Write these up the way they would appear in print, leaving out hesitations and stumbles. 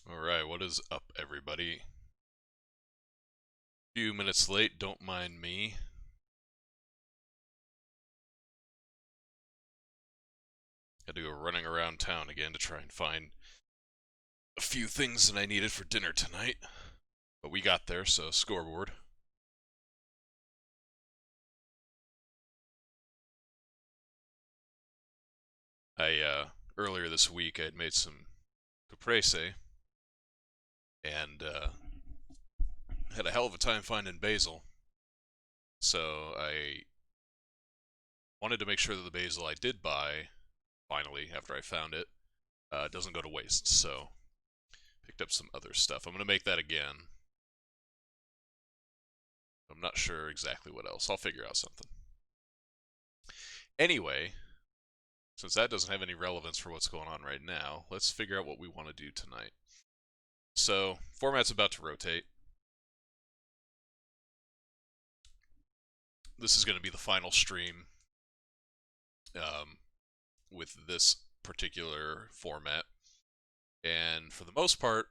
Alright, what is up, everybody? Few minutes late, don't mind me. Had to go running around town again to try and find a few things that I needed for dinner tonight. But we got there, so scoreboard. Earlier this week, I had made some caprese, and had a hell of a time finding basil. So I wanted to make sure that the basil I did buy, finally, after I found it, doesn't go to waste, so picked up some other stuff. I'm going to make that again. I'm not sure exactly what else. I'll figure out something. Anyway, since that doesn't have any relevance for what's going on right now, let's figure out what we want to do tonight. So, format's about to rotate. This is going to be the final stream with this particular format. And for the most part,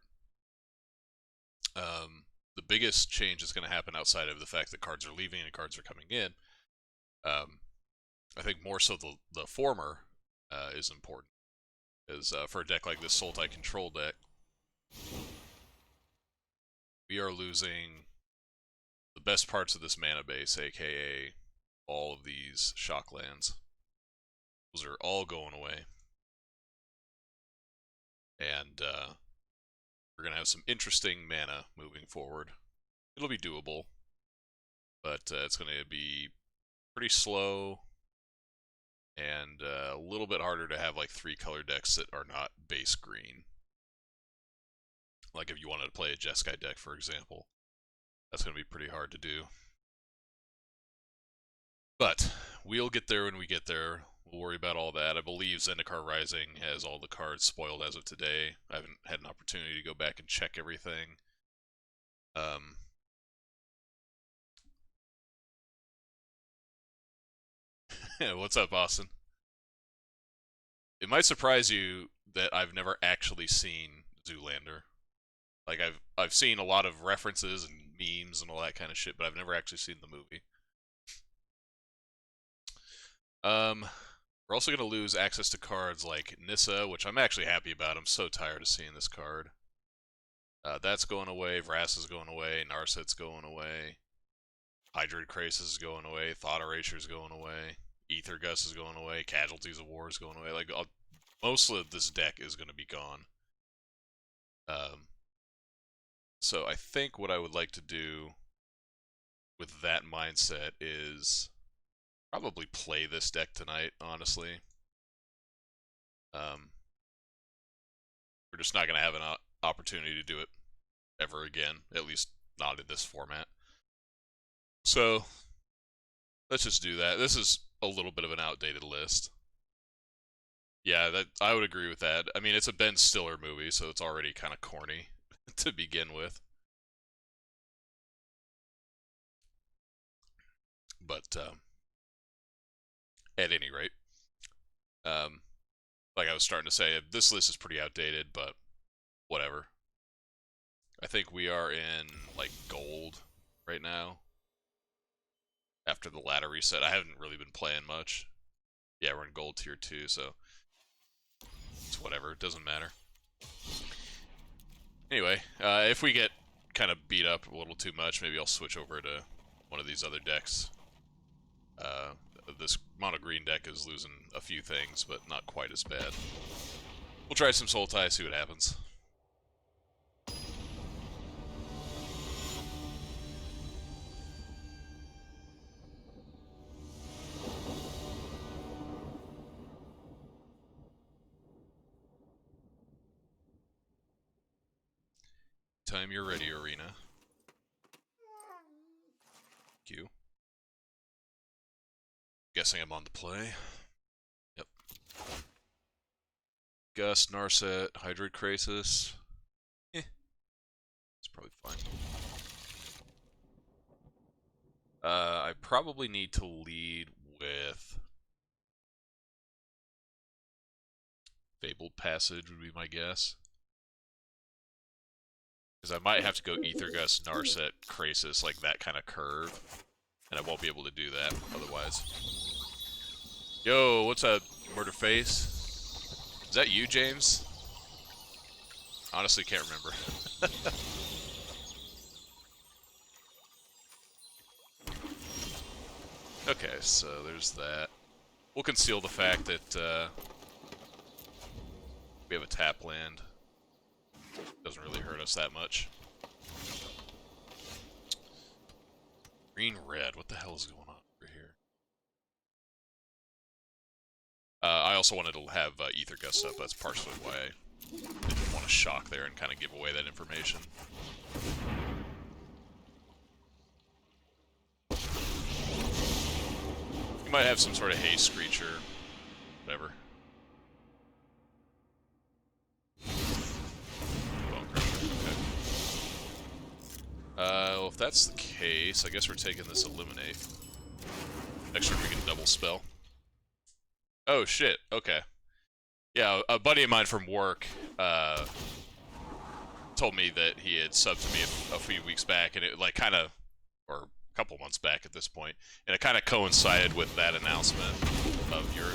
the biggest change is going to happen outside of the fact that cards are leaving and cards are coming in. I think more so the former is important. Because for a deck like this Sultai Control deck, we are losing the best parts of this mana base, aka all of these shock lands. Those are all going away. And we're going to have some interesting mana moving forward. It'll be doable, but it's going to be pretty slow and a little bit harder to have like 3-color decks that are not base green. Like if you wanted to play a Jeskai deck, for example, that's going to be pretty hard to do. But we'll get there when we get there. We'll worry about all that. I believe Zendikar Rising has all the cards spoiled as of today. I haven't had an opportunity to go back and check everything. What's up, Austin? It might surprise you that I've never actually seen Zoolander. Like I've seen a lot of references and memes and all that kind of shit, but I've never actually seen the movie. We're also going to lose access to cards like Nissa, which I'm actually happy about. I'm so tired of seeing this card. That's going away, Vrass is going away, Narset's going away, Hydroid Krasis is going away, Thought Erasure is going away, Aether Gust is going away, Casualties of War is going away. Like, most of this deck is going to be gone. So I think what I would like to do with that mindset is probably play this deck tonight, honestly. We're just not going to have an opportunity to do it ever again, at least not in this format. So let's just do that. This is a little bit of an outdated list. Yeah, that I would agree with that. I mean, it's a Ben Stiller movie, so it's already kind of corny to begin with. But at any rate, like I was starting to say, this list is pretty outdated, but whatever. I think we are in like gold right now. After the ladder reset, I haven't really been playing much. Yeah, we're in gold tier 2, so it's whatever. It doesn't matter. Anyway, if we get kind of beat up a little too much, maybe I'll switch over to one of these other decks. This mono green deck is losing a few things, but not quite as bad. We'll try some Sultai, see what happens. Time you're ready, Arena. Q. Guessing I'm on the play. Yep. Gust, Narset, Hydroid Krasis. It's probably fine. I probably need to lead with Fabled Passage would be my guess. Because I might have to go Aether Gust, Narset, Krasis, like that kind of curve. And I won't be able to do that otherwise. Yo, what's up, Murderface? Is that you, James? Honestly, can't remember. Okay, so there's that. We'll conceal the fact that we have a tap land. Doesn't really hurt us that much. Green, red, what the hell is going on over here? I also wanted to have Aether Gust up. That's partially why I didn't want to shock there and kind of give away that information. You might have some sort of haste screecher, whatever. Bone Crusher, okay. Well, if that's the case, I guess we're taking this Eliminate. Next turn we can double spell. Oh shit, okay. Yeah, a buddy of mine from work told me that he had subbed to me a few weeks back, and it like kind of, or a couple months back at this point, and it kind of coincided with that announcement of your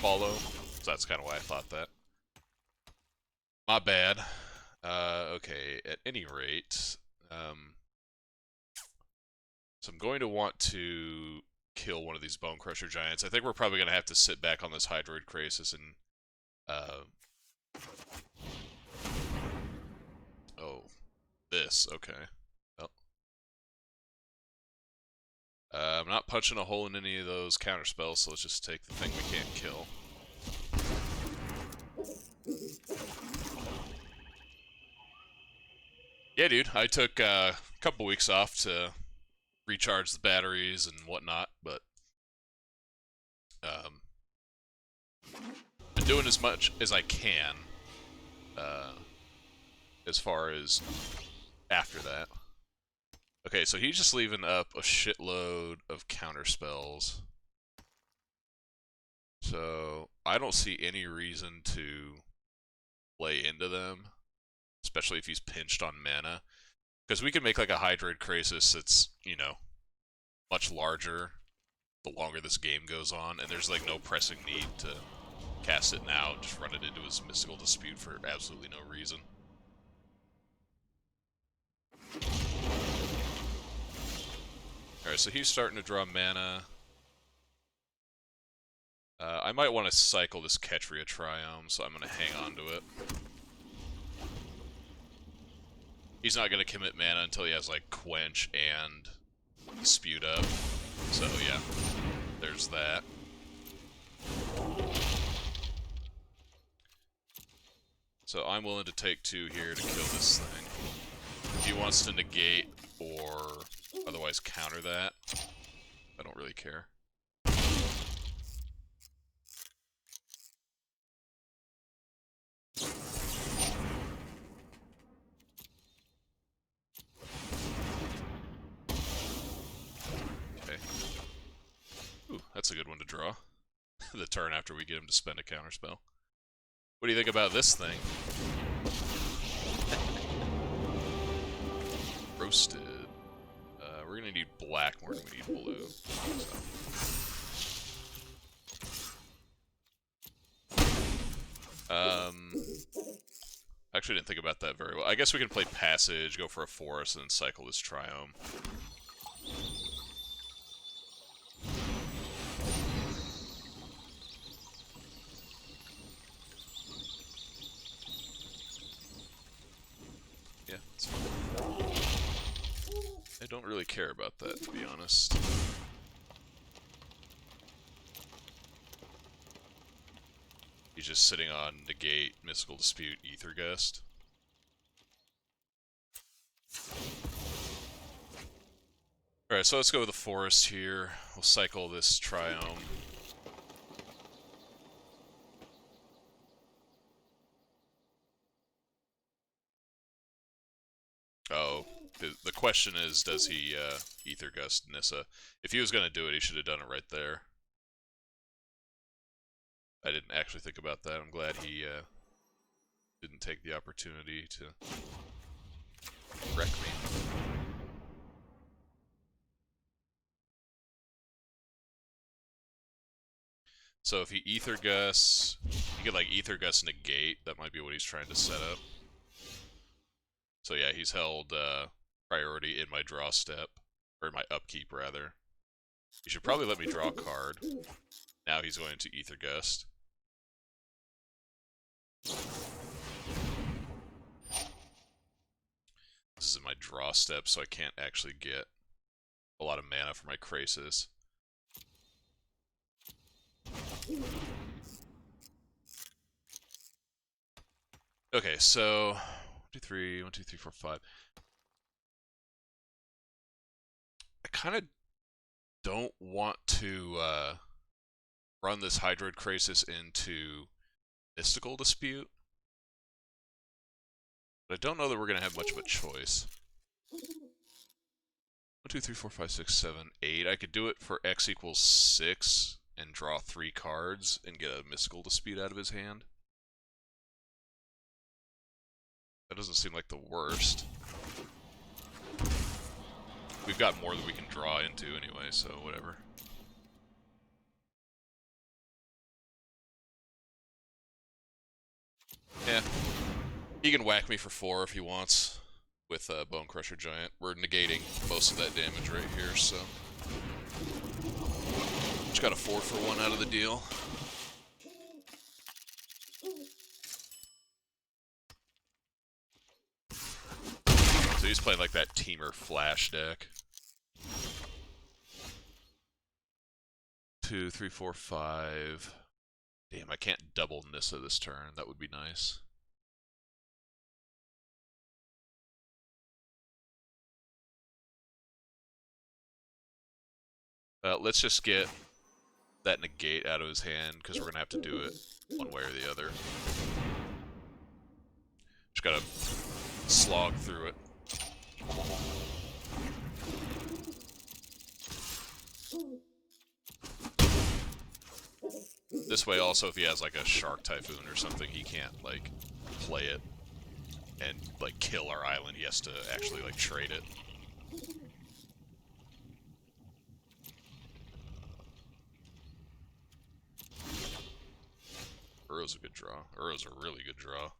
follow, so that's kind of why I thought that. My bad. Okay, at any rate, so I'm going to want to kill one of these Bone Crusher Giants. I think we're probably going to have to sit back on this Hydroid Krasis and, oh, this, okay. Well. I'm not punching a hole in any of those counter spells, so let's just take the thing we can't kill. Yeah, dude, I took a couple weeks off to recharge the batteries and whatnot, but been doing as much as I can as far as after that. Okay, so he's just leaving up a shitload of counter spells. So I don't see any reason to play into them, especially if he's pinched on mana. Because we can make like a Hydroid Krasis that's, you know, much larger the longer this game goes on, and there's like no pressing need to cast it now and just run it into his Mystical Dispute for absolutely no reason. Alright, so he's starting to draw mana. I might want to cycle this Ketria Triome, so I'm going to hang on to it. He's not going to commit mana until he has, like, Quench and Dispute up. So, yeah, there's that. So I'm willing to take 2 here to kill this thing. If he wants to negate or otherwise counter that, I don't really care. Okay. Ooh, that's a good one to draw. The turn after we get him to spend a counterspell. What do you think about this thing? Roasted. We're gonna need black more than we need blue. So. Actually didn't think about that very well. I guess we can play Passage, go for a Forest, and then cycle this Triome. Yeah, it's fine. I don't really care about that, to be honest. He's just sitting on Negate, Mystical Dispute, Aether Gust. Alright, so let's go with the Forest here. We'll cycle this Triome. Oh, the question is, does he Aether Gust Nissa? If he was going to do it, he should have done it right there. I didn't actually think about that. I'm glad he didn't take the opportunity to Wreck me. So if he Ether Gus, he could like Ether Gus negate. That might be what he's trying to set up. So yeah, he's held priority in my draw step, or my upkeep rather. He should probably let me draw a card. Now he's going to Ether Gust. This is in my draw step, so I can't actually get a lot of mana for my Krasis. Okay, so 1, 2, 3, 1, 2, 3, 4, 5. I kind of don't want to run this Hydroid Krasis into Mystical Dispute. But I don't know that we're going to have much of a choice. 1, 2, 3, 4, 5, 6, 7, 8. I could do it for X equals 6 and draw 3 cards and get a Mystical Dispute out of his hand. That doesn't seem like the worst. We've got more that we can draw into anyway, so whatever. Yeah. He can whack me for 4 if he wants with Bone Crusher Giant. We're negating most of that damage right here, so... Just got a 4 for 1 out of the deal. So he's playing like that Teamer Flash deck. 2, 3, 4, 5. Damn, I can't double Nissa this turn. That would be nice. Let's just get that negate out of his hand, because we're going to have to do it one way or the other. Just gotta slog through it. This way also, if he has like a Shark Typhoon or something, he can't like play it and like kill our island. He has to actually like trade it. Uro's a good draw. Uro's a really good draw.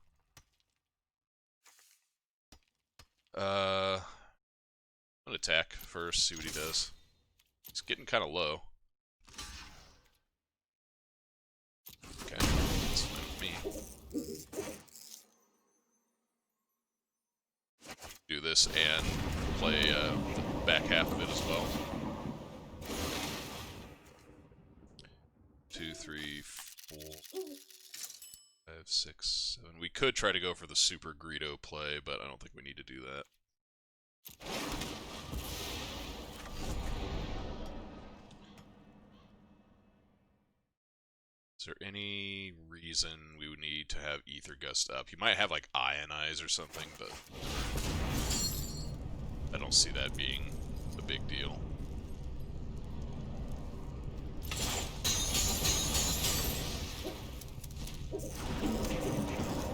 I'm gonna attack first, see what he does. He's getting kind of low. Okay, that's fine with me. Do this and play the back half of it as well. 2, 3, 4, 5, 6, 7. We could try to go for the Super Greedo play, but I don't think we need to do that. Is there any reason we would need to have Ether Gust up? He might have like Ionize or something, but I don't see that being a big deal.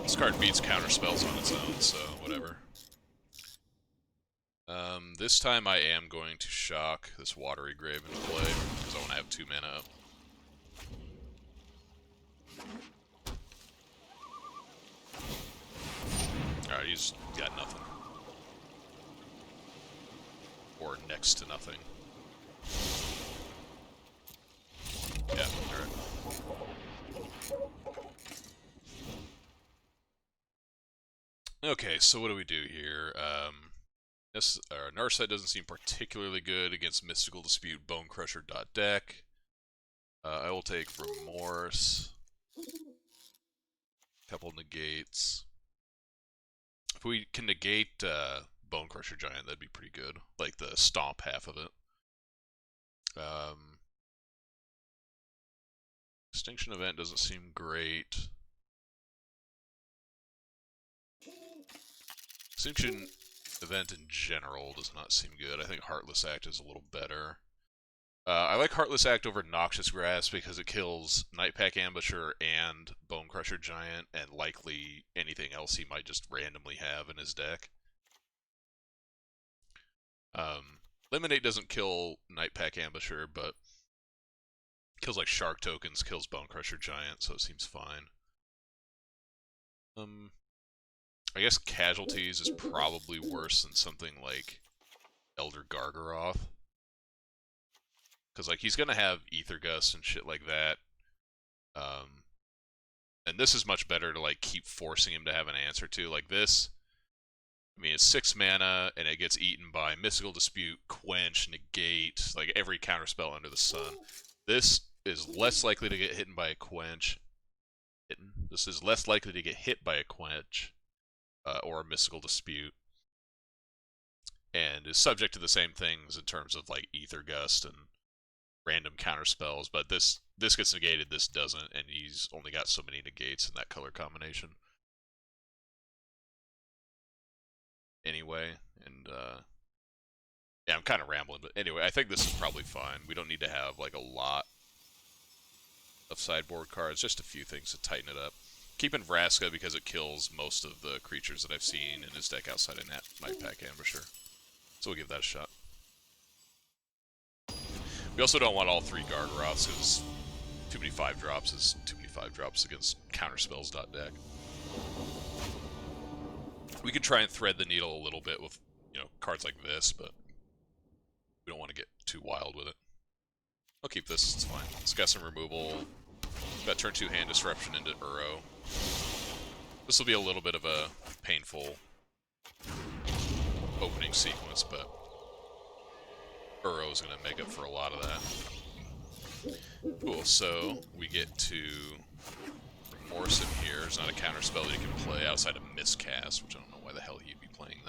This card beats counter spells on its own, so whatever. This time I am going to shock this Watery Grave into play, because I want to have 2 mana up. Alright, he's got nothing. Or next to nothing. Yeah, alright. Okay, so what do we do here? Narset doesn't seem particularly good against Mystical Dispute, Bone Crusher deck. I will take Remorse. Couple negates. If we can negate Bone Crusher Giant, that'd be pretty good. Like the stomp half of it. Extinction Event doesn't seem great. Extinction Event in general does not seem good. I think Heartless Act is a little better. I like Heartless Act over Noxious Grasp because it kills Nightpack Ambusher and Bone Crusher Giant, and likely anything else he might just randomly have in his deck. Eliminate doesn't kill Nightpack Ambusher, but kills like Shark tokens, kills Bonecrusher Giant, so it seems fine. I guess Casualties is probably worse than something like Elder Gargaroth. Because like he's gonna have Ether Gust and shit like that. And this is much better to like keep forcing him to have an answer to. Like this, I mean, it's 6 mana, and it gets eaten by Mystical Dispute, Quench, Negate, like every counterspell under the sun. This is less likely to get hit by a Quench. This is less likely to get hit by a Quench or a Mystical Dispute, and is subject to the same things in terms of like Ether Gust and random counterspells. But this gets negated, this doesn't, and he's only got so many negates in that color combination. Anyway, and yeah, I'm kind of rambling, but anyway, I think this is probably fine. We don't need to have like a lot of sideboard cards, just a few things to tighten it up. Keeping Vraska because it kills most of the creatures that I've seen in his deck outside of Nightpack Ambusher. So we'll give that a shot. We also don't want all 3 Gargaroths, because too many 5-drops is too many 5-drops against counterspells.deck. We could try and thread the needle a little bit with, you know, cards like this, but we don't want to get too wild with it. I'll keep this, it's fine. It's got some removal. Got turn 2 Hand Disruption into Uro. This will be a little bit of a painful opening sequence, but Uro is going to make up for a lot of that. Cool, so we get to Remorse in here. There's not a counterspell that he can play outside of Miscast, which I don't know why the hell he'd be playing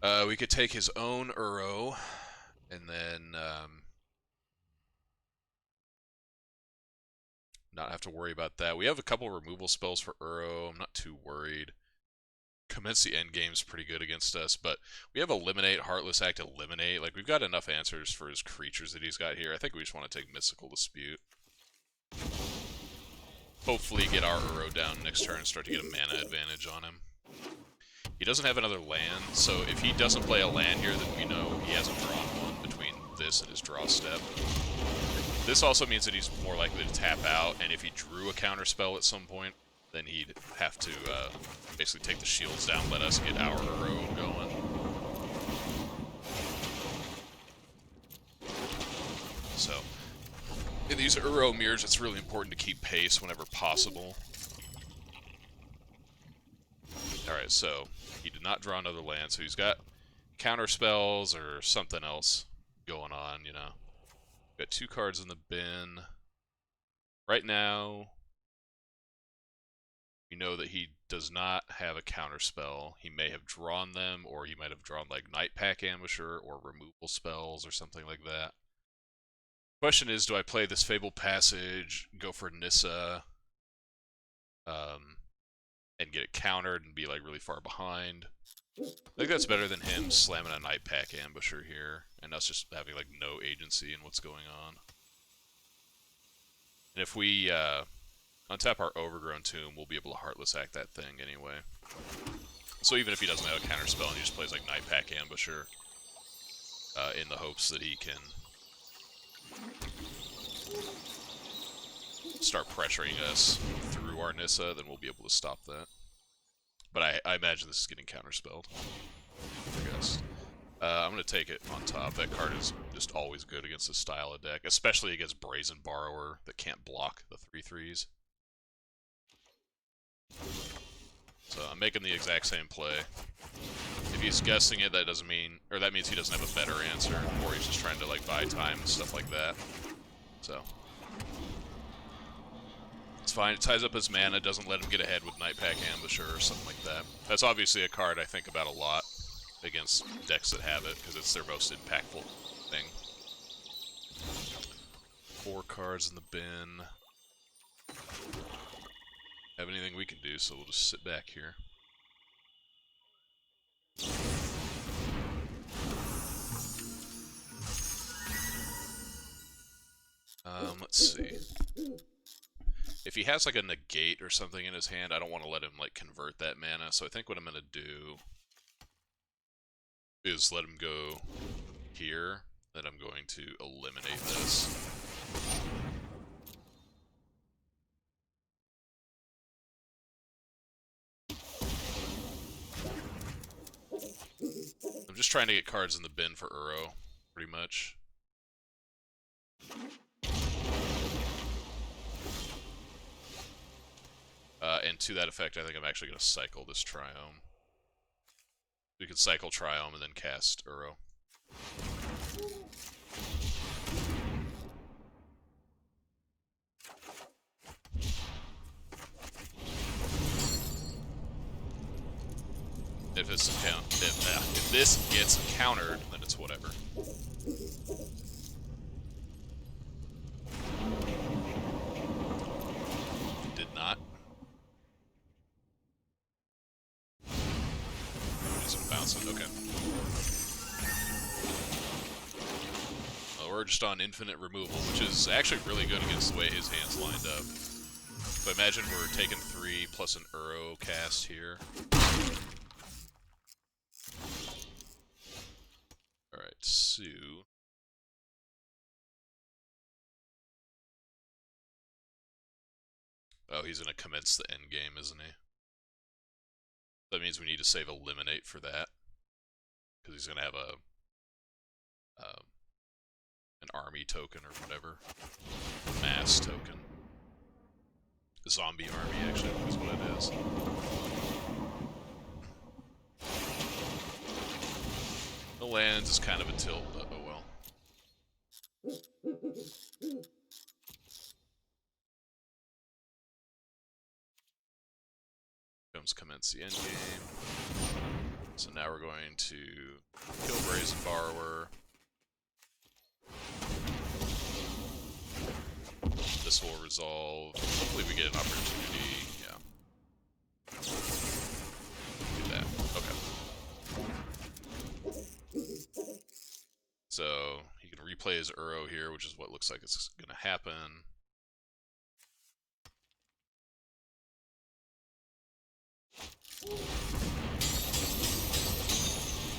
that. We could take his own Uro, and then not have to worry about that. We have a couple removal spells for Uro. I'm not too worried. Commence the endgame's pretty good against us, but we have Eliminate, Heartless Act, Eliminate. Like, we've got enough answers for his creatures that he's got here. I think we just want to take Mystical Dispute. Hopefully get our Uro down next turn and start to get a mana advantage on him. He doesn't have another land, so if he doesn't play a land here, then we know he hasn't drawn one between this and his draw step. This also means that he's more likely to tap out, and if he drew a counterspell at some point, then he'd have to basically take the shields down, let us get our Uro going. So, in these Uro mirrors, it's really important to keep pace whenever possible. Alright, so he did not draw another land, so he's got counterspells or something else going on, you know. Got 2 cards in the bin. Right now, we know that he does not have a counterspell. He may have drawn them, or he might have drawn like Nightpack Ambusher or removal spells or something like that. Question is, do I play this Fabled Passage, go for Nissa, and get it countered and be like really far behind? I think that's better than him slamming a Nightpack Ambusher here, and us just having like no agency in what's going on. And if we untap our Overgrown Tomb, we'll be able to Heartless Act that thing anyway. So even if he doesn't have a counterspell and he just plays like Nightpack Ambusher, in the hopes that he can start pressuring us through our Nissa, then we'll be able to stop that. But I imagine this is getting counterspelled, I guess. I'm going to take it on top. That card is just always good against this style of deck, especially against Brazen Borrower that can't block the 3/3s. So I'm making the exact same play. If he's guessing it, that doesn't mean, or that means he doesn't have a better answer, or he's just trying to like buy time and stuff like that. So it's fine. It ties up his mana, doesn't let him get ahead with Nightpack Ambusher or something like that. That's obviously a card I think about a lot against decks that have it, because it's their most impactful thing. 4 cards in the bin. Have anything we can do, so we'll just sit back here. Let's see. If he has like a negate or something in his hand, I don't want to let him like convert that mana, so I think what I'm going to do is let him go here. Then I'm going to eliminate this. I'm just trying to get cards in the bin for Uro, pretty much. And to that effect, I think I'm actually going to cycle this Triome. We can cycle Triome and then cast Uro. If this gets countered, then it's whatever. It did not. Just bounce it. Okay. Well, we're just on infinite removal, which is actually really good against the way his hand's lined up. So imagine we're taking 3 plus an Uro cast here. Alright, Sue. Oh, he's going to commence the end game, isn't he? That means we need to save Eliminate for that. Because he's going to have a an army token or whatever. Mass token. Zombie army, actually, is what it is. The lands is kind of a tilt, but oh well. Comes commence the end game. So now we're going to kill Brazen Borrower. This will resolve. Hopefully we get an opportunity. Yeah. Do that. Okay. So he can replay his Uro here, which is what looks like it's going to happen.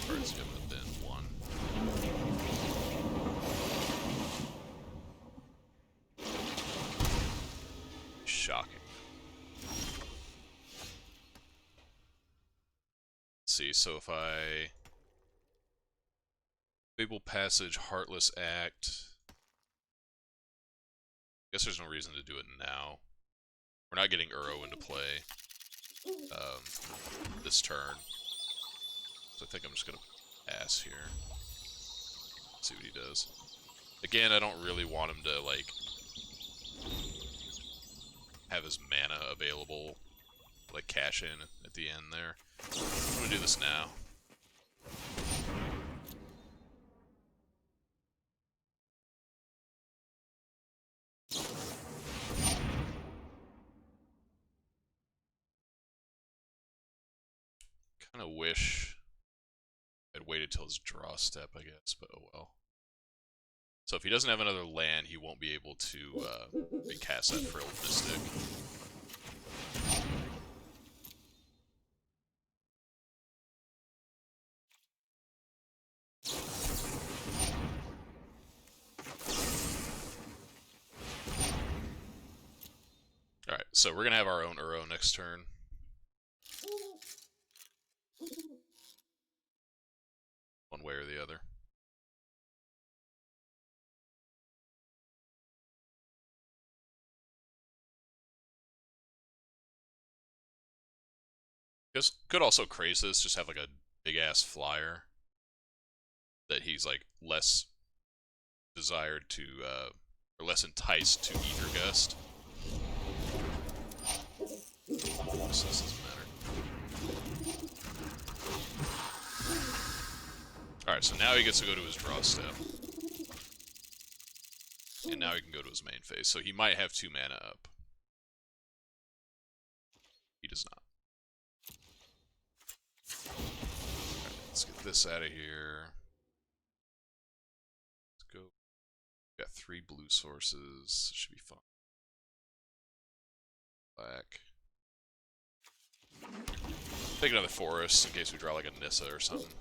Cards you have in the bin. 1. Shocking. Let's see, so if I... Fable Passage, Heartless Act... I guess there's no reason to do it now. We're not getting Uro into play this turn. So I think I'm just going to pass here. See what he does. Again, I don't really want him to, like, have his mana available, like, cash in at the end there. I'm going to do this now. Kind of wish I'd waited till his draw step, I guess, but oh well. So if he doesn't have another land, he won't be able to recast that Frilled Mystic. Alright, so we're going to have our own Uro next turn. One way or the other. Could also craze this, just have like a big ass flyer that he's like less desired to, or less enticed to Ether Gust. This doesn't matter. Alright, so now he gets to go to his draw step. And now he can go to his main phase. So he might have 2 mana up. He does not. Alright, let's get this out of here. Let's go. We got 3 blue sources. Should be fun. Black. Take another forest in case we draw like a Nissa or something.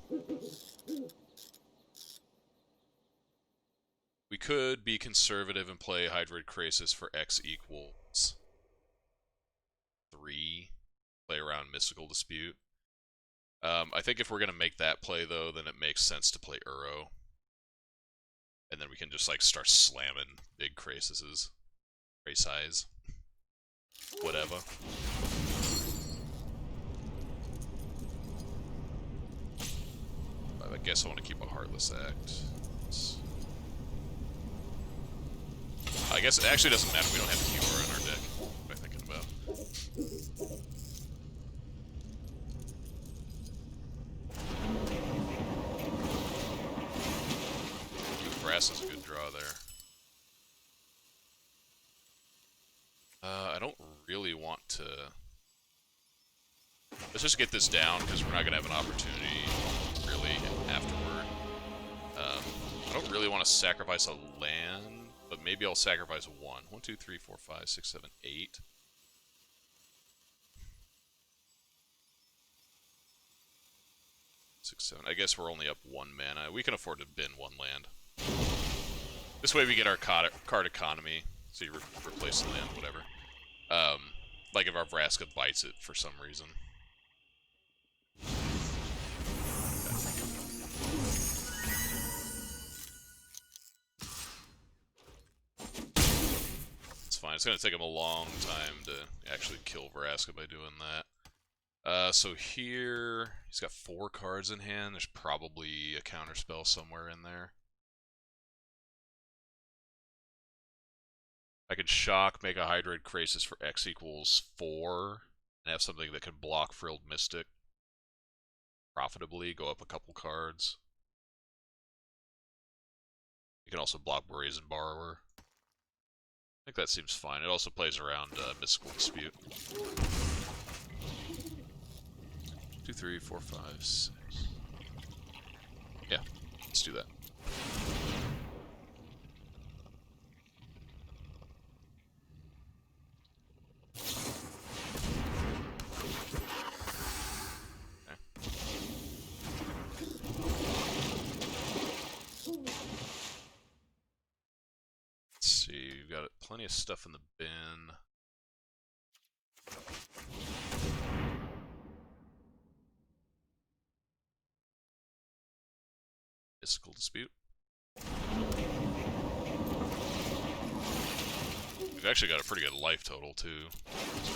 We could be conservative and play Hydroid Krasis for X equals 3. Play around Mystical Dispute. I think if we're going to make that play, though, then it makes sense to play Uro. And then we can just, like, start slamming big Krasises. Krasize. Whatever. I guess I want to keep a Heartless Act. I guess it actually doesn't matter. We don't have a Uro in our deck. What am I thinking about? Brass is a good draw there. I don't really want to... Let's just get this down, because we're not going to have an opportunity, really, afterward. I don't really want to sacrifice a land, but maybe I'll sacrifice 1. 1, 2, 3, 4, 5, 6, 7, 8. 6, 7. I guess we're only up 1 mana. We can afford to bin 1 land. This way we get our card economy, so you replace the land, whatever. Like if our Vraska bites it for some reason. It's fine. It's going to take him a long time to actually kill Vraska by doing that. So here, he's got 4 cards in hand. There's probably a counterspell somewhere in there. I could shock, make a Hydroid Krasis for X equals 4, and have something that can block Frilled Mystic profitably, go up a couple cards. You can also block Brazen Borrower. I think that seems fine. It also plays around Mystical Dispute. 2, 3, 4, 5, 6. Yeah, let's do that. We've got plenty of stuff in the bin. Mystical Dispute. We've actually got a pretty good life total, too. So.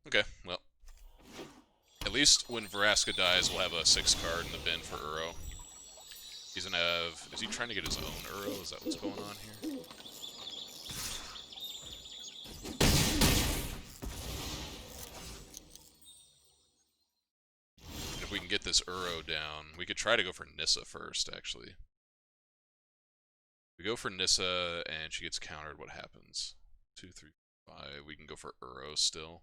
Okay, well. At least when Vraska dies, we'll have a 6 card in the bin for Uro. He's gonna have... Is he trying to get his own Uro? Is that what's going on here? And if we can get this Uro down, we could try to go for Nissa first, actually. We go for Nissa, and she gets countered. What happens? 2, 3, 5. We can go for Uro still.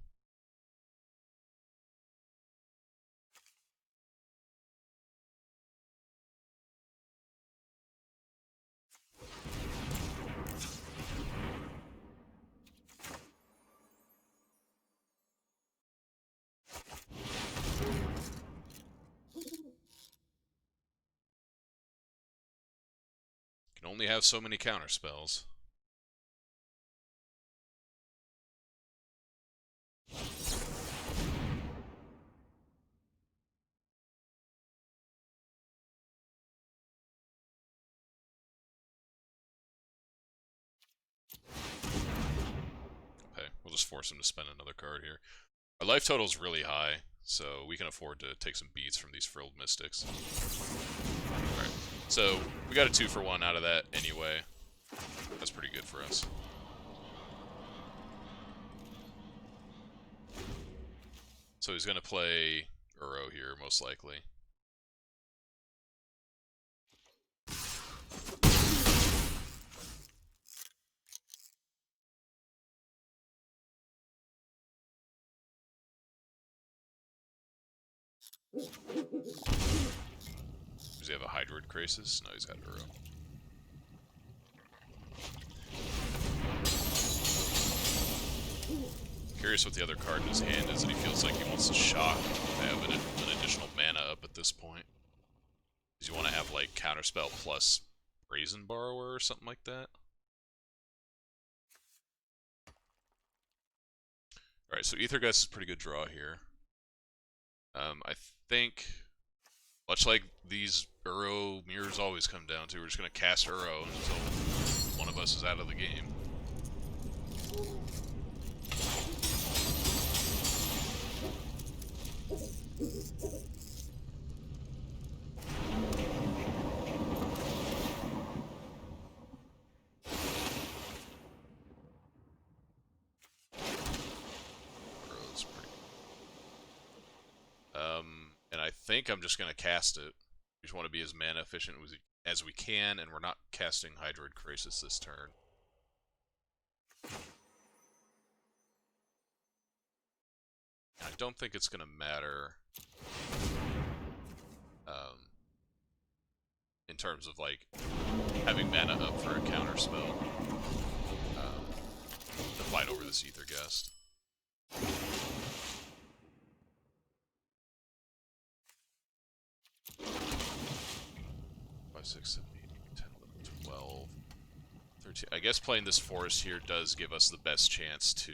Can only have so many counter spells. Okay, we'll just force him to spend another card here. Our life total is really high, so we can afford to take some beats from these Frilled Mystics. Alright, so we got a 2-for-1 out of that anyway. That's pretty good for us. So he's going to play Uro here, most likely. Does he have a Hydroid Krasis? No, he's got Uro. Curious what the other card in his hand is that he feels like he wants to shock to have an additional mana up at this point. Does he want to have, like, Counterspell plus Brazen Borrower or something like that? Alright, so Aether Gust is a pretty good draw here. I think, much like these Uro mirrors always come down to, we're just going to cast Uro until one of us is out of the game. And I think I'm just going to cast it. We just want to be as mana efficient as we can, and we're not casting Hydroid Krasis this turn. I don't think it's going to matter in terms of, like, having mana up for a counter spell to fight over this Aether Gust. 5, 6, 7, 8, 10, 11, 12, 13. I guess playing this forest here does give us the best chance to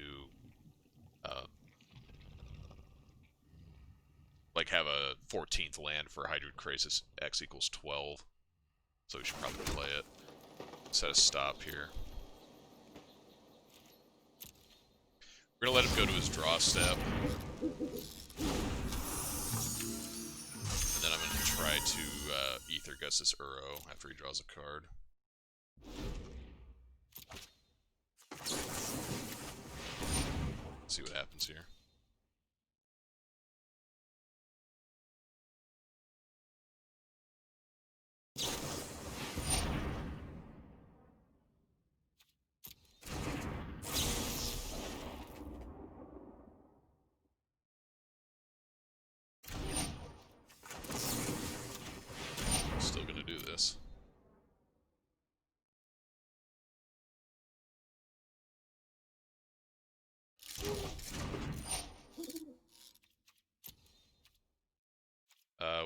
like have a 14th land for Hydroid Krasis X equals 12. So we should probably play it. Set a stop here. We're gonna let him go to his draw step. And then I'm gonna try to Aether Gust this Uro after he draws a card. See what happens here. Still gonna do this.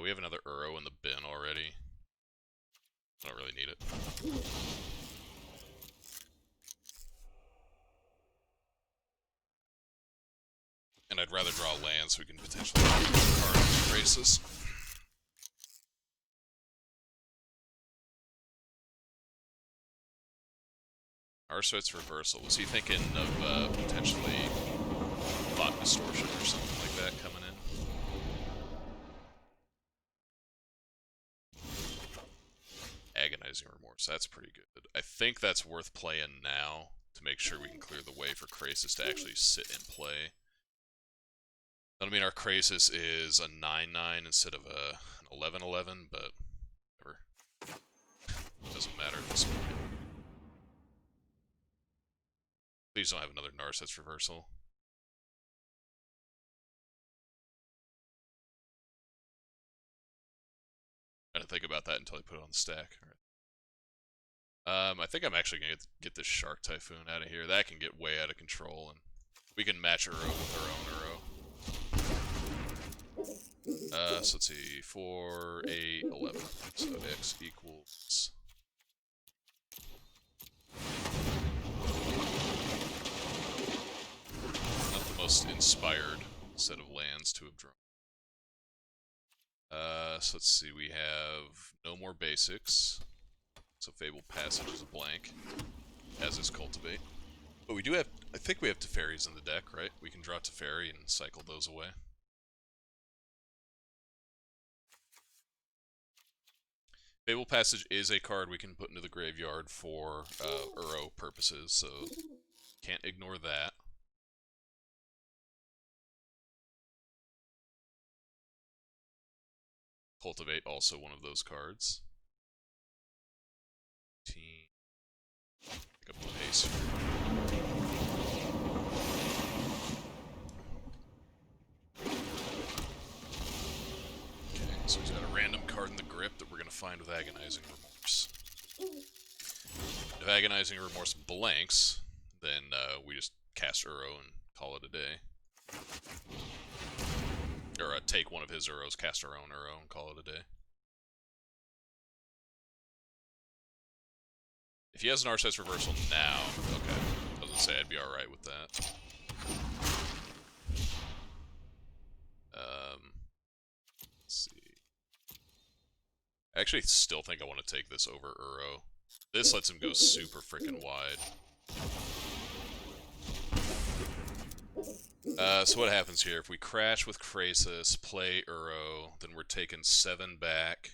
We have another Uro in the bin already. I don't really need it. And I'd rather draw land so we can potentially card Krasis. Arswit's Reversal. Was he thinking of potentially Bot Distortion or something like that coming in? Agonizing Remorse, that's pretty good. I think that's worth playing now to make sure we can clear the way for Krasis to actually sit and play. I mean, our Krasis is a 9/9 instead of an 11/11, but whatever. It doesn't matter at this point. Please don't have another Narset's Reversal. I didn't think about that until I put it on the stack. All right. I think I'm actually going to get this Shark Typhoon out of here. That can get way out of control, and we can match Uro with our own Uro. So let's see, 4, 8, 11. So X equals... Not the most inspired set of lands to have drawn. So let's see, we have no more basics. So Fabled Passage is a blank, as is Cultivate. But we do have, I think we have Teferis in the deck, right? We can draw Teferi and cycle those away. Fabled Passage is a card we can put into the graveyard for Uro purposes, so can't ignore that. Cultivate, also one of those cards. Pick up the pace. Okay, so he's got a random card in the grip that we're going to find with Agonizing Remorse. If Agonizing Remorse blanks, then we just cast Uro and call it a day. Or take one of his Uros, cast our own Uro, and call it a day. If he has an Archetype's Reversal now, okay. I was gonna say I'd be alright with that. Let's see. I actually still think I want to take this over Uro. This lets him go super freaking wide. So what happens here? If we crash with Krasis, play Uro, then we're taking 7 back.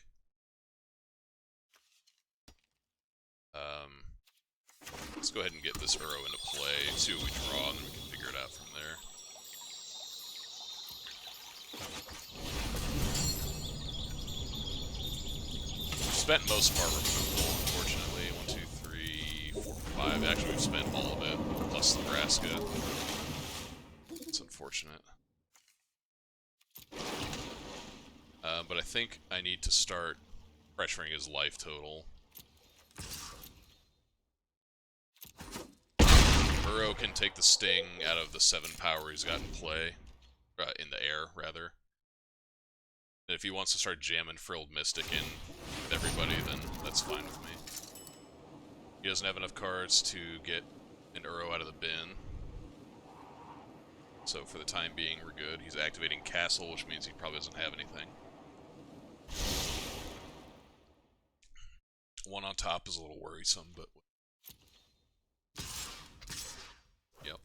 Let's go ahead and get this Uro into play, see what we draw, and then we can figure it out from there. We've spent most of our removal, unfortunately. 1, 2, 3, 4, 5. Actually, we've spent all of it, plus Nebraska. It's unfortunate. But I think I need to start pressuring his life total. Uro can take the sting out of the 7 power he's got in play. In the air, rather. And if he wants to start jamming Frilled Mystic in with everybody, then that's fine with me. He doesn't have enough cards to get an Uro out of the bin. So for the time being, we're good. He's activating Castle, which means he probably doesn't have anything. 1 on top is a little worrisome, but... Yep.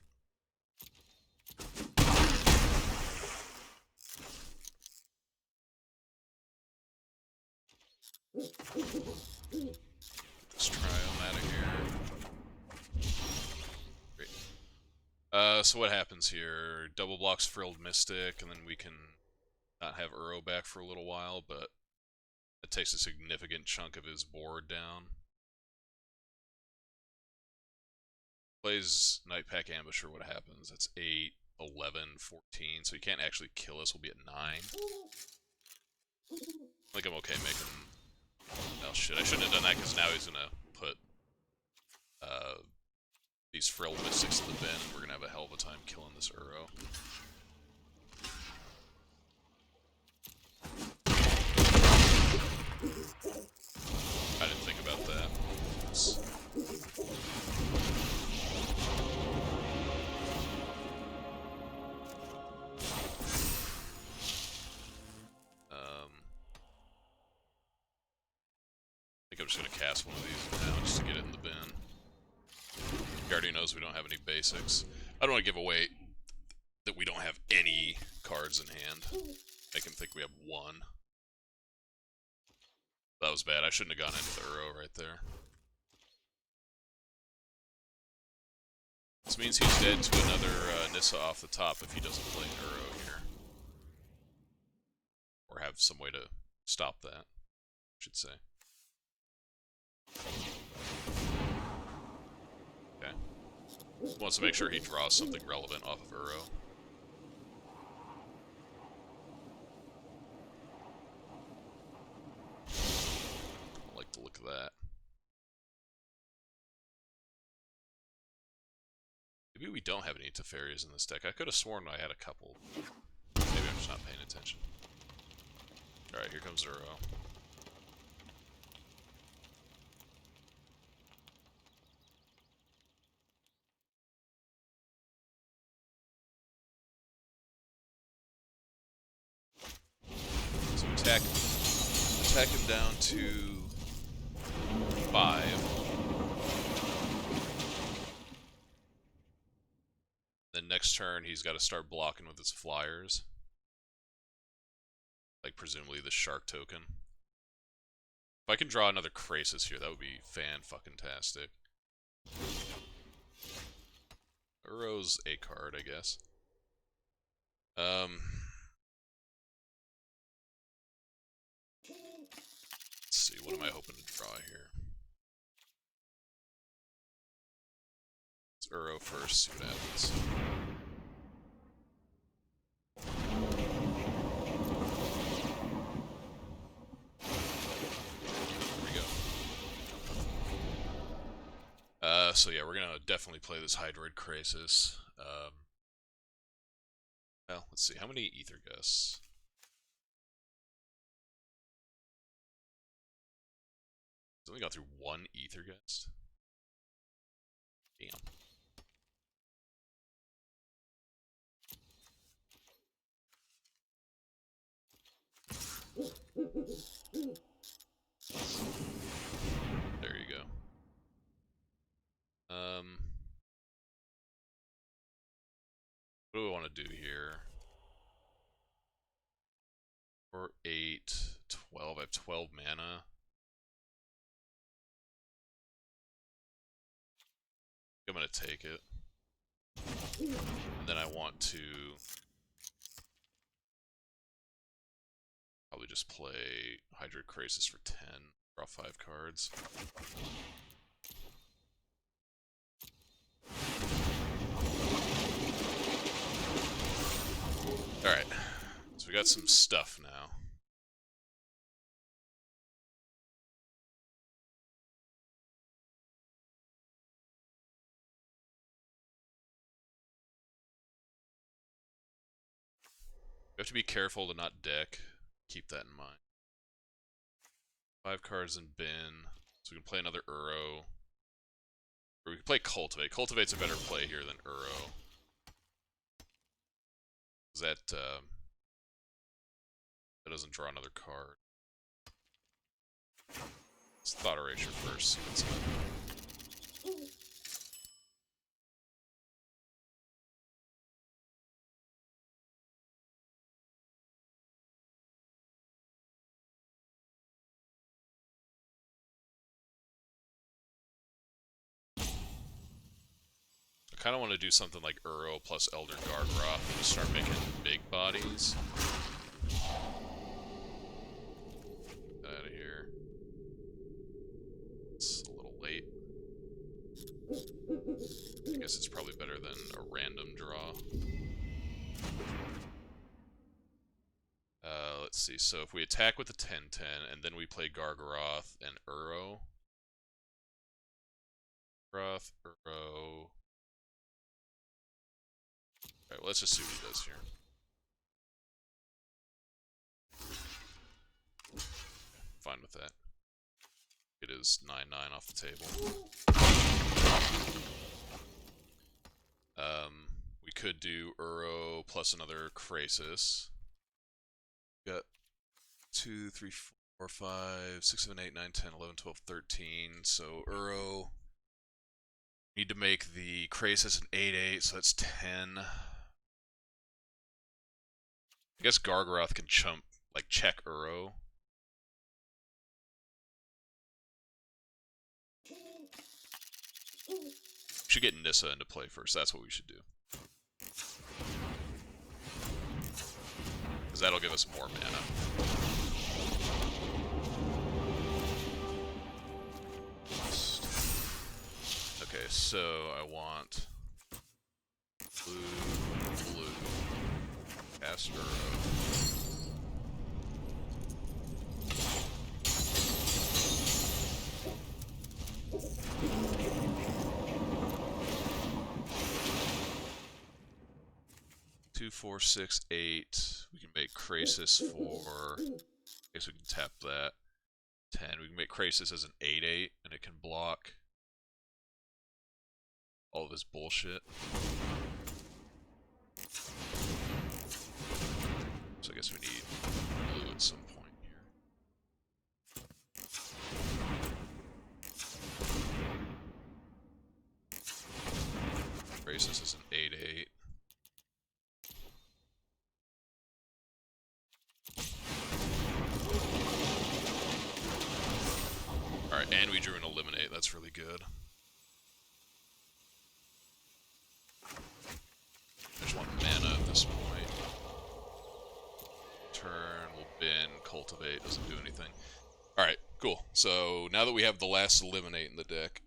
Let's try him out of here. Great. So what happens here? Double blocks Frilled Mystic, and then we can not have Uro back for a little while, but it takes a significant chunk of his board down. Plays Night Pack Ambusher, what happens? That's 8, 11, 14, so he can't actually kill us, we'll be at 9. I think I'm okay making... Oh shit, I shouldn't have done that, because now he's gonna put these Frilled Mystics in the bin, and we're gonna have a hell of a time killing this Uro. I didn't think about that. Oops. I think I'm just going to cast one of these now just to get it in the bin. He already knows we don't have any basics. I don't want to give away that we don't have any cards in hand. Make him think we have 1. That was bad. I shouldn't have gone into the Uro right there. This means he's dead to another Nissa off the top if he doesn't play an Uro here. Or have some way to stop that, I should say. Okay. Wants to make sure he draws something relevant off of Uro. I like the look of that. Maybe we don't have any Teferias in this deck. I could have sworn I had a couple. Maybe I'm just not paying attention. Alright, here comes Uro. So attack him down to 5. Then next turn, he's got to start blocking with his flyers. Like, presumably the shark token. If I can draw another Krasis here, that would be fan-fucking-tastic. Uro's a card, I guess. Let's see, what am I hoping to draw here? It's Uro first, see what happens. There we go. So yeah, we're gonna definitely play this Hydroid Krasis. Well, let's see. How many Ether Gusts? He's only got through one Ether Gust? Damn. There you go. What do we want to do here? 4, 8, 12. I have 12 mana. I'm gonna take it. And then I want to probably just play Hydroid Krasis for 10. Draw 5 cards. Alright. So we got some stuff now. We have to be careful to not deck. Keep that in mind. 5 cards in bin. So we can play another Uro. Or we can play Cultivate. Cultivate's a better play here than Uro. That doesn't draw another card. Let's Thought Erasure first. See what's up. I kind of want to do something like Uro plus Elder Gargroth and just start making big bodies. Get out of here. It's a little late. I guess it's probably better than a random draw. Let's see. So if we attack with the 10-10 and then we play Gargaroth and Uro. Gargaroth, Uro. Alright, well, let's just see what he does here. Fine with that. It is 9-9 off the table. We could do Uro plus another Krasis. Got 2, 3, 4, 5, 6, 7, 8, 9, 10, 11, 12, 13. So Uro. Need to make the Krasis an 8-8, so that's 10. I guess Gargaroth can check Uro. Should get Nissa into play first, that's what we should do. Because that'll give us more mana. Okay, so I want blue, cast Uro. 2, 4, 6, 8. We can make Krasis for. I guess we can tap that. 10. We can make Krasis as an 8-8, and it can block all of his bullshit. So I guess we need blue at some point here. Krasis is an 8-8. Alright, and we drew an Eliminate. That's really good. I just want mana at this point. Turn, we'll bin, Cultivate, doesn't do anything. Alright, cool. So now that we have the last Eliminate in the deck,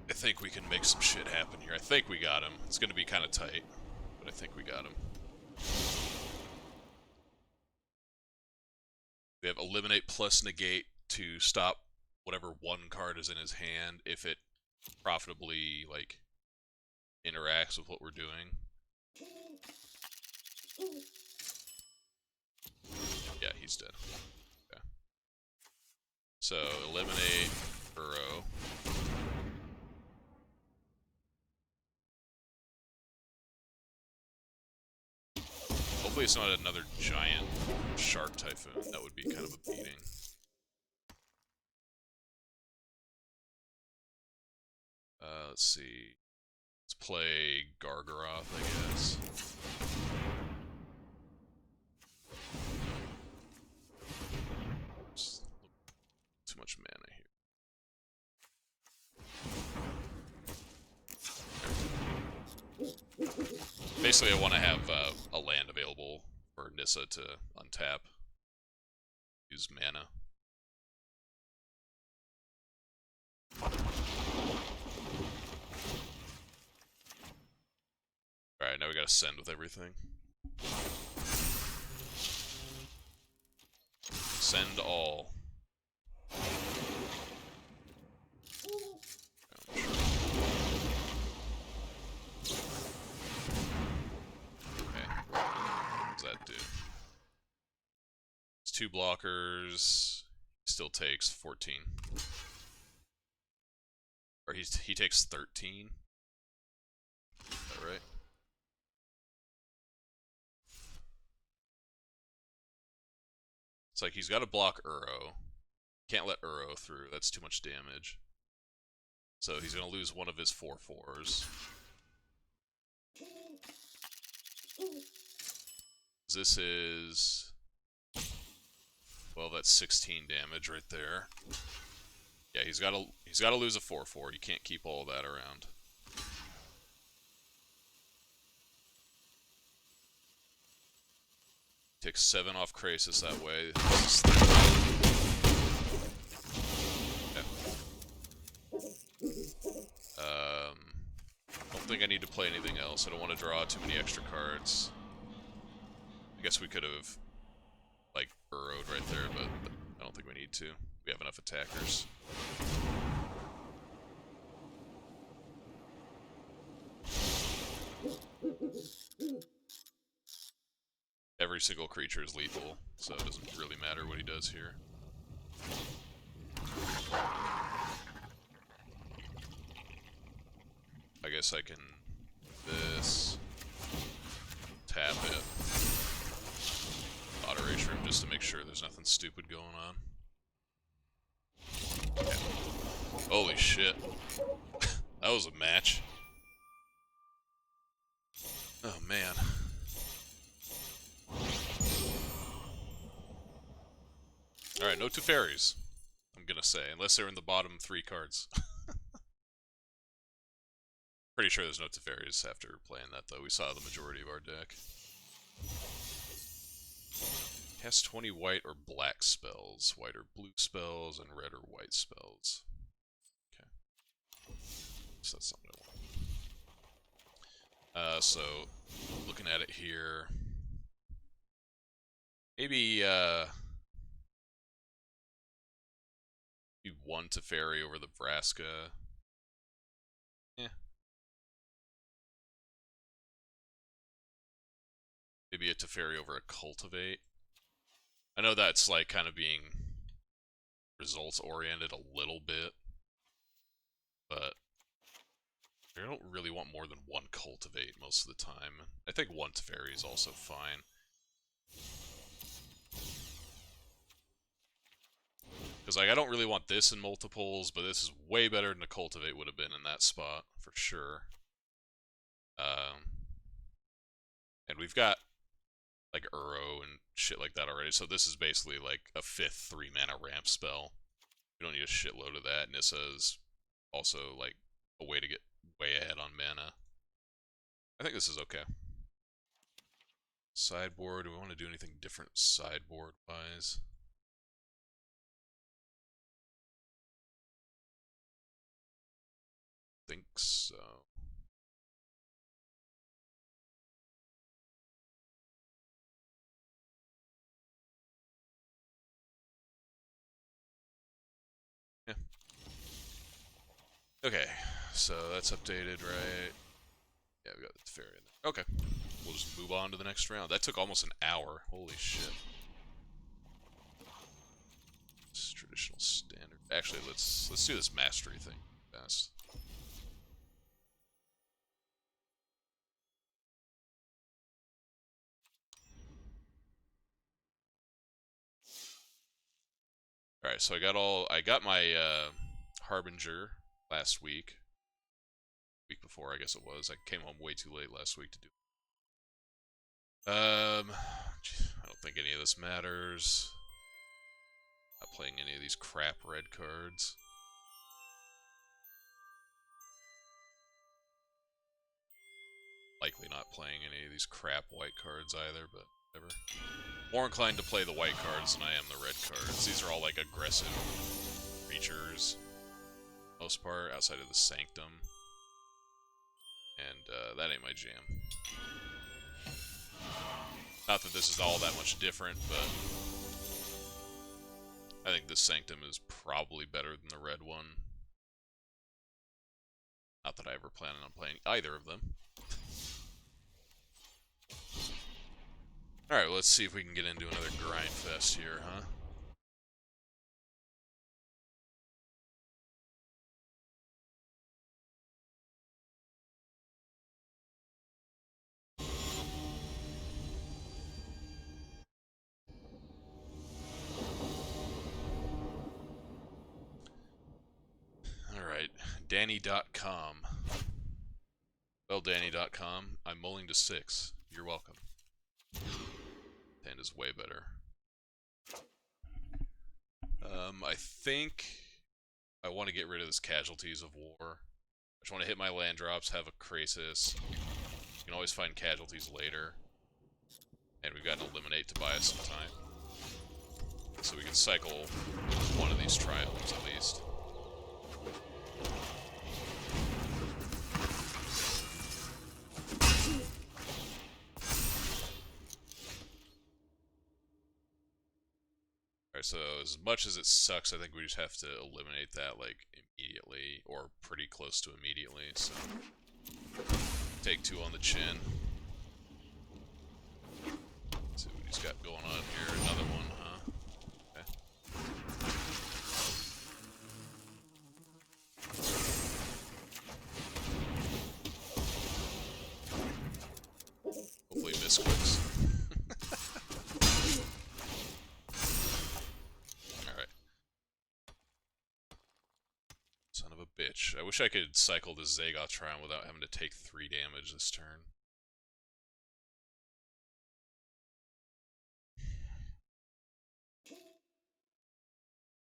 I think we can make some shit happen here. I think we got him. It's going to be kind of tight, but I think we got him. We have Eliminate plus Negate to stop whatever one card is in his hand if it profitably, like, interacts with what we're doing. Yeah, he's dead. Okay. So, eliminate Uro. Hopefully it's not another giant shark typhoon. That would be kind of a beating. Let's see. Let's play Gargaroth, I guess. Just too much mana here. Basically, I want to have a land available for Nissa to untap. Use mana. Alright, now we gotta send with everything. Send all. Okay. What does that do? It's 2 blockers. Still takes 14. Or he takes 13. Is that right? It's like he's got to block Uro. Can't let Uro through. That's too much damage. So he's going to lose one of his 4/4s. This is... Well, that's 16 damage right there. Yeah, he's got to lose a 4/4. You can't keep all of that around. Takes 7 off Krasis that way. I don't think I need to play anything else. I don't want to draw too many extra cards. I guess we could have, like, burrowed right there, but I don't think we need to. We have enough attackers. Every single creature is lethal, so it doesn't really matter what he does here. I guess I can this, tap it, auto erase room just to make sure there's nothing stupid going on. Okay. Holy shit. That was a match. Oh man. Alright, no Teferis, I'm gonna say, unless they're in the bottom 3 cards. Pretty sure there's no Teferis after playing that, though. We saw the majority of our deck. Cast 20 white or black spells. White or blue spells, and red or white spells. Okay. So that's something I want. So, looking at it here... Maybe, one Teferi over the Vraska. Eh. Maybe a Teferi over a Cultivate. I know that's like kind of being results oriented a little bit, but I don't really want more than 1 Cultivate most of the time. I think 1 Teferi is also fine. Because like I don't really want this in multiples, but this is way better than a Cultivate would have been in that spot, for sure. And we've got like Uro and shit like that already, so this is basically like a 5th 3-mana ramp spell. We don't need a shitload of that. Nissa is also like a way to get way ahead on mana. I think this is okay. Sideboard, do we want to do anything different sideboard-wise? Think so. Yeah. Okay, so that's updated, right? Yeah, we got the fairy in there. Okay. We'll just move on to the next round. That took almost an hour. Holy shit. It's traditional standard. Actually, let's do this mastery thing fast. Alright, so I got my Harbinger last week. Week before, I guess it was. I came home way too late last week to do it. I don't think any of this matters. Not playing any of these crap red cards. Likely not playing any of these crap white cards either, but whatever. More inclined to play the white cards than I am the red cards. These are all like aggressive creatures, most part, outside of the Sanctum. And that ain't my jam. Not that this is all that much different, but I think this Sanctum is probably better than the red one. Not that I ever plan on playing either of them. Alright, well, let's see if we can get into another grind fest here, huh? Alright, Danny.com. Well, Danny.com, I'm mulling to 6. You're welcome. 10 is way better. I think I want to get rid of this Casualties of War. I just want to hit my land drops, have a Krasis. You can always find casualties later. And we've got an Eliminate to buy us some time. So we can cycle one of these Triumphs at least. Alright, so as much as it sucks, I think we just have to eliminate that, like, immediately, or pretty close to immediately, so... Take 2 on the chin. Let's see what he's got going on here. Another one, huh? Okay. Hopefully misclicks. Son of a bitch. I wish I could cycle this Zagoth Triumph without having to take 3 damage this turn.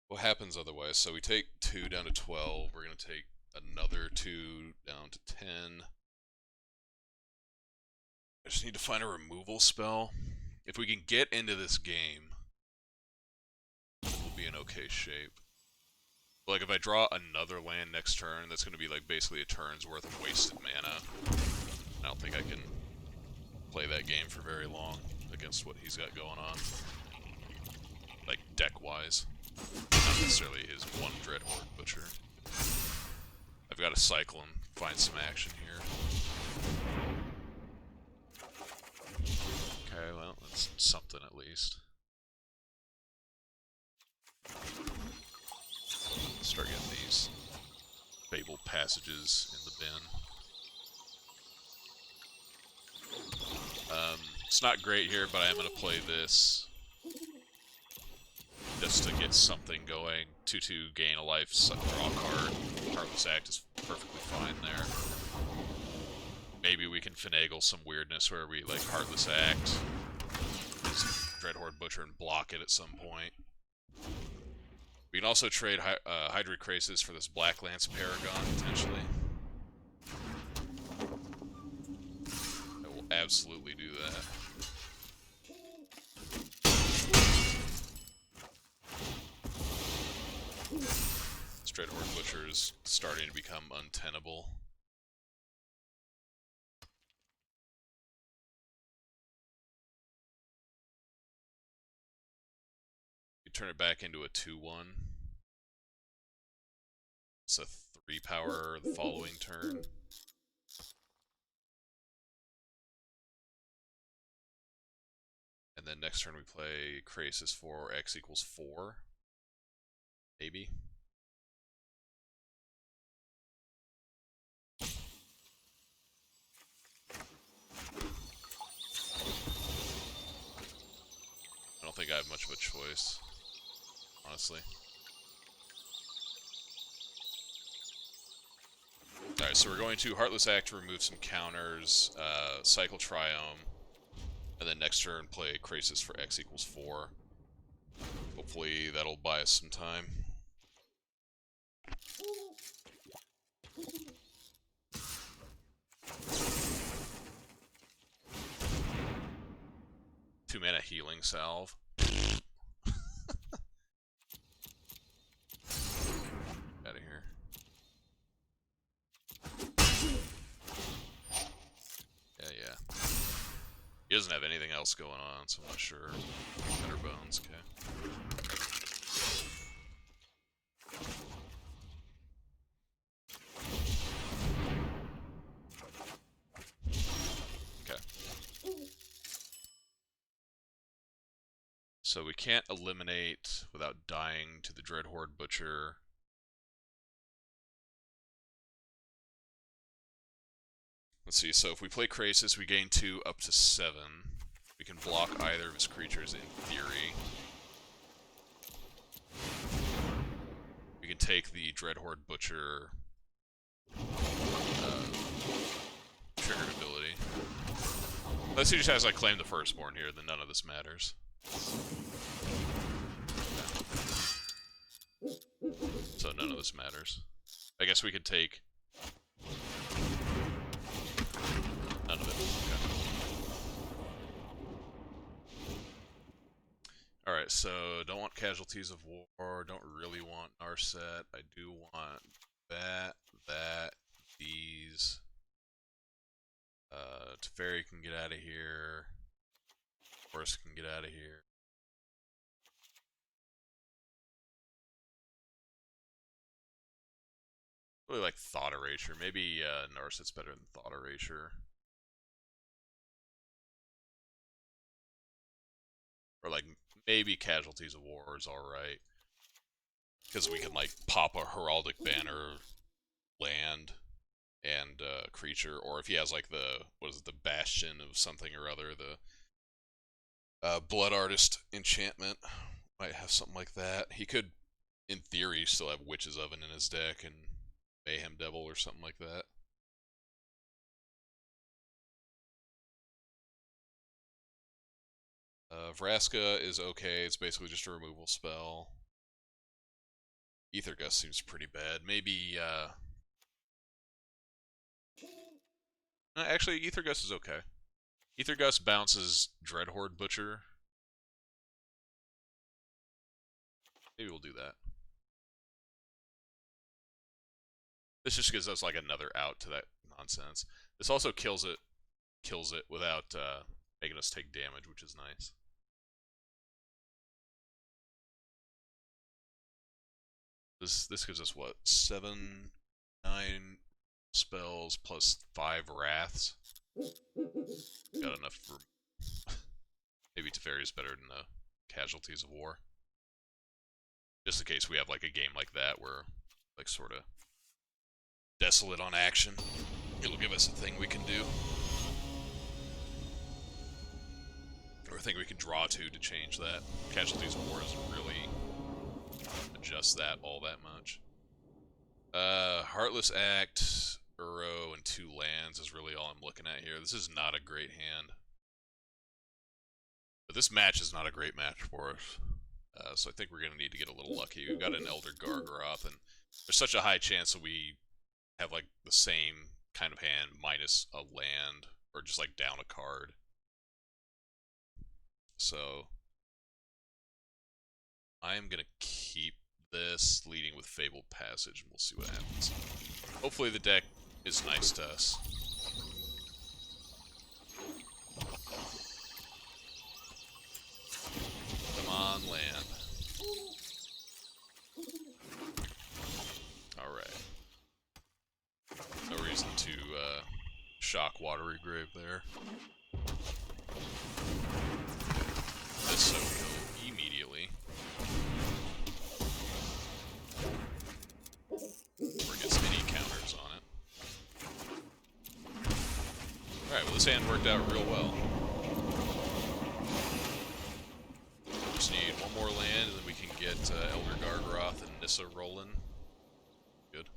What happens otherwise? So we take 2 down to 12. We're going to take another 2 down to 10. I just need to find a removal spell. If we can get into this game, we'll be in okay shape. Like, if I draw another land next turn, that's going to be, like, basically a turn's worth of wasted mana. I don't think I can play that game for very long against what he's got going on. Like, deck-wise. Not necessarily his one Dreadhorde Butcher. I've got to cycle and find some action here. Okay, well, that's something at least. Start getting these Fabled Passages in the bin. It's not great here, but I am going to play this just to get something going. 2/2, gain a life, draw a card. Heartless Act is perfectly fine there. Maybe we can finagle some weirdness where we, like, Heartless Act, Dreadhorde Butcher, and block it at some point. We can also trade Hydra Krasis for this Black Lance Paragon, potentially. I will absolutely do that. This Dreadhorde Butcher is starting to become untenable. You turn it back into a 2/1. It's a 3 power the following turn. And then next turn we play Krasis for X equals 4. Maybe. I don't think I have much of a choice, honestly. Alright, so we're going to Heartless Act to remove some counters, cycle Triome, and then next turn play Krasis for X equals 4. Hopefully that'll buy us some time. Two-mana Healing Salve. Out of here. Yeah. He doesn't have anything else going on, so I'm not sure. Better bones, okay. Okay. So we can't eliminate without dying to the Dreadhorde Butcher. Let's see, so if we play Krasis, we gain 2 up to 7. We can block either of his creatures in theory. We can take the Dreadhorde Butcher triggered ability. Unless he just has like Claim the Firstborn here, then none of this matters. So none of this matters. I guess we could take none of it. Okay. Alright, so don't want Casualties of War, don't really want Narset. I do want that, these. Teferi can get out of here. Horus can get out of here. Really like Thought Erasure. Maybe Narset's better than Thought Erasure. Or like maybe Casualties of War is alright. Because we can like pop a Heraldic Banner land and creature, or if he has like the, what is it, the Bastion of something or other, the Blood Artist enchantment, might have something like that. He could, in theory, still have Witch's Oven in his deck and Mayhem Devil or something like that. Vraska is okay, it's basically just a removal spell. Aether Gust seems pretty bad. Maybe, actually, Aether Gust is okay. Aether Gust bounces Dreadhorde Butcher. Maybe we'll do that. This just gives us like another out to that nonsense. This also kills it without making us take damage, which is nice. This gives us what, 7, 9 spells plus 5 wraths. Got enough for maybe Teferi is better than the Casualties of War. Just in case we have like a game like that where like sort of desolate on action. It'll give us a thing we can do. Or a thing we can draw to change that. Casualties of War doesn't really adjust that all that much. Heartless Act, Uro, and 2 lands is really all I'm looking at here. This is not a great hand. But this match is not a great match for us. So I think we're going to need to get a little lucky. We've got an Elder Gargaroth, and there's such a high chance that we have like the same kind of hand minus a land, or just like down a card. So I am going to keep this, leading with Fabled Passage, and we'll see what happens. Hopefully the deck is nice to us. Come on, land. Alright. No reason to shock Watery Grave there. this hand worked out real well. Just need one more land, and then we can get Elder Gargaroth and Nissa rolling. Good.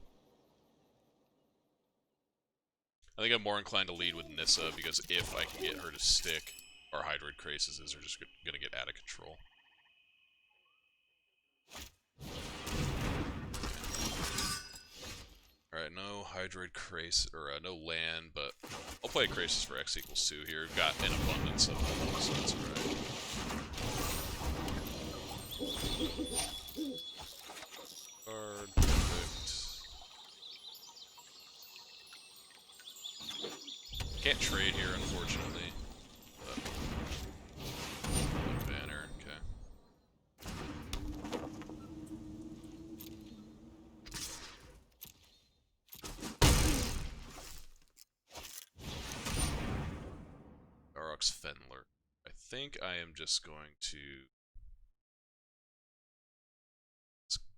I think I'm more inclined to lead with Nissa, because if I can get her to stick, our Hydroid Krasis are just gonna get out of control. Alright, no Hydroid Krasis, or no land, but I'll play Krasis for X equals 2 here. We've got an abundance of them, so that's alright. Card, perfect. Can't trade here, unfortunately. But banner, okay. Garrock's Fenler. I think I am just going to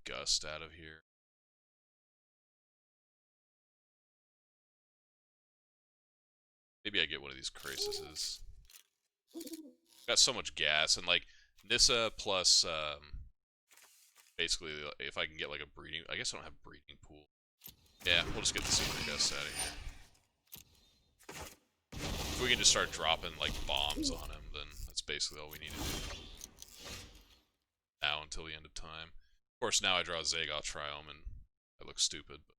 Gust out of here. Maybe I get one of these Krasises. Got so much gas, and like Nissa plus basically if I can get like a breeding, I guess I don't have breeding pool. Yeah, we'll just get the Super Gust out of here. If we can just start dropping like bombs on him, then that's basically all we need to do. Now until the end of time. Of course, now I draw Zagoth Triome and I look stupid, but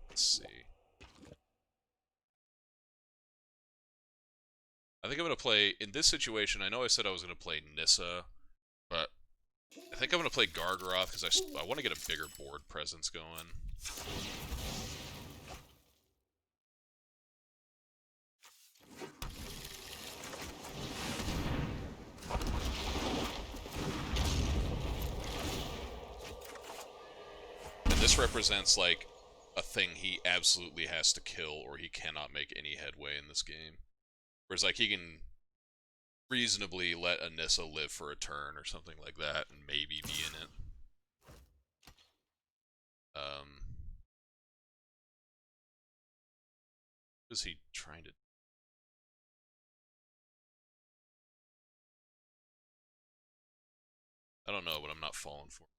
let's see. I think I'm going to play, in this situation, I know I said I was going to play Nissa, but I think I'm going to play Gargaroth because I want to get a bigger board presence going. And this represents, like, a thing he absolutely has to kill or he cannot make any headway in this game. Whereas, like, he can reasonably let a Nissa live for a turn or something like that and maybe be in it. What is he trying to... I don't know, but I'm not falling for it.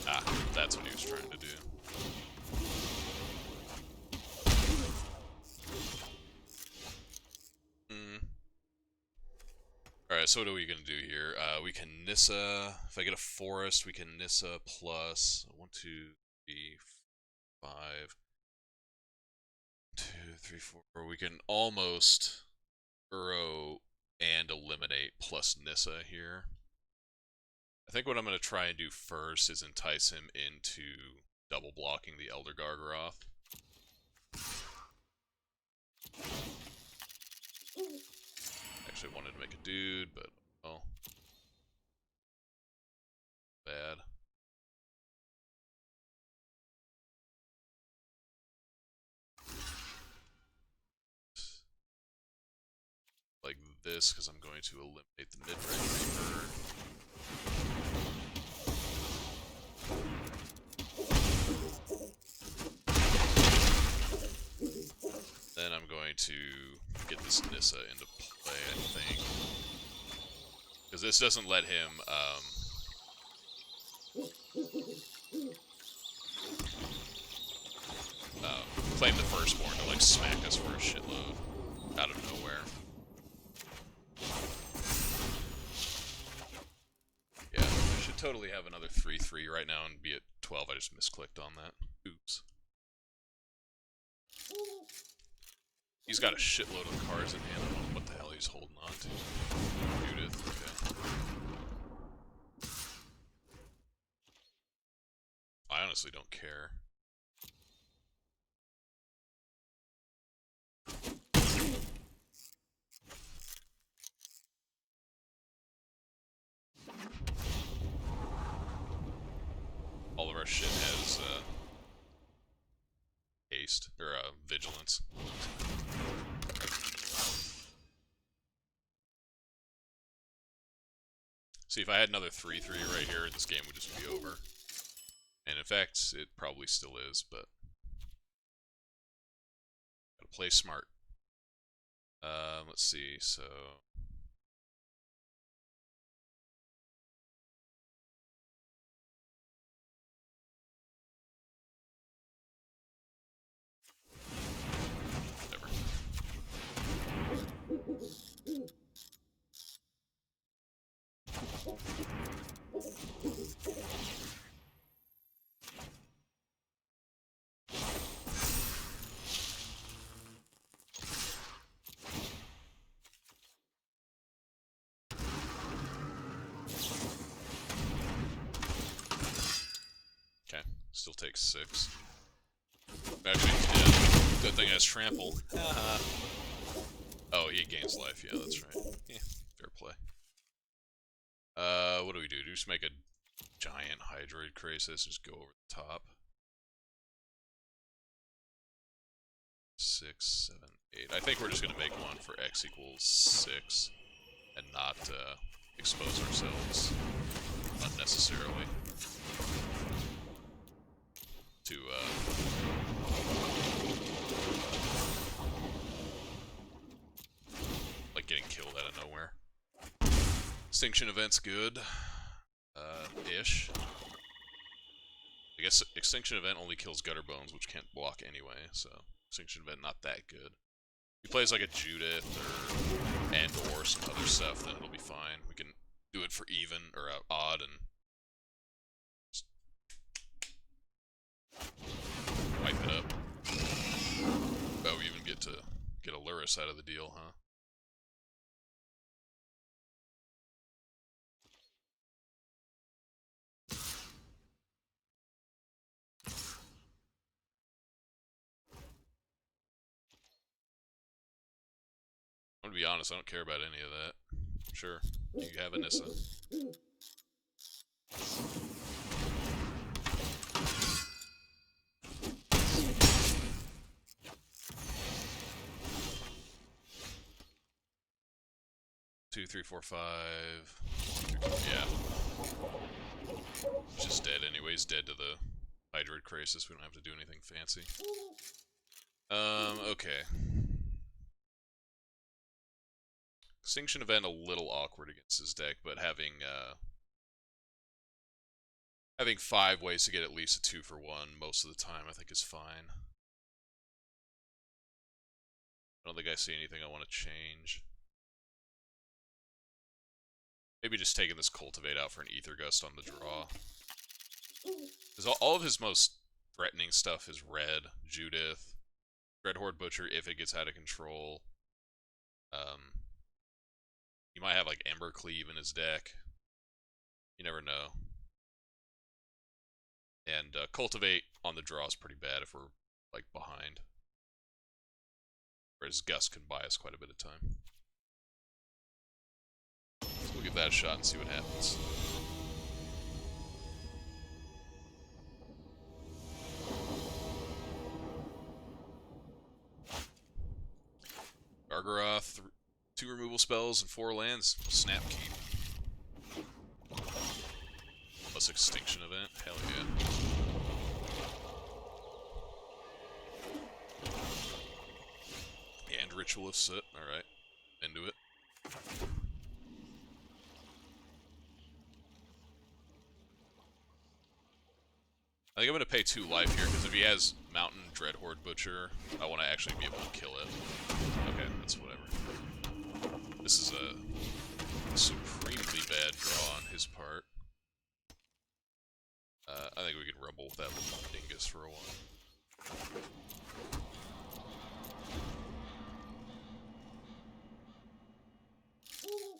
Ah, that's what he was trying to do. Alright, so what are we going to do here? We can Nissa, if I get a forest, we can Nissa plus 1, 2, 3, 5, 2, 3, 4. We can almost Uro and eliminate plus Nissa here. I think what I'm going to try and do first is entice him into double blocking the Elder Gargaroth. Actually wanted to make a dude, but well, bad. Like this, because I'm going to eliminate the mid-range Reaper. Then I'm going to get this Nissa into play, I think. Because this doesn't let him, claim the Firstborn to, like, smack us for a shitload out of nowhere. Yeah, I should totally have another 3/3 right now and be at 12. I just misclicked on that. Oops. He's got a shitload of cards in hand. I don't know what the hell he's holding on to. Judith, okay. I honestly don't care. All of our shit has, haste or vigilance. See, if I had another 3/3 right here, this game would just be over. And in fact, it probably still is, but gotta play smart. Let's see, so whatever. Okay, still takes 6. Actually, he's dead. Good thing has trample. Oh, he gains life. Yeah, that's right. Yeah, fair play. What do we do? Just make a giant Hydroid Crisis, just go over the top. 6, 7, 8. I think we're just gonna make one for x equals 6 and not expose ourselves unnecessarily to like getting killed out of nowhere. Extinction event's good, ish. I guess extinction event only kills gutter bones, which can't block anyway, so extinction event not that good. If he plays like a Judith or some other stuff, then it'll be fine. We can do it for even or odd and just wipe it up. Oh, we even get to get a Luris out of the deal, huh? I'm gonna be honest, I don't care about any of that. Sure, you have Anissa. Two, 3, 4, 5. Yeah. Just dead anyways, dead to the Hydroid Crisis. We don't have to do anything fancy. Okay. Extinction Event a little awkward against his deck, but having 5 ways to get at least a 2-for-1 most of the time I think is fine. I don't think I see anything I want to change. Maybe just taking this Cultivate out for an Ether Gust on the draw. Because all of his most threatening stuff is red, Judith, Dreadhorde Butcher if it gets out of control. He might have like Ember Cleave in his deck. You never know. And Cultivate on the draw is pretty bad if we're like behind. Whereas Gust can buy us quite a bit of time. So we'll give that a shot and see what happens. Gargaroth, 2 removal spells and 4 lands. Snap Keep. Plus Extinction Event. Hell yeah. And Ritual of Soot. Alright. Into it. I think I'm going to pay 2 life here, because if he has Mountain Dreadhorde Butcher, I want to actually be able to kill it. Okay, that's whatever. This is a supremely bad draw on his part. I think we can rumble with that dingus for a while.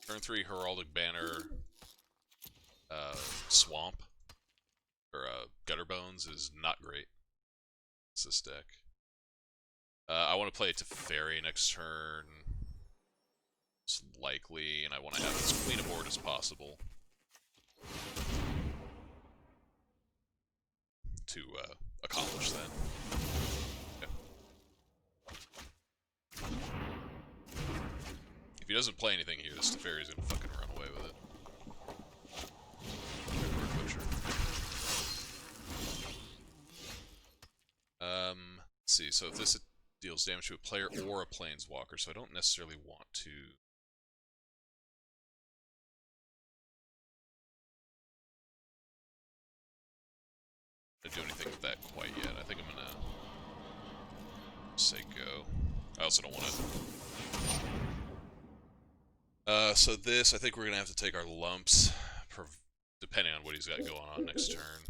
Turn 3 Heraldic Banner Swamp or Gutter Bones is not great. It's this deck. I want to play it to Fairy next turn. It's likely, and I want to have as clean a board as possible to accomplish that. Okay. doesn't play anything here, this Teferi's gonna fucking run away with it. Let's see, so if this deals damage to a player or a planeswalker, so I don't necessarily want to... do anything with that quite yet. I think I'm gonna say go. I also don't want to. So this, I think we're gonna have to take our lumps, depending on what he's got going on next turn.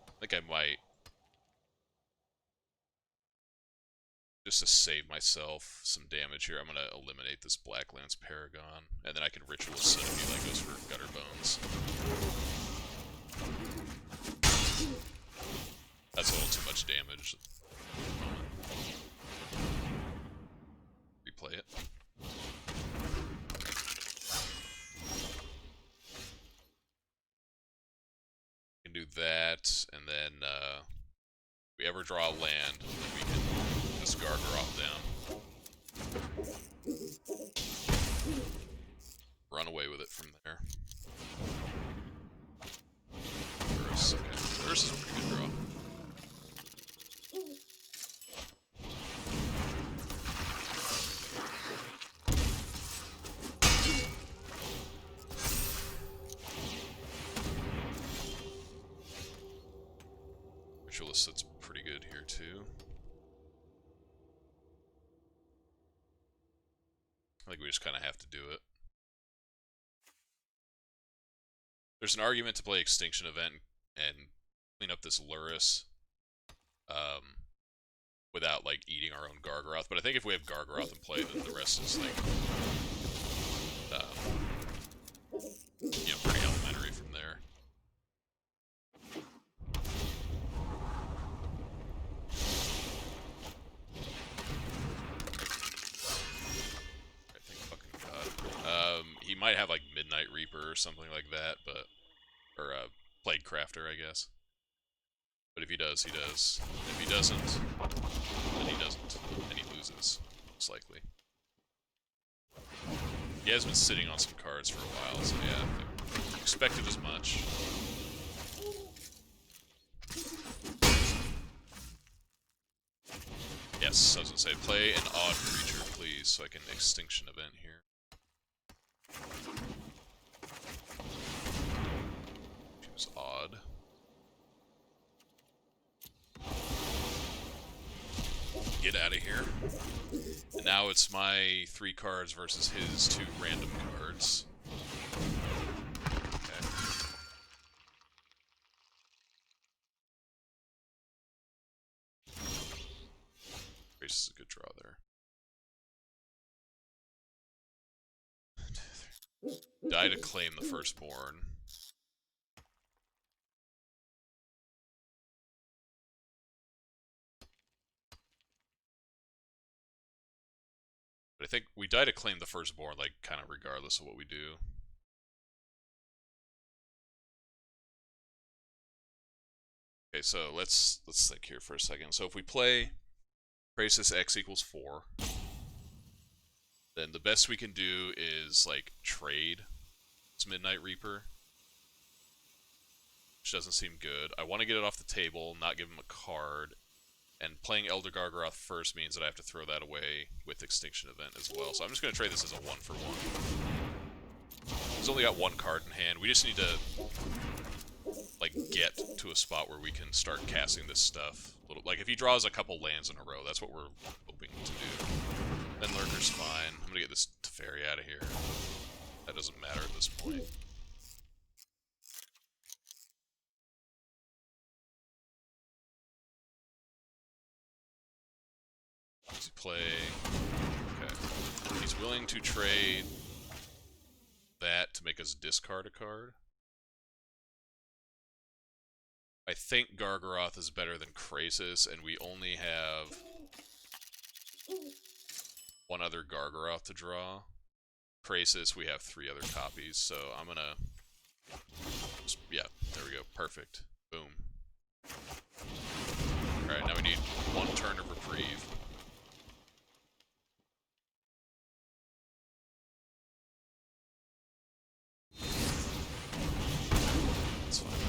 I think I might. Just to save myself some damage here, I'm going to eliminate this Blacklands Paragon, and then I can Ritual Symphony that goes for Gutter Bones. That's a little too much damage. Replay it. We can do that, and then if we ever draw a land, then we can just Gargaroth down. Run away with it from there. Curse, okay. Curse is a pretty good draw. Ritualist sits pretty good here too. I think we just kind of have to do it. There's an argument to play Extinction Event and clean up this Lurrus without, like, eating our own Gargaroth. But I think if we have Gargaroth in play, then the rest is, like, you know, pretty elementary from there. He might have like Midnight Reaper or something like that, but or Plague Crafter, I guess. But if he does, he does. If he doesn't, then he doesn't, and he loses, most likely. He has been sitting on some cards for a while, so yeah, I expected as much. Yes, I was gonna say, play an odd creature, please, so I can Extinction Event here. Seems odd. Get out of here. And now it's my 3 cards versus his 2 random cards. Okay. Grace is a good draw there. Die to claim the Firstborn. But I think we die to claim the Firstborn, like, kind of regardless of what we do. Okay, so let's think here for a second. So if we play Krasis X equals 4, then the best we can do is, like, trade this Midnight Reaper, which doesn't seem good. I want to get it off the table, not give him a card, and playing Elder Gargaroth first means that I have to throw that away with Extinction Event as well. So I'm just going to trade this as a 1-for-1. He's only got 1 card in hand. We just need to, like, get to a spot where we can start casting this stuff. Like, if he draws a couple lands in a row, that's what we're hoping to do. Then Lurker's fine. I'm going to get this Teferi out of here. That doesn't matter at this point. Does he play? Okay. He's willing to trade that to make us discard a card. I think Gargaroth is better than Krasis, and we only have 1 other Gargaroth to draw. Krasis, we have 3 other copies, so I'm gonna... yeah, there we go. Perfect. Boom. Alright, now we need 1 turn of reprieve. That's fine.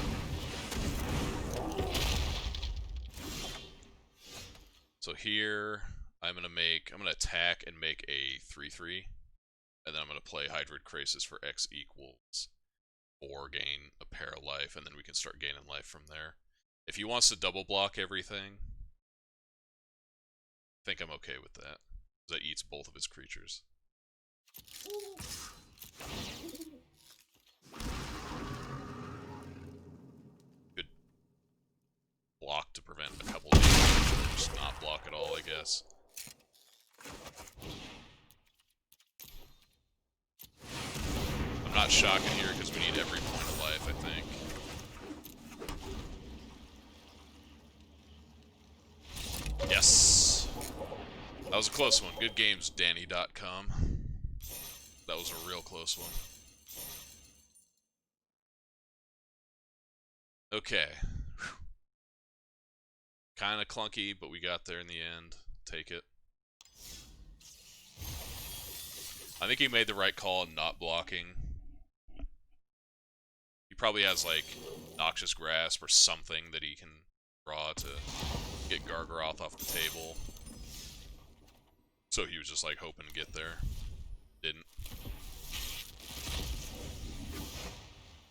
So here, I'm gonna attack and make a 3/3, and then I'm gonna play Hybrid Krasis for X equals 4, gain a pair of life, and then we can start gaining life from there. If he wants to double block everything, I think I'm okay with that. That eats both of his creatures. Good block to prevent a couple of these, or just not block at all, I guess. I'm not shocking here because we need every point of life, I think. Yes! That was a close one. Good games, Danny.com. That was a real close one. Okay. Kind of clunky, but we got there in the end. Take it. I think he made the right call in not blocking. He probably has, like, Noxious Grasp or something that he can draw to get Gargaroth off the table. So he was just, like, hoping to get there. Didn't.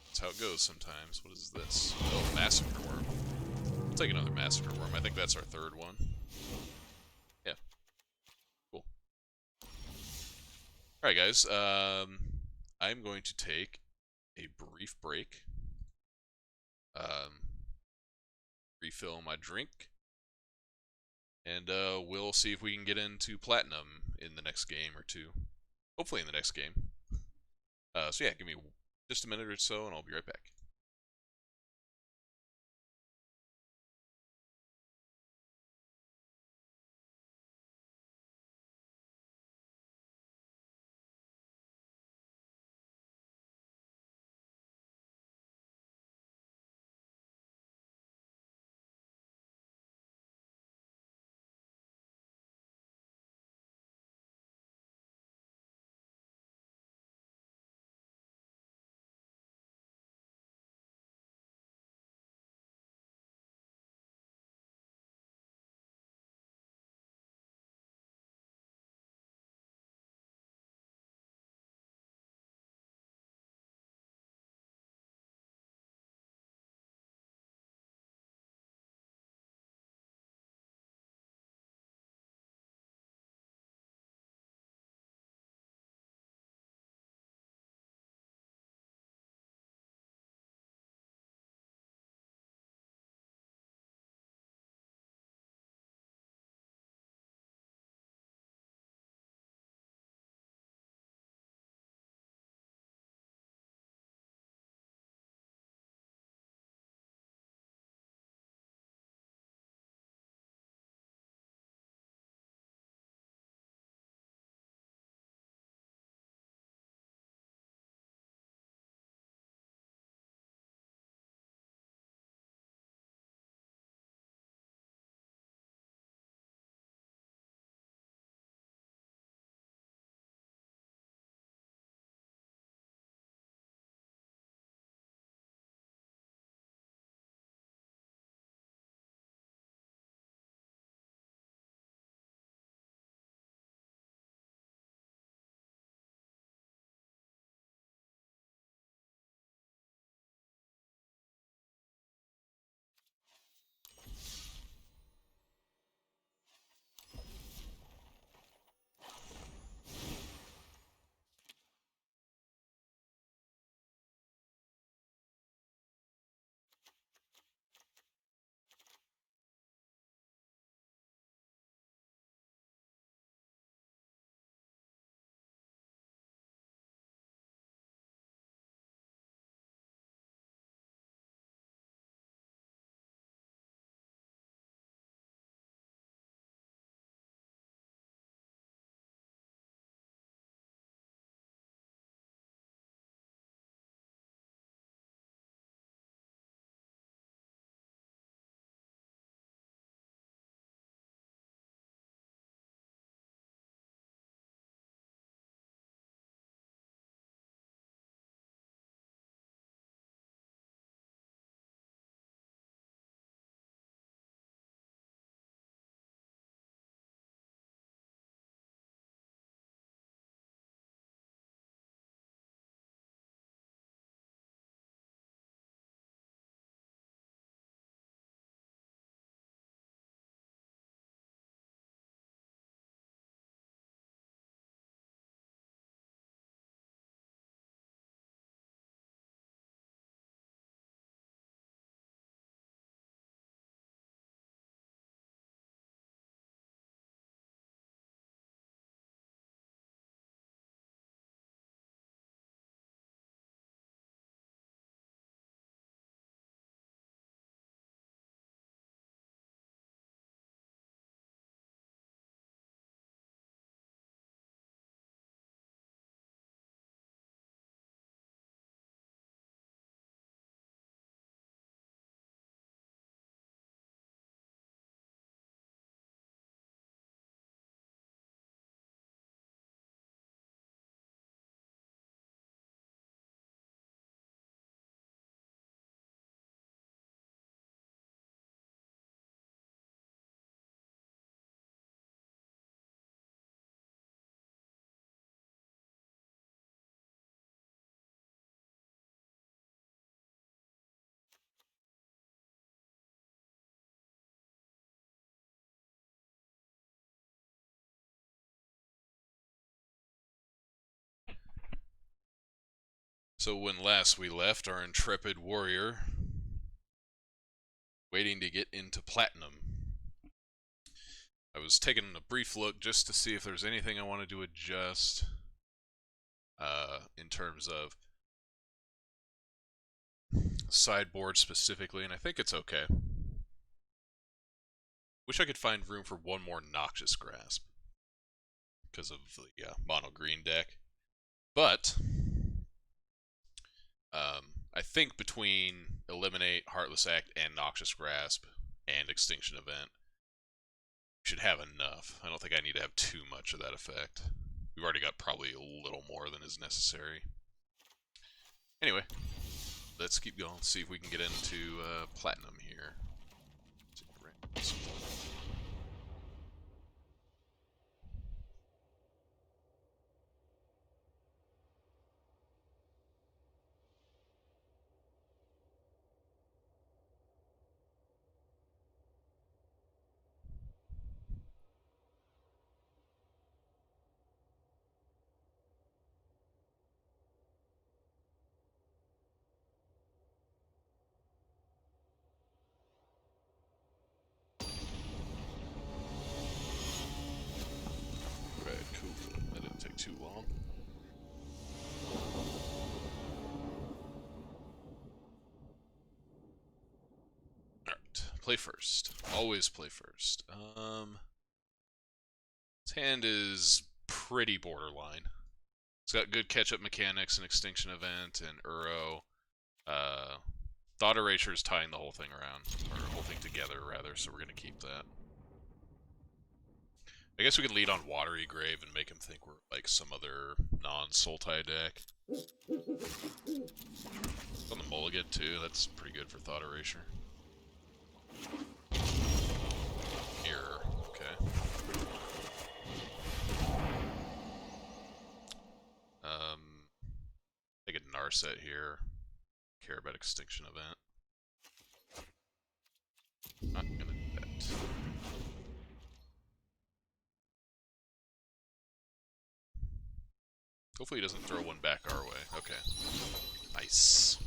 That's how it goes sometimes. What is this? Oh, Massacre Worm. I'll take another Massacre Worm. I think that's our 3rd one. Yeah. Cool. Alright, guys. I'm going to take a brief break. Refill my drink. And we'll see if we can get into Platinum in the next game or 2. Hopefully in the next game. So yeah, give me just a minute or so and I'll be right back. So when last we left, our intrepid warrior waiting to get into platinum. I was taking a brief look just to see if there's anything I wanted to adjust in terms of sideboard specifically, and I think it's okay. Wish I could find room for one more Noxious Grasp because of the mono green deck. But I think between Eliminate, Heartless Act, and Noxious Grasp, and Extinction Event, we should have enough. I don't think I need to have too much of that effect. We've already got probably a little more than is necessary. Anyway, let's keep going, see if we can get into Platinum here. Too long. Alright, play first. Always play first. His hand is pretty borderline. It's got good catch-up mechanics and Extinction Event and Uro. Thought Erasure is tying the whole thing around, or the whole thing together, rather, so we're going to keep that. I guess we could lead on Watery Grave and make him think we're like some other non-Sultai deck. On the mulligan too, that's pretty good for Thought Erasure. Mirror, okay. Take a Narset here. Care about Extinction Event. Not gonna do that. Hopefully he doesn't throw one back our way. Okay. Nice.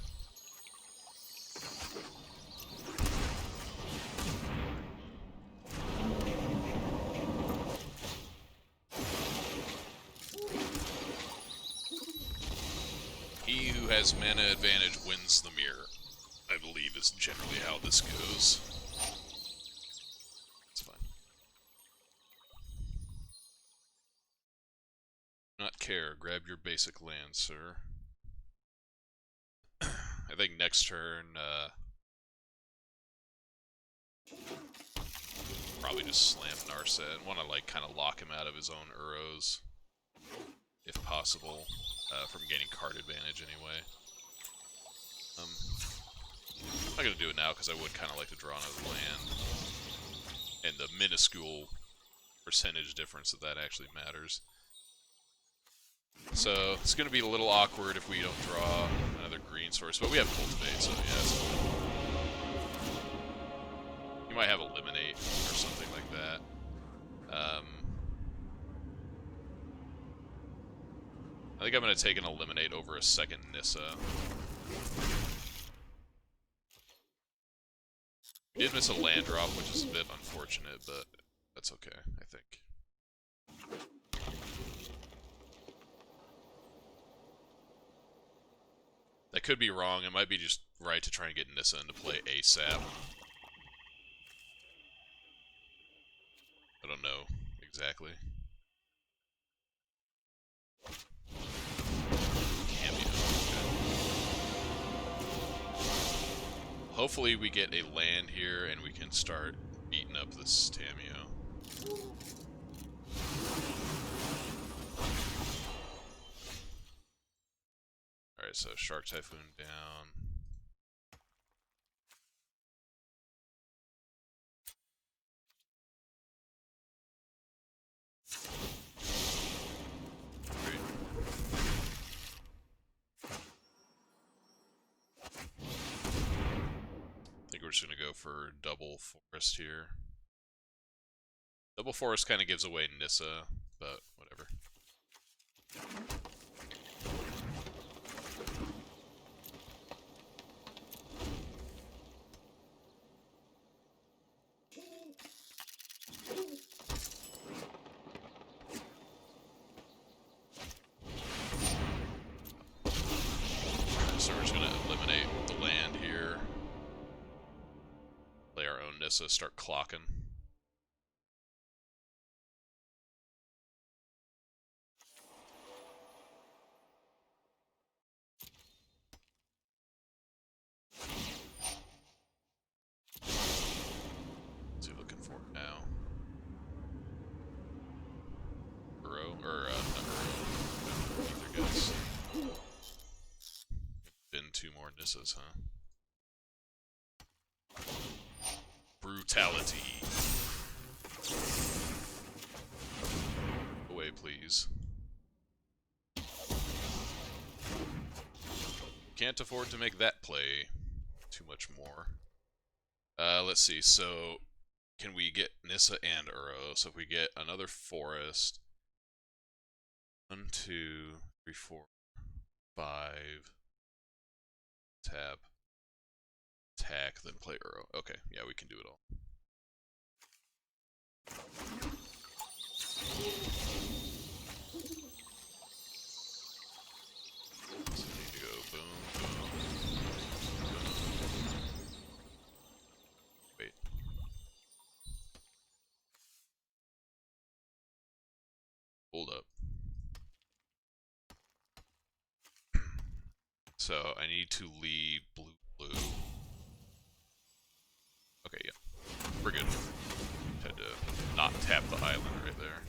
He who has mana advantage wins the mirror, I believe is generally how this goes. It's fine. Not care. Grab your basic land, sir. I think next turn, probably just slam Narset. Want to like kind of lock him out of his own Uros, if possible, from gaining card advantage anyway. I'm not gonna do it now because I would kind of like to draw another land, and the minuscule percentage difference that actually matters. So it's going to be a little awkward if we don't draw another green source, but we have Cultivate, so yeah, it's fine. You might have Eliminate or something like that. I think I'm going to take an Eliminate over a second Nissa. We did miss a land drop, which is a bit unfortunate, but that's okay, I think. I could be wrong. It might be just right to try and get Nissa into play ASAP. I don't know exactly. Cameo. Okay. Hopefully we get a land here and we can start beating up this Tameo. Alright, so Shark Typhoon down. Great. I think we're just going to go for double Forest here. Double Forest kind of gives away Nissa, but whatever. Nissa, start clocking. What's he looking for now? Uro, or not Uro. Either guess. Been 2 more Nissas, huh? Brutality. Away, please. Can't afford to make that play too much more. Let's see, so can we get Nissa and Uro? So if we get another forest, 1, 2, 3, 4, 5, tap, attack, then play Uro. Okay, yeah, we can do it all. So we need to go boom, boom, boom. Wait. Hold up. So I need to leave blue, blue. Okay, yeah. We're good. Had to not tap the island right there.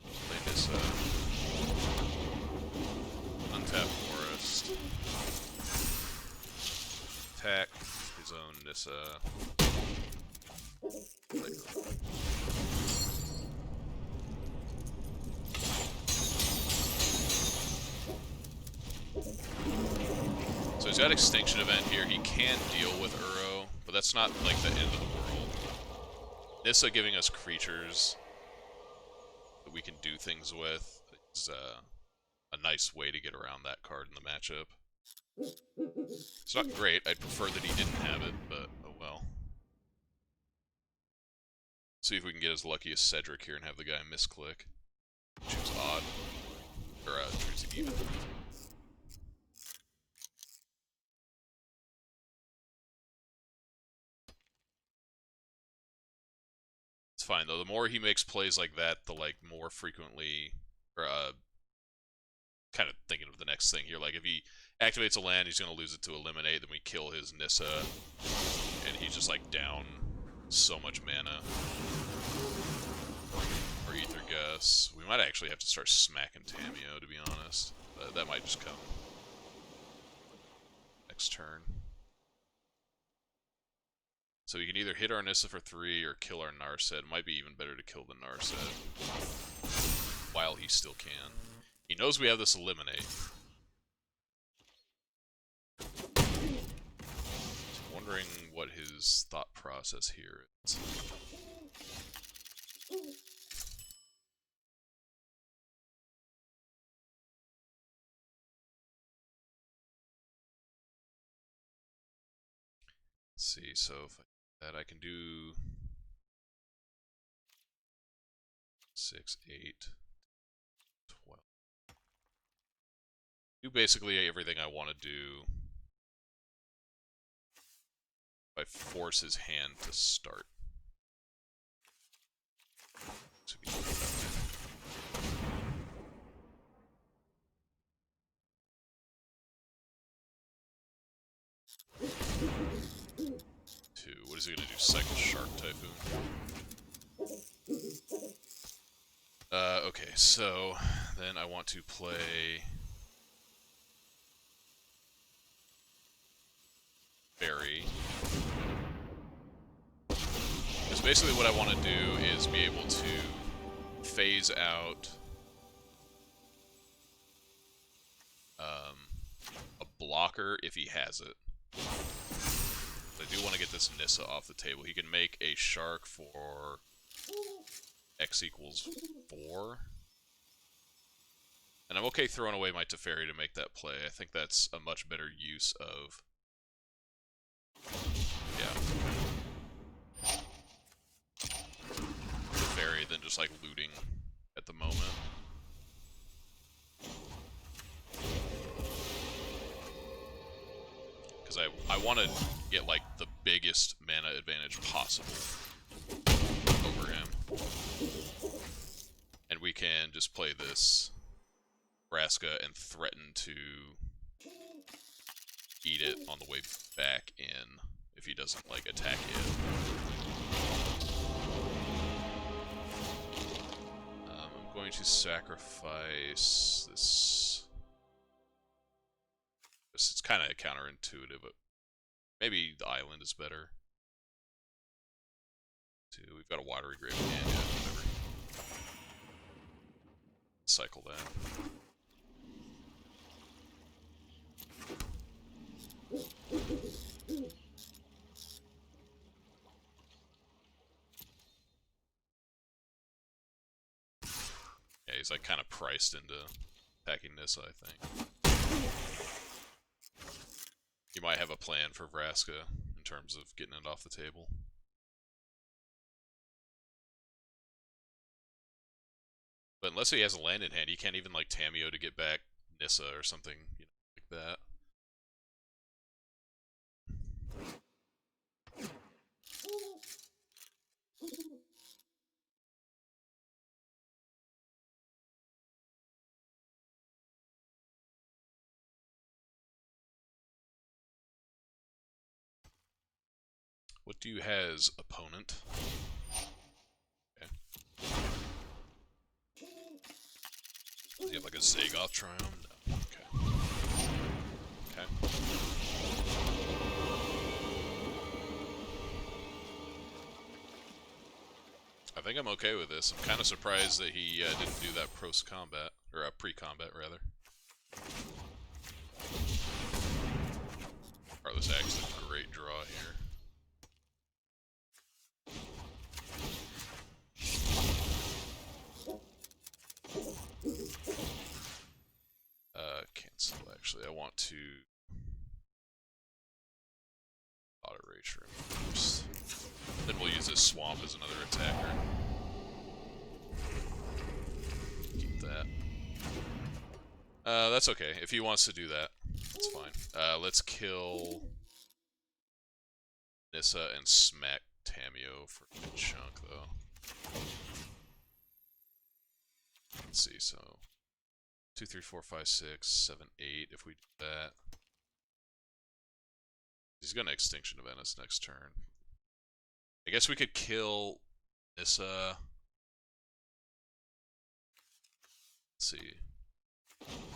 Play this, untap forest. Attack his own Nissa. So he's got Extinction Event here. He can deal with Uro, but that's not like the end of the world. Nissa giving us creatures that we can do things with is a nice way to get around that card in the matchup. It's not great. I'd prefer that he didn't have it, but oh well. See if we can get as lucky as Cedric here and have the guy misclick. Choose odd. Or choose even. It's fine though. The more he makes plays like that, the like more frequently, or kind of thinking of the next thing here. Like if he activates a land, he's gonna lose it to eliminate. Then we kill his Nissa, and he's just like down so much mana. Or Ether Gus. We might actually have to start smacking Tamio, to be honest. That might just come next turn. So we can either hit our Nissa for 3 or kill our Narset. It might be even better to kill the Narset while he still can. He knows we have this eliminate. So I'm wondering what his thought process here is. Let's see, so if I do that, I can do 6, 8, 12. Do basically everything I want to do. If I force his hand to start. So we can do that way. 2. What is he gonna do? Cycle Shark Typhoon? Okay, so then I want to play Fairy. Because basically what I want to do is be able to phase out a blocker if he has it. But I do want to get this Nissa off the table. He can make a shark for X equals 4. And I'm okay throwing away my Teferi to make that play. I think that's a much better use of... yeah. Teferi than just like looting at the moment. because I want to get like the biggest mana advantage possible over him. And we can just play this Vraska and threaten to eat it on the way back in if he doesn't like attack it. I'm going to sacrifice this. It's kind of counterintuitive, but maybe the island is better. We've got a watery grave in hand, yeah, whatever. Cycle that. Yeah, he's like kind of priced into attacking this, I think. You might have a plan for Vraska in terms of getting it off the table. But unless he has a land in hand, he can't even like Tamiyo to get back Nissa or something, you know, like that. What do you has, opponent? Okay. Does he have like a Zagoth Triumph? No. Okay. Okay. I think I'm okay with this. I'm kind of surprised that he didn't do that post-combat, or pre-combat rather. Heartless Axe is a great draw here. Cancel, actually. I want to auto-rage room first. Then we'll use this swamp as another attacker. Keep that. That's okay. If he wants to do that, that's fine. Let's kill Nissa and smack Tamiyo for a good chunk, though. Let's see, so 2, 3, 4, 5, 6, 7, 8. If we do that, he's gonna Extinction Event us next turn. I guess we could kill Nissa. Let's see.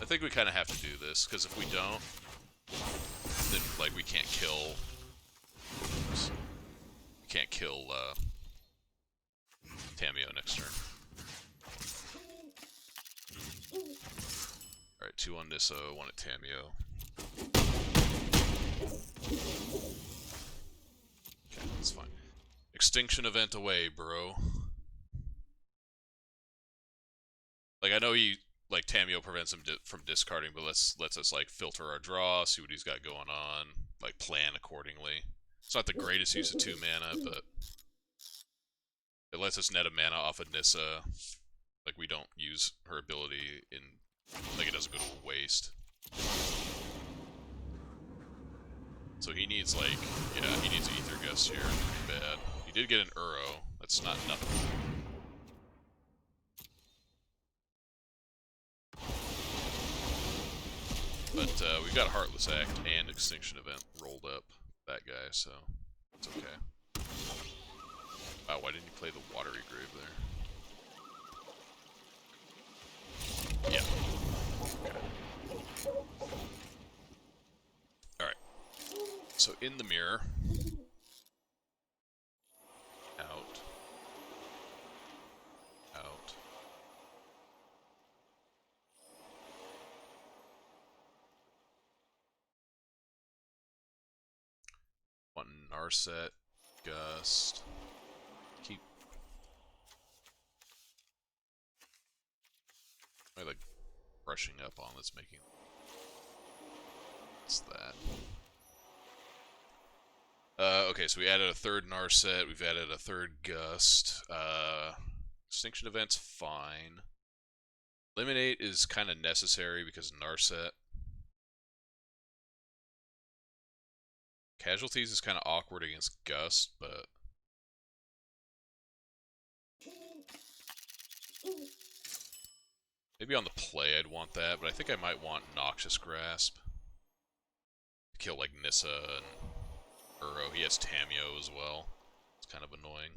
I think we kind of have to do this, because if we don't, then like we can't kill. We can't kill Tamiyo next turn. Alright, 2 on Nissa, 1 at Tamiyo. Okay, that's fine. Extinction Event away, bro. Like, I know he, like, Tamiyo prevents him from discarding, but lets us, like, filter our draw, see what he's got going on, like, plan accordingly. It's not the greatest use of 2 mana, but it lets us net a mana off of Nissa. Like, we don't use her ability in, like, it doesn't go to waste. So he needs, like, yeah, he needs Ether Gust here, pretty bad. He did get an Uro, that's not nothing. But we've got Heartless Act and Extinction Event rolled up, that guy, so it's okay. Wow, why didn't you play the Watery Grave there? Yeah. Okay. Alright. So in the mirror. Out. Out. Want Narset, Gust. Keep. I like brushing up on that's making. What's that? Okay, so we added a third Narset, we've added a third Gust. Extinction Event's fine. Eliminate is kind of necessary because Narset. Casualties is kind of awkward against Gust, but... Maybe on the play I'd want that, but I think I might want Noxious Grasp. To kill, like, Nissa and Uro. He has Tameo as well. It's kind of annoying.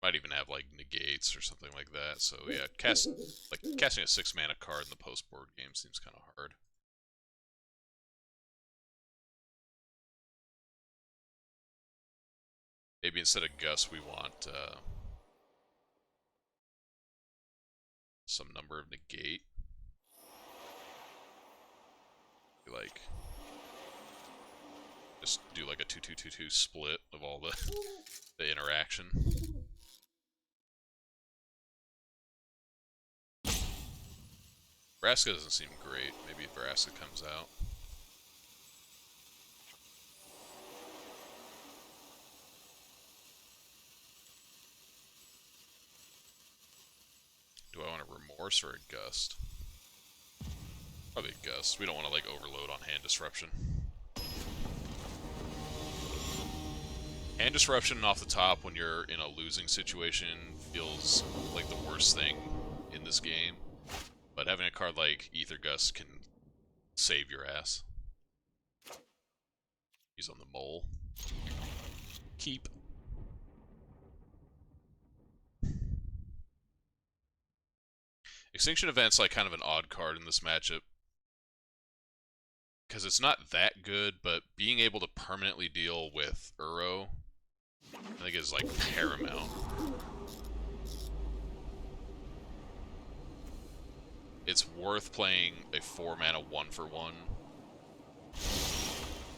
Might even have, like, negates or something like that. So, yeah, casting a 6-mana card in the post-board game seems kind of hard. Maybe instead of Gus, we want some number of negate. Like, just do like a 2-2-2-2 split of all the interaction. Vraska doesn't seem great. Maybe Vraska comes out. Do I want a Remorse or a Gust? Probably a Gust. We don't want to, like, overload on Hand Disruption. Hand Disruption off the top when you're in a losing situation feels like the worst thing in this game. But having a card like Aether Gust can save your ass. He's on the mole. Keep. Extinction Event's like kind of an odd card in this matchup. Because it's not that good, but being able to permanently deal with Uro, I think is like paramount. It's worth playing a 4-mana 1-for-1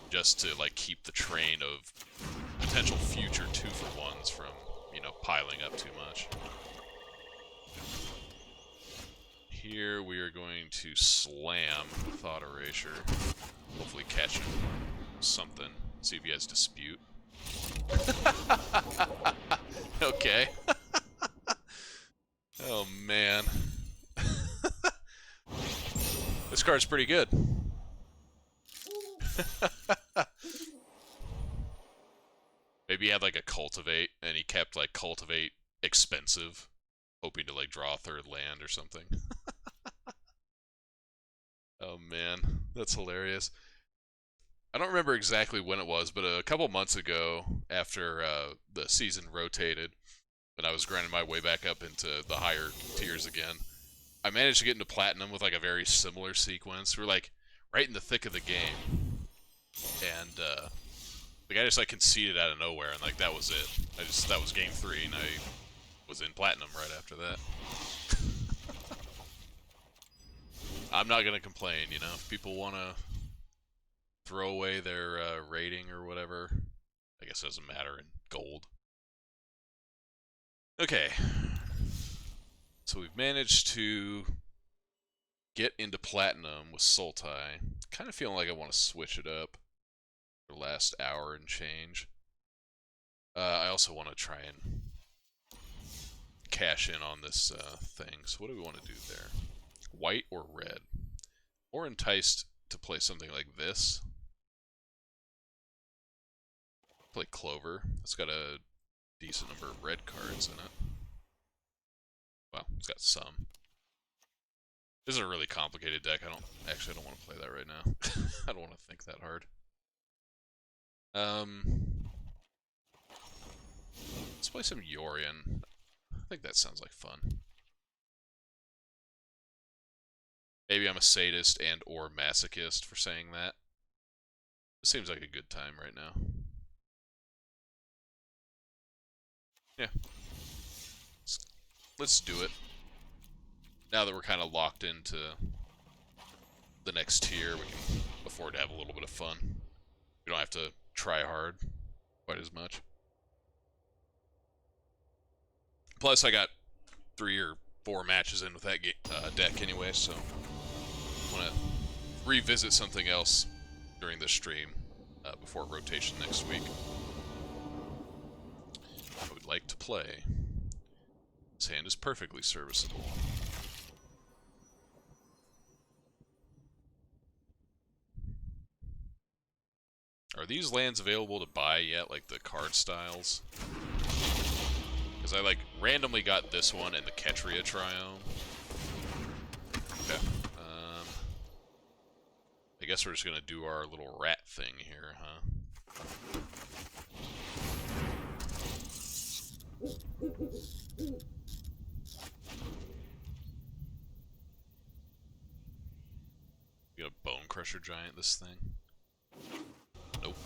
just to like keep the train of potential future 2-for-1s from, you know, piling up too much. Here we are going to slam Thought Erasure. Hopefully catch him something. See if he has Dispute. Okay. Oh man. This card's pretty good. Maybe he had like a Cultivate and he kept like Cultivate expensive, hoping to like draw a 3rd land or something. Oh man, that's hilarious. I don't remember exactly when it was, but a couple months ago, after the season rotated, and I was grinding my way back up into the higher tiers again, I managed to get into Platinum with like a very similar sequence. We were like right in the thick of the game, and the guy just like conceded out of nowhere, and like that was it. That was game 3, and I was in Platinum right after that. I'm not gonna complain, you know. If people want to throw away their rating or whatever, I guess it doesn't matter in gold. Okay. So we've managed to get into Platinum with Sultai. Kind of feeling like I want to switch it up for the last hour and change. I also want to try and cash in on this thing. So what do we want to do there? White or red? Or enticed to play something like this. Play Clover. It's got a decent number of red cards in it. Well, it's got some. This is a really complicated deck. I don't want to play that right now. I don't want to think that hard. Let's play some Yorion. I think that sounds like fun. Maybe I'm a sadist and or masochist for saying that. It seems like a good time right now. Yeah. Let's do it. Now that we're kind of locked into the next tier, we can afford to have a little bit of fun. We don't have to try hard quite as much. Plus, I got 3 or 4 matches in with that deck anyway, so I want to revisit something else during this stream before rotation next week. I would like like to play. This hand is perfectly serviceable. Are these lands available to buy yet, like the card styles? Because I, like, randomly got this one and the Ketria Triome. Okay. I guess we're just gonna do our little rat thing here, huh? We got a Bone Crusher Giant this thing. Nope.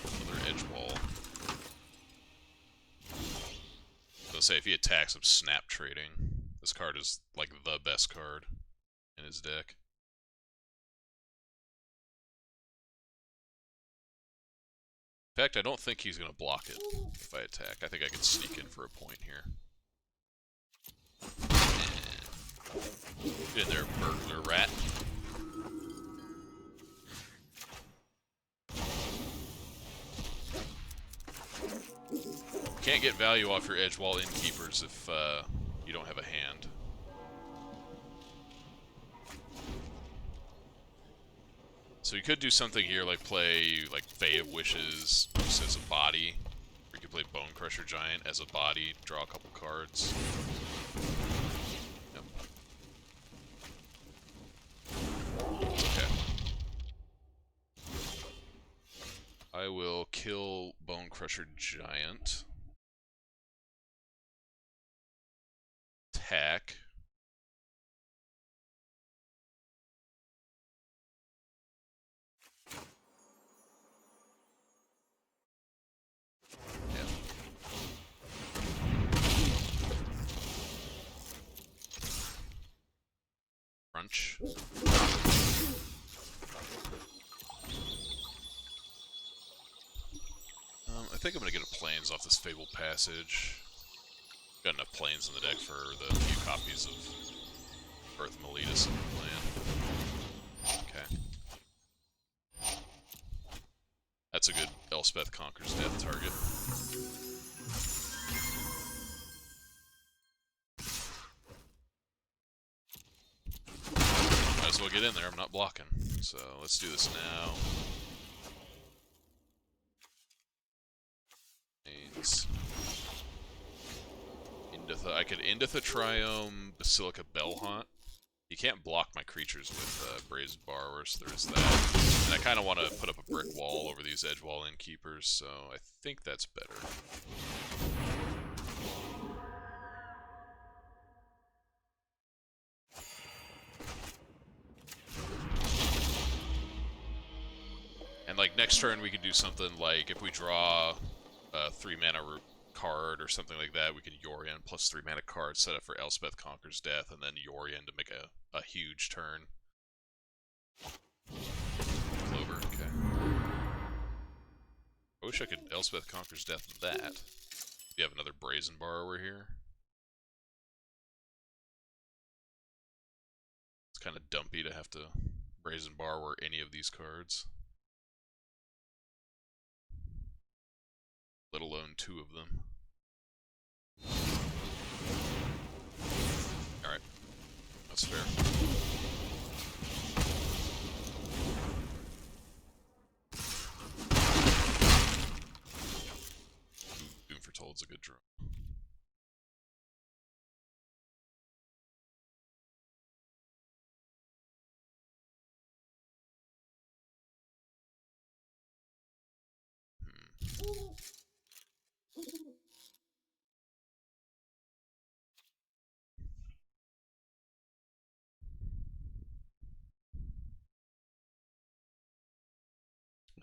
Another Edge Wall. I was gonna say, if he attacks, I'm snap trading. This card is, like, the best card in his deck. In fact, I don't think he's gonna block it if I attack. I think I can sneak in for a point here. Get in there, burglar rat. Can't get value off your Edgewall Innkeepers if you don't have a hand. So you could do something here, like play like Fae of Wishes just as a body. Or you could play Bone Crusher Giant as a body, draw a couple cards. Yep. Okay. I will kill Bone Crusher Giant. Attack. Yeah. Crunch. I think I'm gonna get a Plains off this Fabled Passage. Got enough Plains in the deck for the few copies of Birth Meletus in the land. Okay. That's a good Elspeth Conquers Death target. Might as well get in there, I'm not blocking. So let's do this now. I could Inditha Triome, Basilica Bellhaunt. You can't block my creatures with Brazen Borrower, so there's that. And I kind of want to put up a brick wall over these Edgewall Innkeepers, so I think that's better. And like next turn we could do something like if we draw a 3-mana card or something like that, we can Yorion plus 3-mana card, set up for Elspeth Conquers Death, and then Yorion to make a huge turn. Clover, okay. I wish I could Elspeth Conquers Death that. You have another Brazen Borrower here. It's kind of dumpy to have to Brazen Borrower any of these cards. Let alone 2 of them. Alright. That's fair. Doom Foretold's a good draw.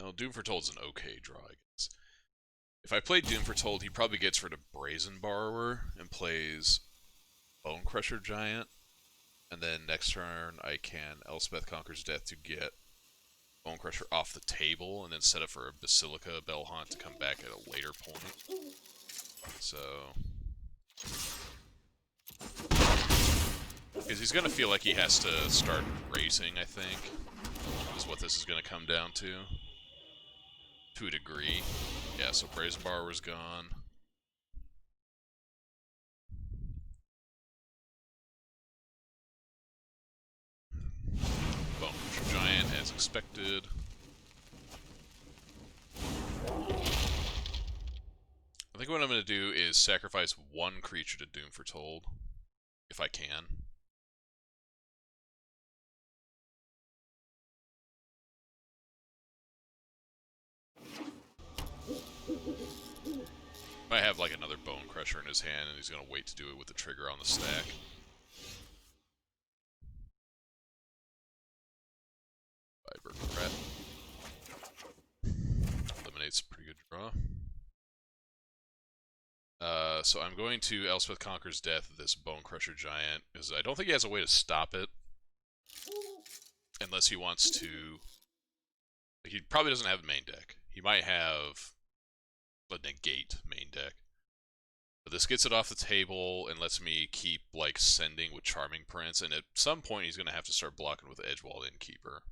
No, Doom Foretold's an okay draw, I guess. If I play Doom Foretold, he probably gets rid of Brazen Borrower and plays Bone Crusher Giant. And then next turn, I can Elspeth Conquers Death to get Bone Crusher off the table, and then set up for a Basilica Bellhaunt to come back at a later point. So... because he's going to feel like he has to start racing, I think, is what this is going to come down to a degree. Yeah, so Brazen Borrower's gone. expected. I think what I'm going to do is sacrifice one creature to Doom Foretold, if I can. Might have like another Bone Crusher in his hand, and he's going to wait to do it with the trigger on the stack. Fiber Threat. Eliminates a pretty good draw. So I'm going to Elspeth Conquers Death, this Bone Crusher Giant, because I don't think he has a way to stop it. Unless he wants to... He probably doesn't have a main deck. He might have a negate main deck. But this gets it off the table and lets me keep, like, sending with Charming Prince, and at some point he's going to have to start blocking with Edgewall Innkeeper.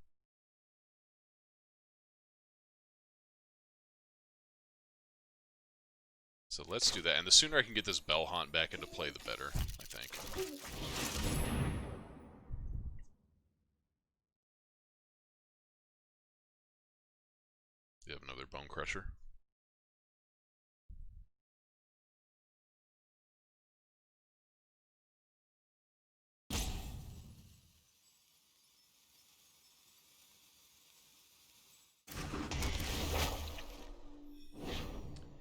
So let's do that, and the sooner I can get this Bell Haunt back into play, the better, I think. You have another Bone Crusher.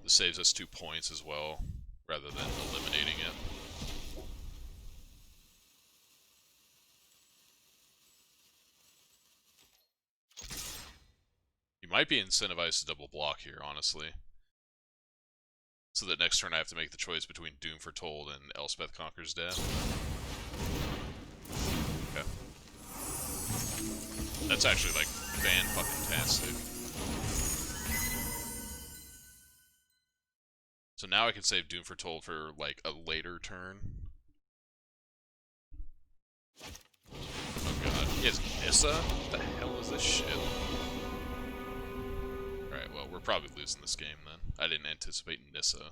This saves us 2 points as well, rather than eliminating it. You might be incentivized to double block here, honestly. So that next turn I have to make the choice between Doom Foretold and Elspeth Conquers Death. Okay. That's actually, like, fan-fucking-tastic. So now I can save Doom Foretold for, like, a later turn. Oh god. He has Nissa? What the hell is this shit? Alright, well, we're probably losing this game then. I didn't anticipate Nissa.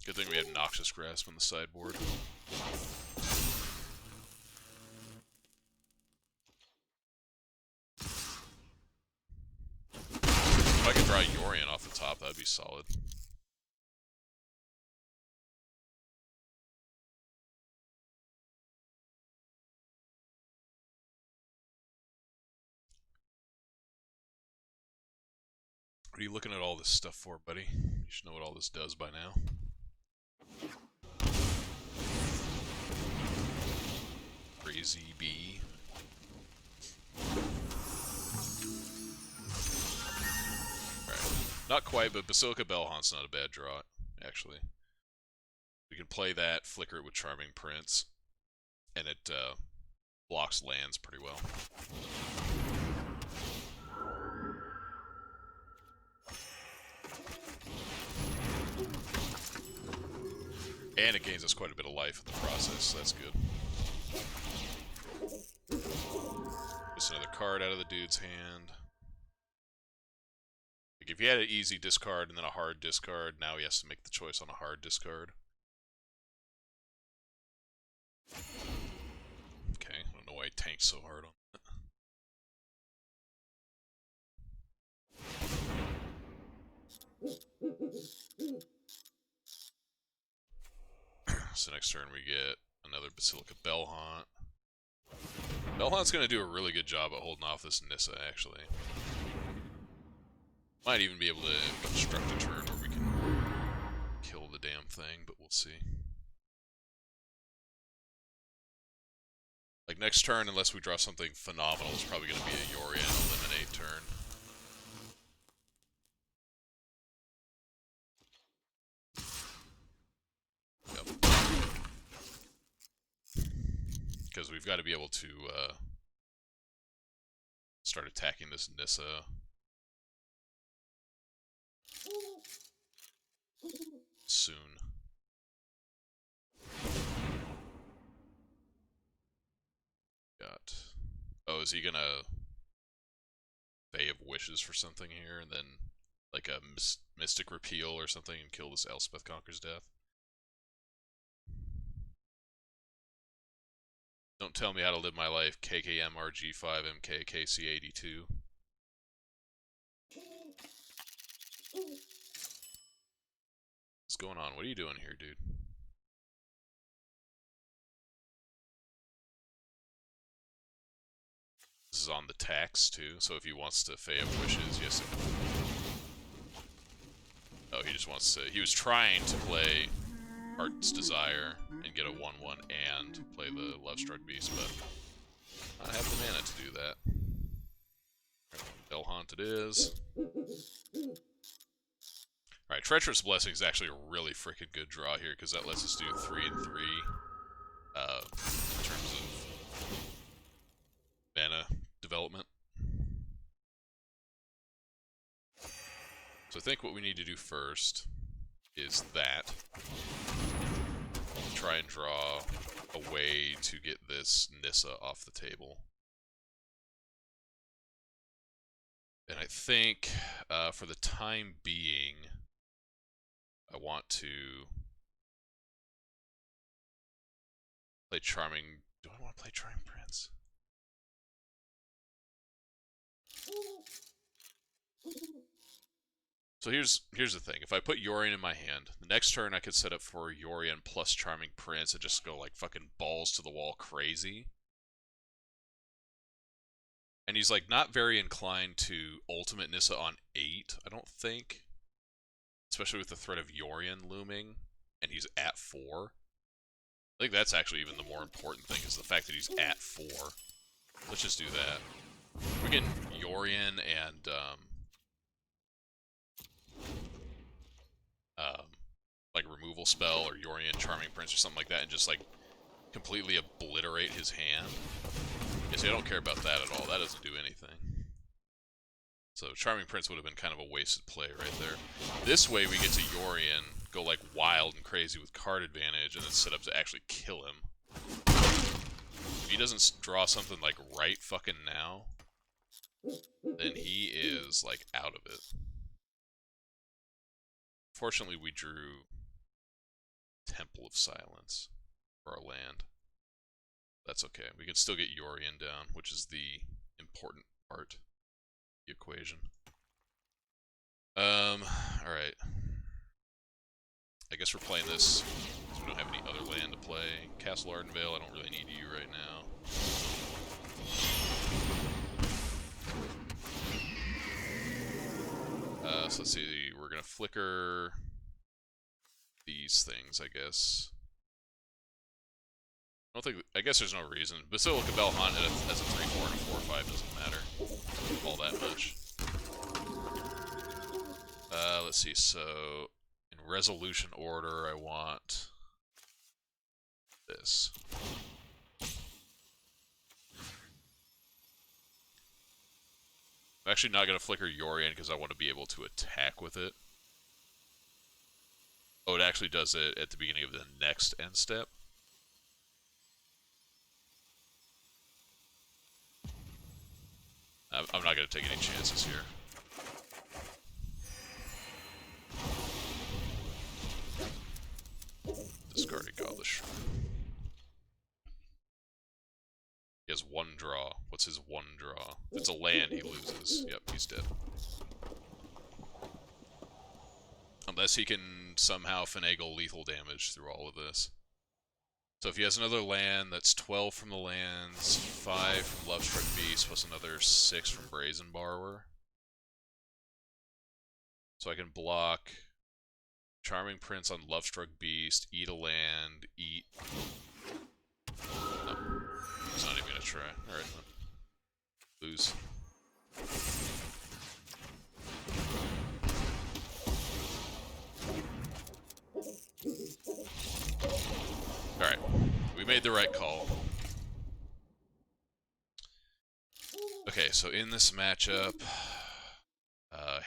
Good thing we had Noxious Grasp on the sideboard. If I could draw Yorion off the top, that'd be solid. What are you looking at all this stuff for, buddy? You should know what all this does by now. Crazy bee. Alright. Not quite, but Basilica Bellhaunt's not a bad draw, actually. We can play that, flicker it with Charming Prince, and it blocks lands pretty well. And it gains us quite a bit of life in the process, so that's good. Just another card out of the dude's hand. Like if he had an easy discard and then a hard discard, now he has to make the choice on a hard discard. Okay, I don't know why he tanked so hard on that. So next turn we get another Basilica Bellhaunt. Bellhaunt's going to do a really good job at holding off this Nissa, actually. Might even be able to construct a turn where we can kill the damn thing, but we'll see. Like next turn, unless we draw something phenomenal, it's probably going to be a Yorion eliminate turn. Because we've got to be able to start attacking this Nissa. Soon. Got... Oh, is he gonna Bay of Wishes for something here, and then like a Mystic Repeal or something, and kill this Elspeth Conquers Death? Don't tell me how to live my life, KKMRG5 MKKC82. What's going on? What are you doing here, dude? This is on the tax, too, so if he wants to Fae of Wishes, yes. Oh, he just wants to... He was trying to play Heart's Desire and get a 1-1 and play the Lovestruck Beast, but I have the mana to do that. Bellhaunt it is. Alright, Treacherous Blessing is actually a really freaking good draw here, because that lets us do 3 and 3 in terms of mana development. So I think what we need to do first is that. Try and draw a way to get this Nissa off the table. And I think, for the time being, I want to play Charming... Do I want to play Charming Prince? So here's the thing. If I put Yorion in my hand, the next turn I could set up for Yorion plus Charming Prince and just go like fucking balls to the wall crazy. And he's like not very inclined to ultimate Nissa on 8, I don't think. Especially with the threat of Yorion looming, and he's at 4. I think that's actually even the more important thing, is the fact that he's at 4. Let's just do that. We get Yorion and like removal spell or Yorion Charming Prince or something like that, and just like completely obliterate his hand. Yeah, see, I don't care about that at all. That doesn't do anything. So Charming Prince would have been kind of a wasted play right there. This way we get to Yorion, go like wild and crazy with card advantage, and then set up to actually kill him. If he doesn't draw something like right fucking now, then he is like out of it. Fortunately, we drew Temple of Silence for our land. That's okay. We can still get Yorion down, which is the important part of the equation. Alright. I guess we're playing this because we don't have any other land to play. Castle Ardenvale, I don't really need you right now. So let's see, we're gonna flicker these things, I guess. I guess there's no reason. Basilica Bellhaunt as a 3-4 and a 4-5 doesn't matter all that much. Let's see, so in resolution order, I want this. I'm actually not going to flicker Yorion because I want to be able to attack with it. Oh, it actually does it at the beginning of the next end step. I'm not going to take any chances here. Discarding Godless Shrine. He has 1 draw. What's his 1 draw? If it's a land, he loses. Yep, he's dead. Unless he can somehow finagle lethal damage through all of this. So if he has another land, that's 12 from the lands, 5 from Lovestruck Beast, plus another 6 from Brazen Borrower. So I can block Charming Prince on Lovestruck Beast, eat a land, eat... No, he's not even gonna try. Alright then. Lose. Alright, we made the right call. Okay, so in this matchup,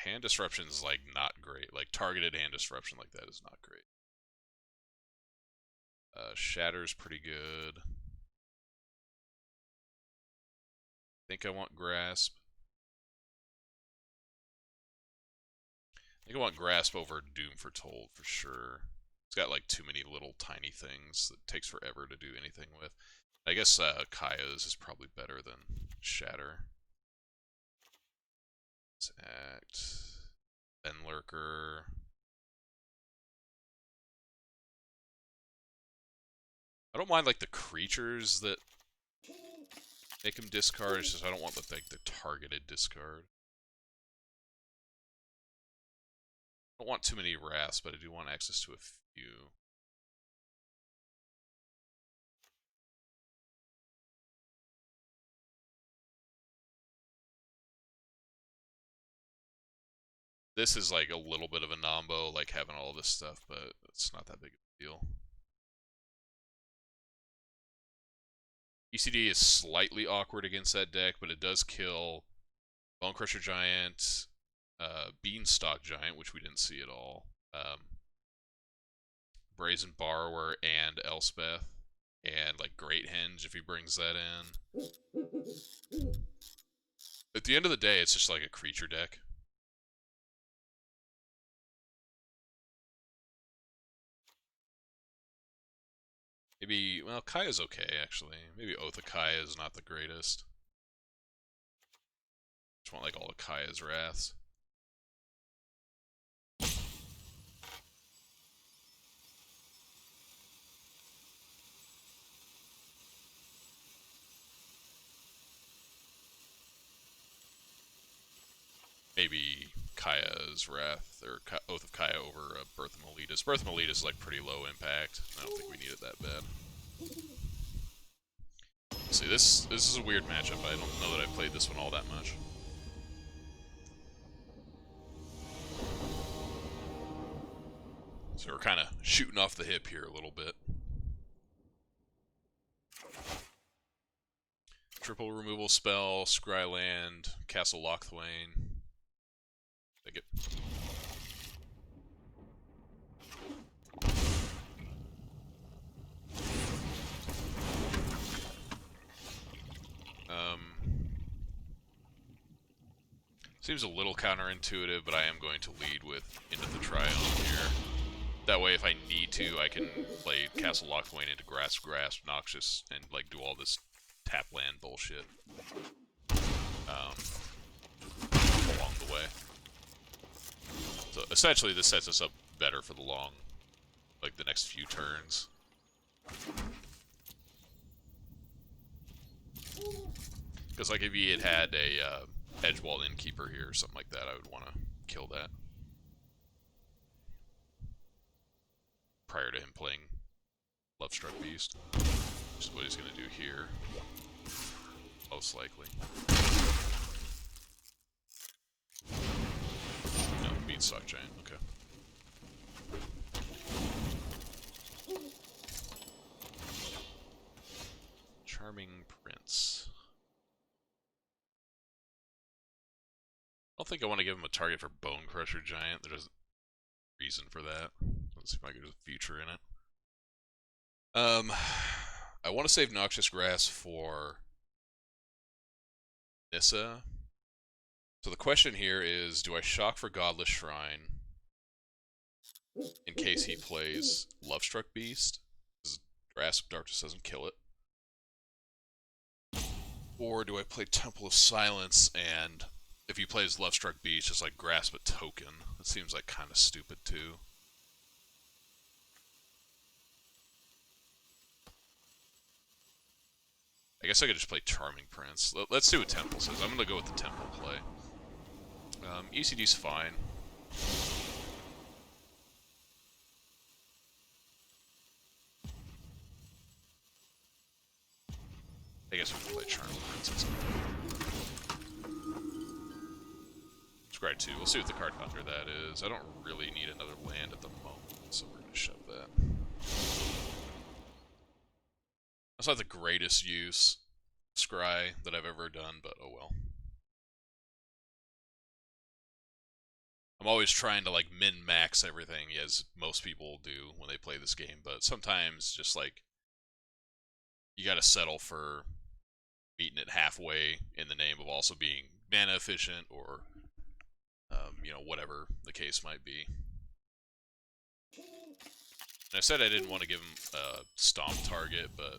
hand disruption is like not great. Like targeted hand disruption like that is not great. Shatter's pretty good. I think I want Grasp. I think I want Grasp over Doom Foretold for sure. It's got like too many little tiny things that takes forever to do anything with. I guess Kaya's is probably better than Shatter. Let's act. Then Lurker. I don't mind like the creatures that make him discard. It's just I don't want like the targeted discard. I don't want too many wraths, but I do want access to a few. This is like a little bit of a nombo, like having all this stuff, but it's not that big of a deal. ECD is slightly awkward against that deck, but it does kill Bone Crusher Giant, Beanstalk Giant, which we didn't see at all, Brazen Borrower, and Elspeth, and like Great Henge if he brings that in. At the end of the day, it's just like a creature deck. Maybe, well, Kaya's okay, actually. Maybe Oath of Kaya is not the greatest. Just want, like, all of Kaya's Wraths. Maybe Kaya's Wrath, or Oath of Kaya over Birth of Meletus. Birth of Meletus is, like, pretty low impact. I don't think we need it that bad. See, this is a weird matchup. I don't know that I've played this one all that much. So we're kind of shooting off the hip here a little bit. Triple removal spell, Scryland, Castle Lochthwain. Take it. Seems a little counterintuitive, but I am going to lead with Into the Triumph here. That way, if I need to, I can play Castle Lochthwain into Grasp, Noxious, and like do all this tap land bullshit along the way. So essentially, this sets us up better for the like the next few turns. Because like if he had a Edgewall Innkeeper here or something like that, I would want to kill that. Prior to him playing Lovestruck Beast. Which is what he's going to do here. Most likely. No, Beanstalk Giant, okay. Charming Prince. I don't think I want to give him a target for Bone Crusher Giant. There's a reason for that. Let's see if I can get a future in it. I want to save Noxious Grass for Nissa. So the question here is, do I shock for Godless Shrine in case he plays Lovestruck Beast? Because Grasp of Darkness doesn't kill it. Or do I play Temple of Silence and if he plays Lovestruck Beast, just like grasp a token? It seems like kind of stupid too. I guess I could just play Charming Prince. Let's see what Temple says. I'm gonna go with the Temple play. ECD's fine. I guess we can play Charming Prince. Scry 2. We'll see what the card under that is. I don't really need another land at the moment, so we're gonna shove that. That's not the greatest use Scry that I've ever done, but oh well. I'm always trying to like min-max everything, as most people do when they play this game, but sometimes just like you gotta settle for meeting it halfway in the name of also being mana efficient or you know, whatever the case might be. And I said I didn't want to give him a stomp target, but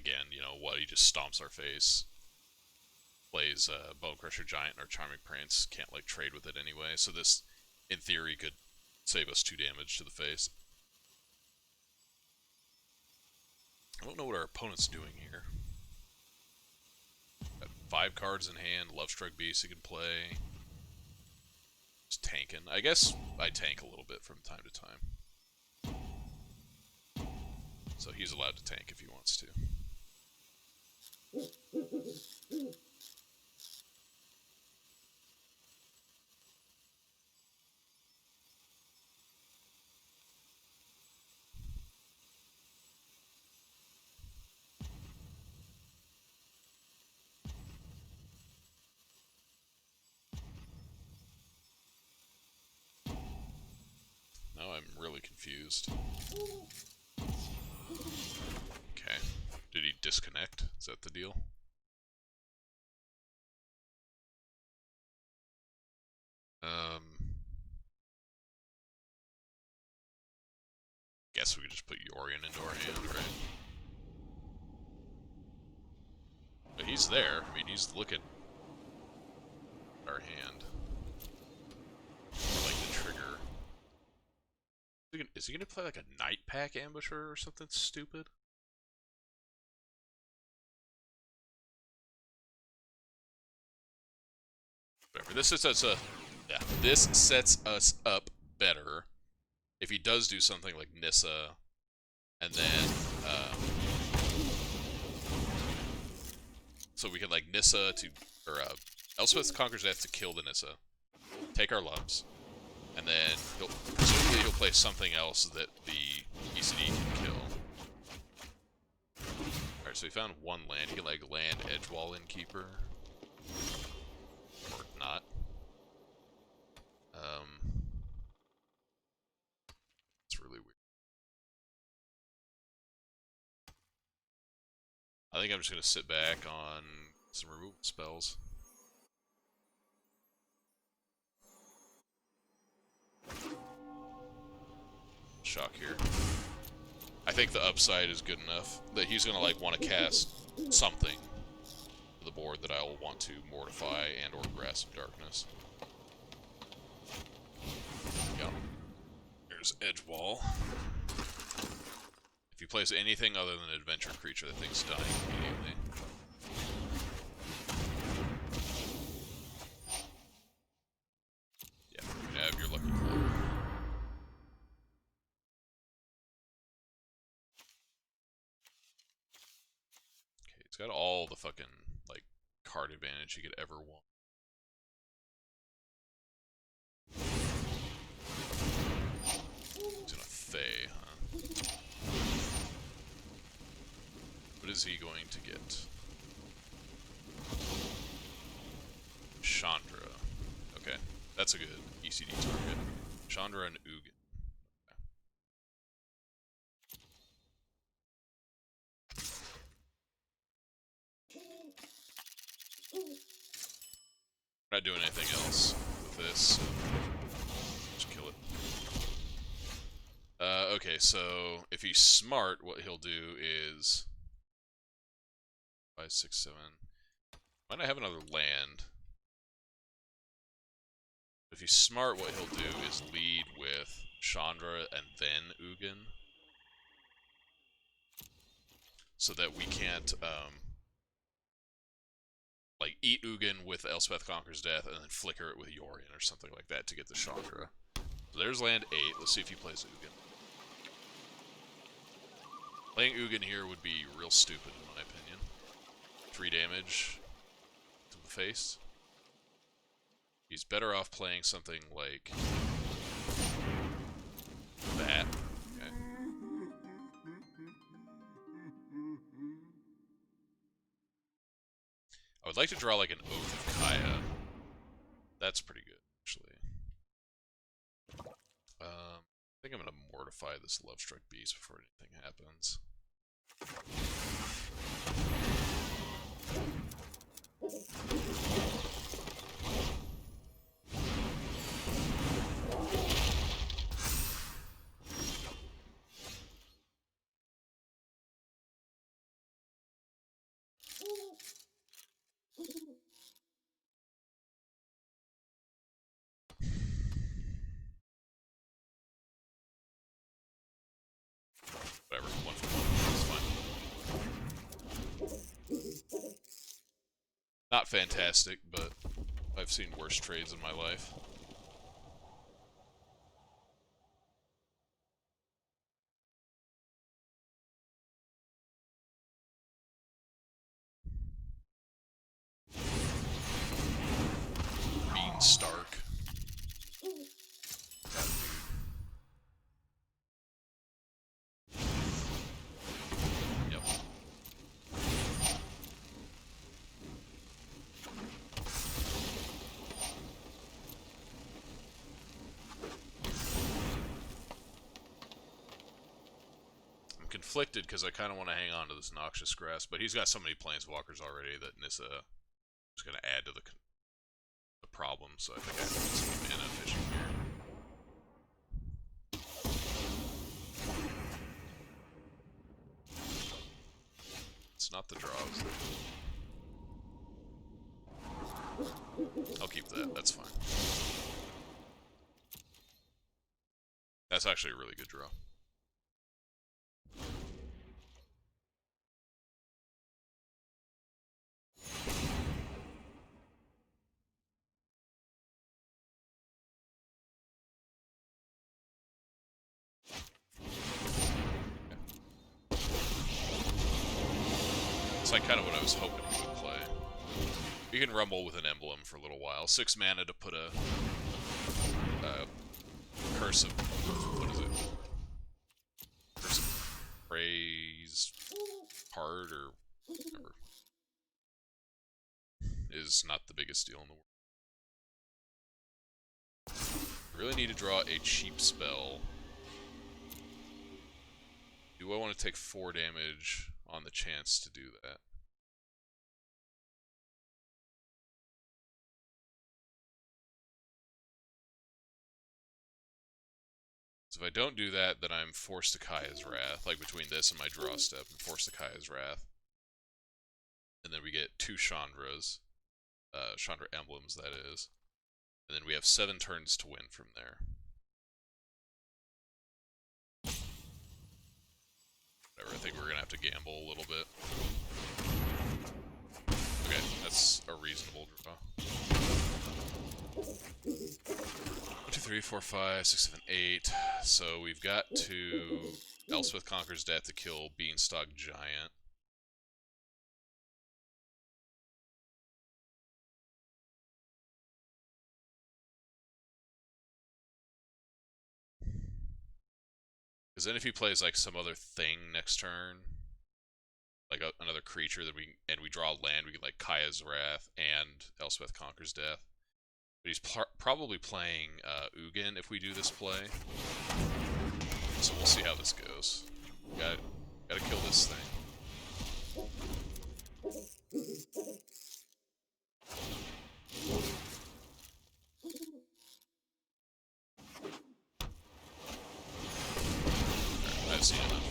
again, you know, what, he just stomps our face. Plays Bone Crusher Giant, and our Charming Prince can't, like, trade with it anyway. So this, in theory, could save us 2 damage to the face. I don't know what our opponent's doing here. Got 5 cards in hand, Love Struck Beast he can play. Just tanking. I guess I tank a little bit from time to time. So he's allowed to tank if he wants to. Now I'm really confused. Okay. Did he disconnect? Is that the deal? Guess we could just put Yorion into our hand, right? But he's there. I mean, he's looking at our hand. Like the trigger. Is he gonna play like a Night Pack Ambusher or something stupid? Whatever. This sets us up better if he does do something like Nissa, and then so we can like Nissa to or Elspeth Conquers Death to kill the Nissa, take our lumps, and then presumably he'll play something else that the ECD can kill. Alright, so we found 1 land. He can like land Edgewall Innkeeper. Or not. It's really weird. I think I'm just gonna sit back on some removal spells. Shock here. I think the upside is good enough that he's gonna like want to cast something to the board that I'll want to Mortify and or Grasp of Darkness. Yeah. There's Edgewall. If he plays anything other than an adventure creature, the thing's dying immediately. Yeah, you can have your lucky blow. Okay, it's got all the fucking, like, card advantage you could ever want. He's gonna Fae, huh? What is he going to get? Chandra. Okay, that's a good ECD target. Chandra and Ugin. We're not doing anything else with this, so just kill it. Okay, so if he's smart, what he'll do is 5, 6, 7. Might not have another land. If he's smart, what he'll do is lead with Chandra and then Ugin, so that we can't like eat Ugin with Elspeth Conquers Death and then flicker it with Yorion or something like that to get the Chandra. So there's land 8. Let's see if he plays Ugin. Playing Ugin here would be real stupid in my opinion. 3 damage to the face. He's better off playing something like that. Okay. I would like to draw like an Oath of Kaya. That's pretty good, actually. I think I'm gonna Mortify this Love Struck Beast before anything happens. Not fantastic, but I've seen worse trades in my life. Stark. Yep. I'm conflicted because I kind of want to hang on to this Noxious Grass, but he's got so many Planeswalkers already that Nissa is going to add to the problem, so I think I have some mana fishing here. It's not the draws. I'll keep that, that's fine. That's actually a really good draw. It's like kind of what I was hoping he would play. You can rumble with an emblem for a little while. 6 mana to put a curse of, what is it? Curse of Praise Heart or whatever. Is not the biggest deal in the world. I really need to draw a cheap spell. Do I want to take 4 damage on the chance to do that? So if I don't do that, then I'm forced to Kaya's Wrath. Like between this and my draw step, I'm forced to Kaya's Wrath. And then we get 2 Chandras. Chandra emblems, that is. And then we have 7 turns to win from there. Whatever, I think we're gonna have to gamble a little bit. Okay, that's a reasonable draw. 1, 2, 3, 4, 5, 6, 7, 8. So we've got to Elspeth Conquers Death to kill Beanstalk Giant. Because then if he plays like some other thing next turn, like another creature, that we draw a land, we get like Kaya's Wrath and Elspeth Conquers Death. But he's probably playing Ugin if we do this play. So we'll see how this goes. Gotta kill this thing. I've seen enough.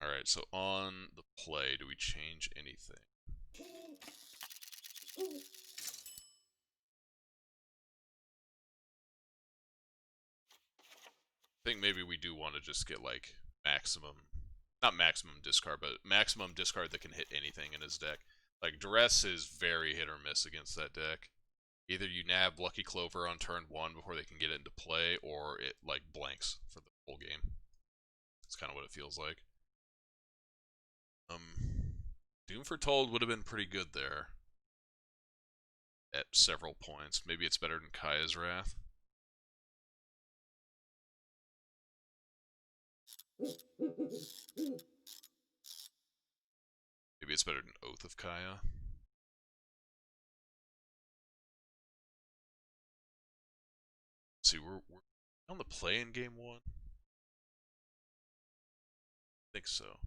Alright, so on the play, do we change anything? I think maybe we do want to just get like maximum, not maximum discard, but maximum discard that can hit anything in his deck. Like Duress is very hit or miss against that deck. Either you nab Lucky Clover on turn 1 before they can get it into play, or it like blanks for the whole game. That's kind of what it feels like. Doom Foretold would have been pretty good there at several points. Maybe it's better than Kaya's Wrath. Maybe it's better than Oath of Kaya. Let's see, we're on the play in game 1? I think so.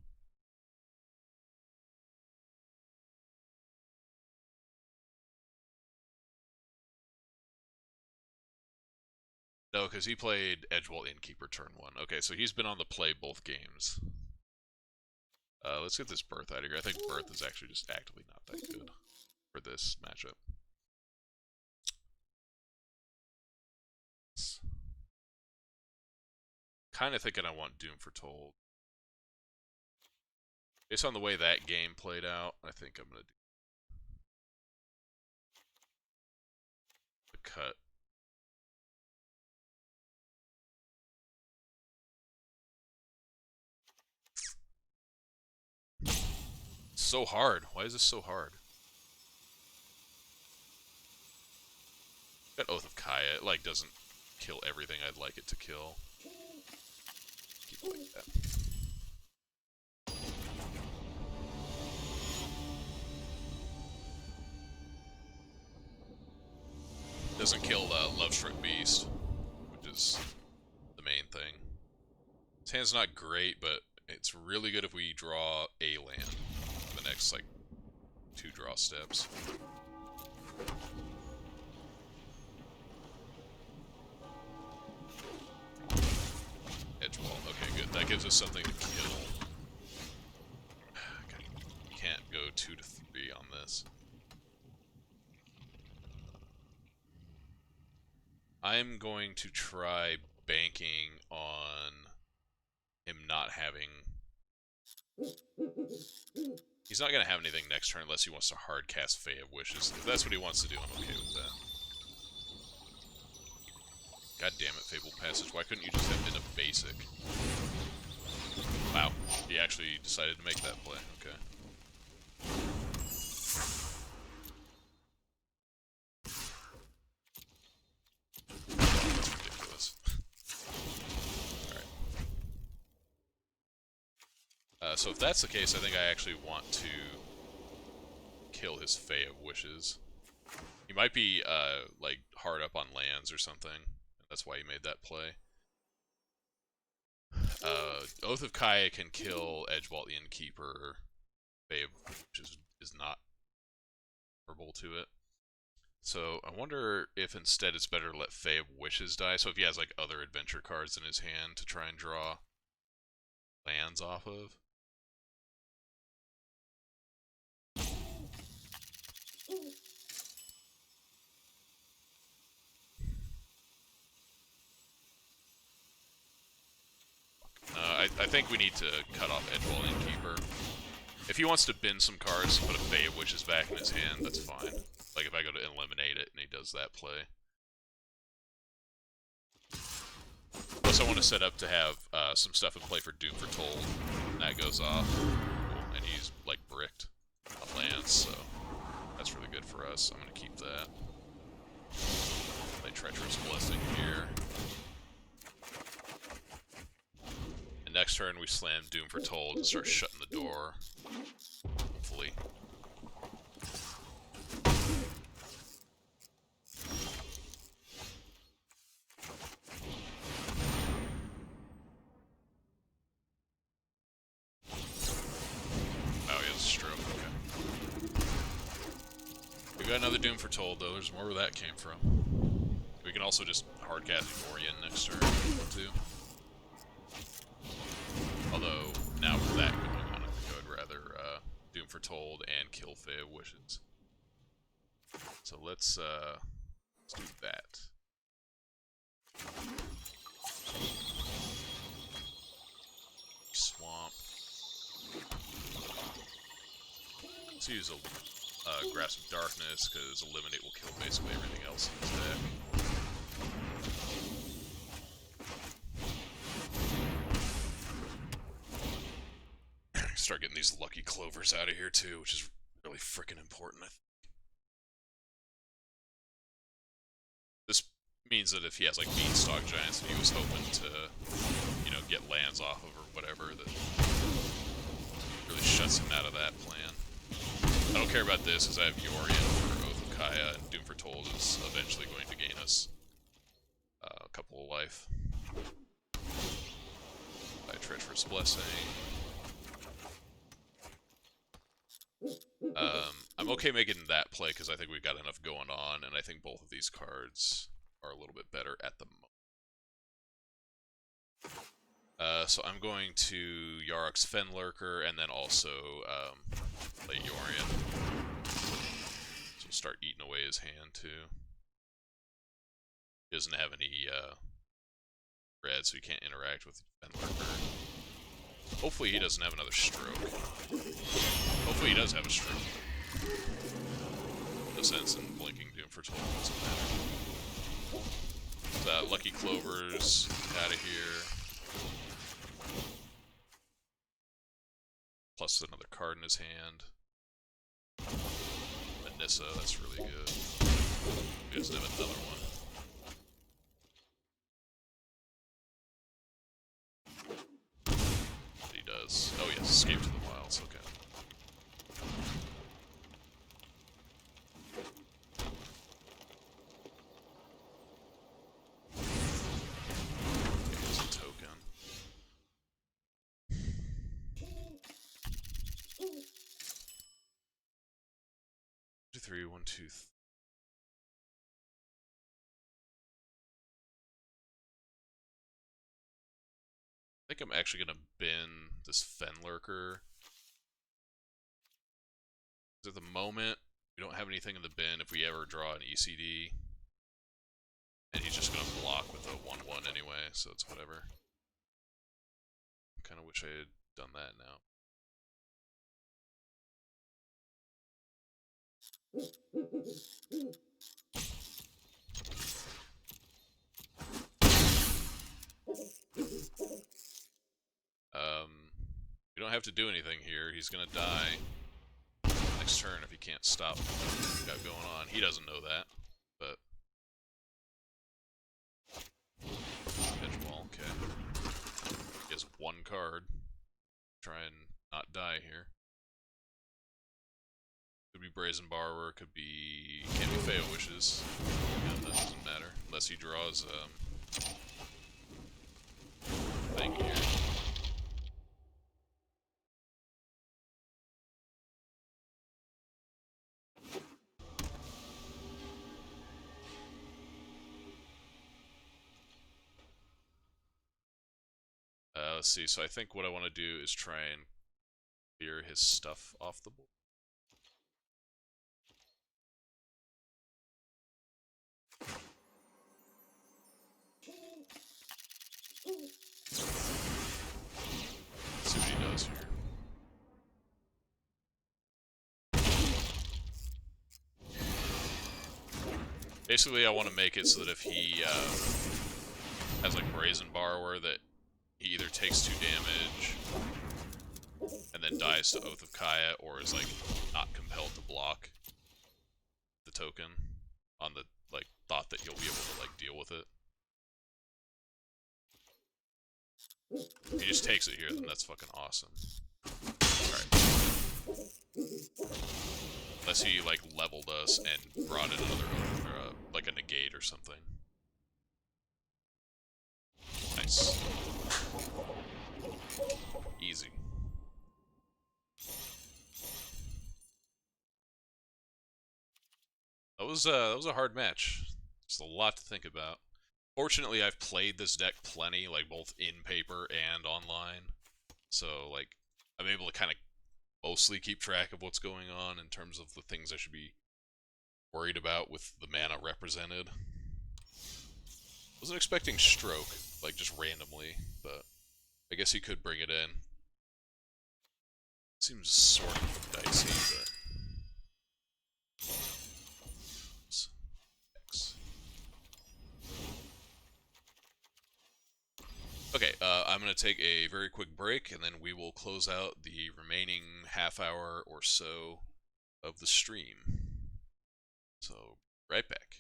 No, because he played Edgewall Innkeeper turn 1. Okay, so he's been on the play both games. Let's get this Birth out of here. I think Birth is actually just actively not that good for this matchup. kind of thinking I want Doom.Format. Based on the way that game played out, I think I'm going to do the cut. It's so hard. Why is this so hard? That Oath of Kaya, it like doesn't kill everything I'd like it to kill. Keep it like that. Doesn't kill Love-Struck Beast, which is the main thing. His hand's not great, but it's really good if we draw a land for the next, like, 2 draw steps. Edgewall. Okay, good. That gives us something to kill. God, can't go 2 to 3 on this. I'm going to try banking on him not having... He's not going to have anything next turn unless he wants to hard cast Fae of Wishes. If that's what he wants to do, I'm okay with that. God damn it, Fabled Passage. Why couldn't you just have been a basic? Wow, he actually decided to make that play. Okay. That's ridiculous. Alright. So if that's the case, I think I actually want to kill his Fae of Wishes. He might be, like, hard up on lands or something. That's why he made that play. Oath of Kaya can kill Edgewall the Innkeeper. Fae of Wishes is not vulnerable to it. So I wonder if instead it's better to let Fae of Wishes die. So if he has like other adventure cards in his hand to try and draw lands off of. I think we need to cut off Edgewall Innkeeper. If he wants to bin some cards and put a Fae of Wishes back in his hand, that's fine. Like if I go to eliminate it and he does that play. Plus I want to set up to have some stuff in play for Doom.Format. That goes off. Cool. And he's like bricked on lands, so that's really good for us. I'm going to keep that. Play Treacherous Blessing here. And next turn we slam Doom.Format and start shutting the door. Hopefully. Oh, he has a stroke, okay. We got another Doom.Format though, there's more where that came from. We can also just hardcast Yorion next turn if we want to. Although, now with that going on, I think I would rather Doom.Format and kill Fae of Wishes. So let's do that. Swamp. Let's use a Grasp of Darkness, because Eliminate will kill basically everything else in his deck. Start getting these lucky clovers out of here too, which is really freaking important, I think. This means that if he has like Beanstalk Giants and he was hoping to, you know, get lands off of or whatever, that really shuts him out of that plan. I don't care about this, as I have Yorion for Oath of Kaya, and Doom.Format is eventually going to gain us a couple of life. By Treacherous Blessing. I'm okay making that play because I think we've got enough going on, and I think both of these cards are a little bit better at the moment. So I'm going to Yarok's Fenlurker, and then also play Yorion. So we'll start eating away his hand too. He doesn't have any red, so he can't interact with Fenlurker. Hopefully he doesn't have another stroke. Hopefully he does have a stroke. No sense in blinking Doom for 12, doesn't matter. Lucky Clover's out of here. Plus another card in his hand. Manissa, that's really good. He doesn't have another one. He does. Oh yes, Escape to the Wilds, okay. Here's a token. 2, 3, 1, 2, 3. I think I'm actually gonna bin this Fenlurker. At the moment, we don't have anything in the bin if we ever draw an ECD. And he's just gonna block with a 1/1 anyway, so it's whatever. I kinda wish I had done that now. We don't have to do anything here. He's gonna die next turn if he can't stop what we got going on. He doesn't know that, but Edgewall, okay. He has one card. Try and not die here. Could be Brazen Borrower, could be... can't be Feo Wishes. Yeah, that doesn't matter. Unless he draws, thing here. Let's see, so I think what I want to do is try and clear his stuff off the board. Let's see what he does here. Basically, I want to make it so that if he has like Brazen Borrower, that he either takes 2 damage and then dies to Oath of Kaya, or is like not compelled to block the token on the like thought that you'll be able to like deal with it. If he just takes it here, then that's fucking awesome. Alright. Unless he like leveled us and brought in another like a negate or something. Nice. Easy. That was a hard match. Just a lot to think about. Fortunately, I've played this deck plenty, like both in paper and online. So like I'm able to kind of mostly keep track of what's going on in terms of the things I should be worried about with the mana represented. Wasn't expecting Stroke, like just randomly, but I guess he could bring it in. Seems sort of dicey, but... X. Okay, I'm going to take a very quick break, and then we will close out the remaining half hour or so of the stream. So, right back.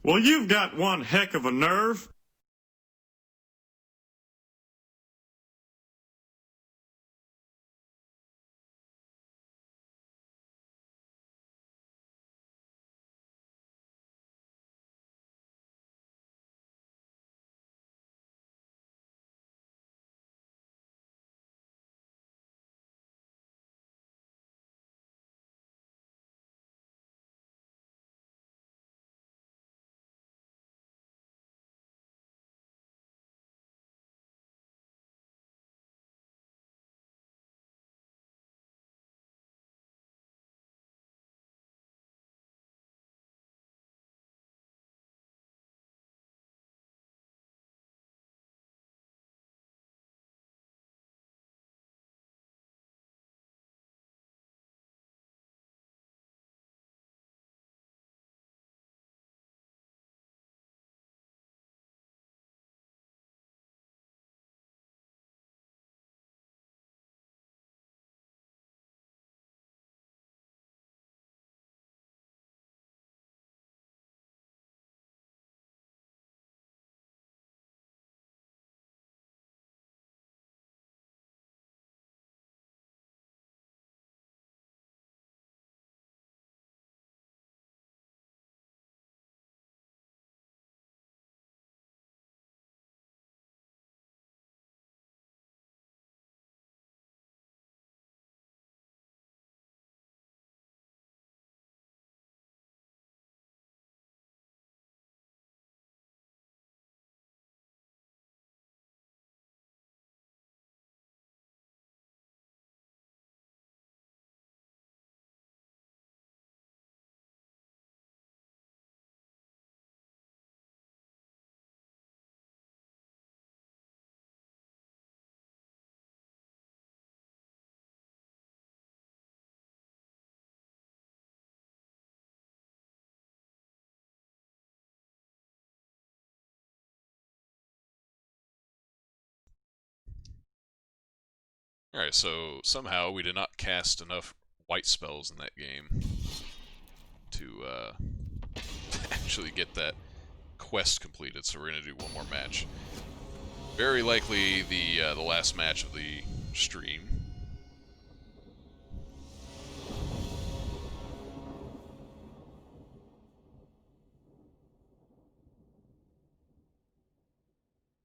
Well, you've got one heck of a nerve. Alright, so somehow we did not cast enough white spells in that game to actually get that quest completed, so we're going to do one more match. Very likely the last match of the stream.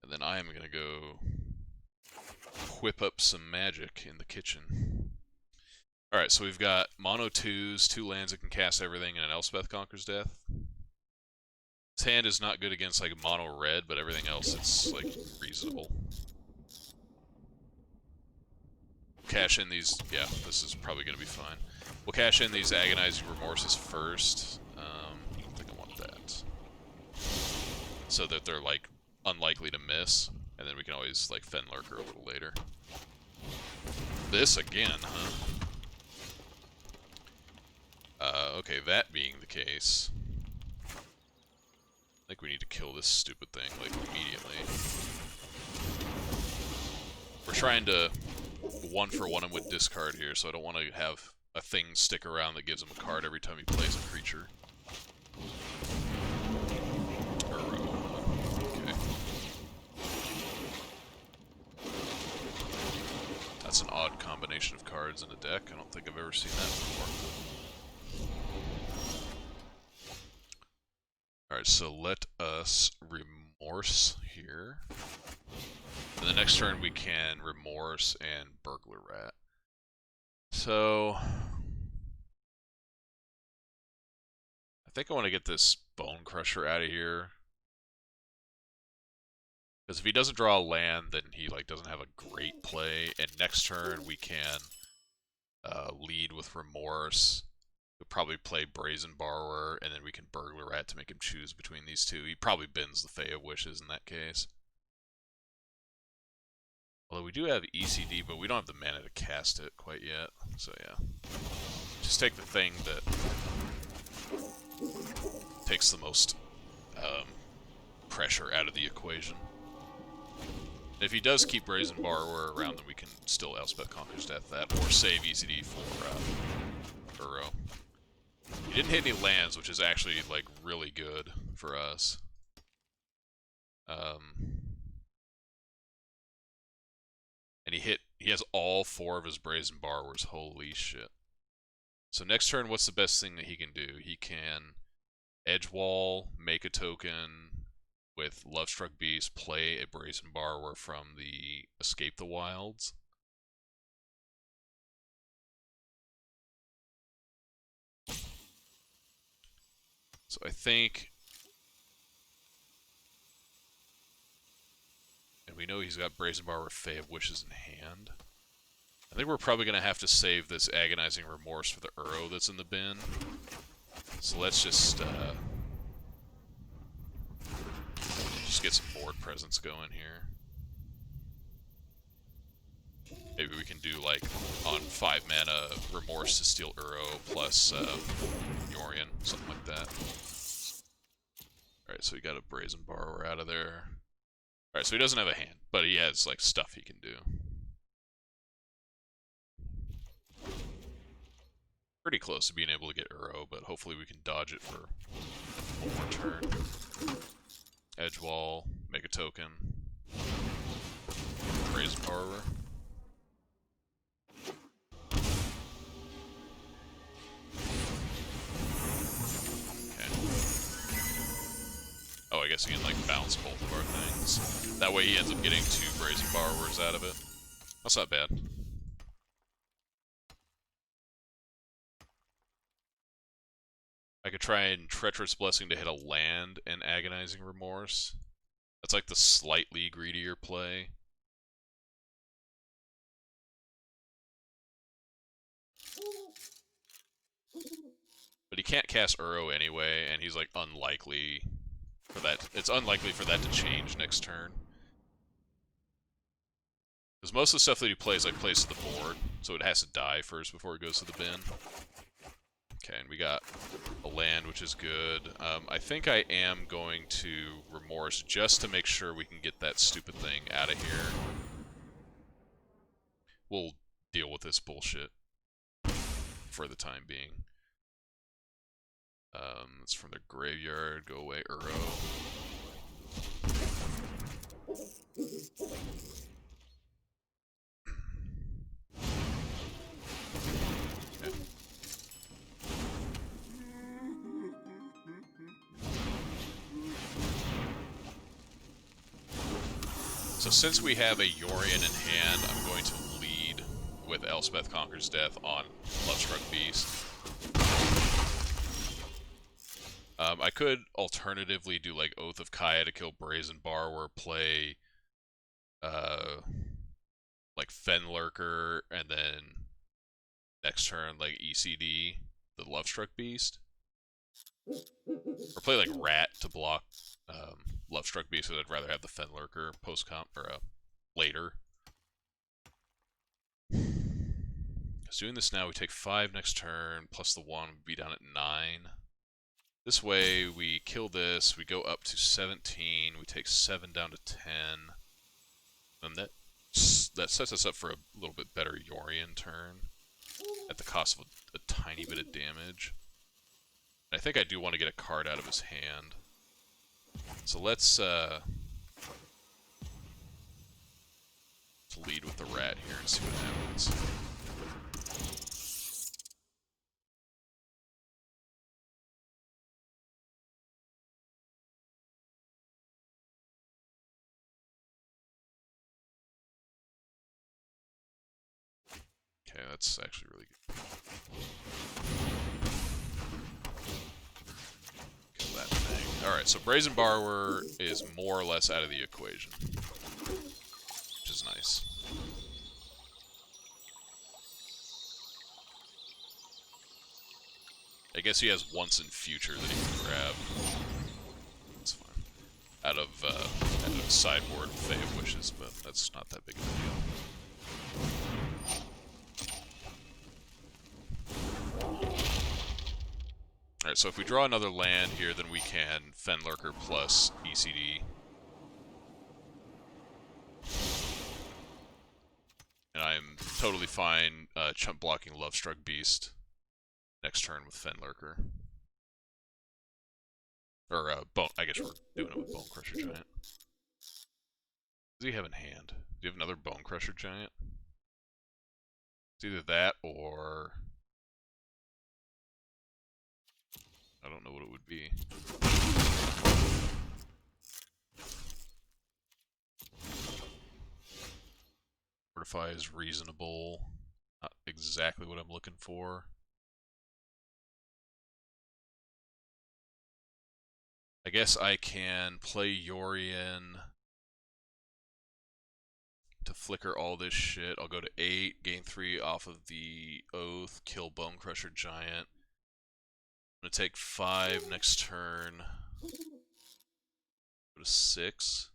And then I am going to go whip up some magic in the kitchen. Alright, so we've got mono 2s, 2 lands that can cast everything, and an Elspeth Conquers Death. This hand is not good against like mono red, but everything else it's like reasonable. Cash in these, yeah, this is probably going to be fine. We'll cash in these Agonizing Remorses first. I don't think I want that. So that they're like unlikely to miss, and then we can always like Fen Lurker a little later. This again, huh? Okay, that being the case, I think we need to kill this stupid thing, like, immediately. We're trying to one-for-one him with discard here, so I don't want to have a thing stick around that gives him a card every time he plays a creature. Okay. That's an odd combination of cards in a deck. I don't think I've ever seen that before. Alright, so let us Remorse here. And the next turn we can Remorse and Burglar Rat. So I think I want to get this Bone Crusher out of here. Because if he doesn't draw a land, then he like doesn't have a great play. And next turn we can lead with Remorse. We'll probably play Brazen Borrower, and then we can Burglar Rat to make him choose between these two. He probably bins the Fae of Wishes in that case. Although we do have ECD, but we don't have the mana to cast it quite yet. So yeah. Just take the thing that takes the most pressure out of the equation. If he does keep Brazen Borrower around, then we can still Elspeth Conquers Death that, or save ECD for Uro. He didn't hit any lands, which is actually like really good for us. And he has all 4 of his Brazen Borrowers. Holy shit. So next turn, what's the best thing that he can do? He can Edge Wall, make a token with Lovestruck Beast, play a Brazen Borrower from the Escape the Wilds. So I think, and we know he's got Brazen Borrower, Fae of Wishes in hand. I think we're probably going to have to save this Agonizing Remorse for the Uro that's in the bin. So let's just get some board presence going here. Maybe we can do like on 5 mana Remorse to steal Uro plus Yorion, something like that. Alright, so we got a Brazen Borrower out of there. Alright, so he doesn't have a hand, but he has like stuff he can do. Pretty close to being able to get Uro, but hopefully we can dodge it for one more turn. Edge Wall, make a token. Brazen Borrower. Oh, I guess he can, like, bounce both of our things. That way he ends up getting 2 Brazen Borrowers out of it. That's not bad. I could try and Treacherous Blessing to hit a land and Agonizing Remorse. That's like the slightly greedier play. But he can't cast Uro anyway, and he's like unlikely for that. It's unlikely for that to change next turn. Because most of the stuff that he plays, like, plays to the board, so it has to die first before it goes to the bin. Okay, and we got a land, which is good. I think I am going to Remorse just to make sure we can get that stupid thing out of here. We'll deal with this bullshit for the time being. It's from their graveyard. Go away, Uro. Okay. So since we have a Yorion in hand, I'm going to lead with Elspeth Conquers Death on Lovestruck Beast. I could alternatively do like Oath of Kaya to kill Brazen Borrower, play like Fenlurker, and then next turn like ECD the Lovestruck Beast. Or play like Rat to block Lovestruck Beast, because I'd rather have the Fenlurker post-comp, or later. Because doing this now, we take 5 next turn, plus the 1 would be down at 9. This way, we kill this, we go up to 17, we take 7 down to 10. And that sets us up for a little bit better Yorion turn, at the cost of a tiny bit of damage. I think I do want to get a card out of his hand. So let's lead with the rat here and see what happens. Okay, that's actually really good. Kill that thing. Alright, so Brazen Borrower is more or less out of the equation, which is nice. I guess he has once in future that he can grab. That's fine. Out of sideboard Fae of Wishes, but that's not that big of a deal. Alright, so if we draw another land here, then we can Fenlurker plus ECD. And I'm totally fine chump blocking Lovestruck Beast next turn with Fenlurker. Or, I guess we're doing it with Bone Crusher Giant. What does he have in hand? Do you have another Bone Crusher Giant? It's either that or... I don't know what it would be. Fortify is reasonable. Not exactly what I'm looking for. I guess I can play Yorion to flicker all this shit. I'll go to 8, gain 3 off of the Oath, kill Bone Crusher Giant. I'm gonna take 5 next turn. Go to 6.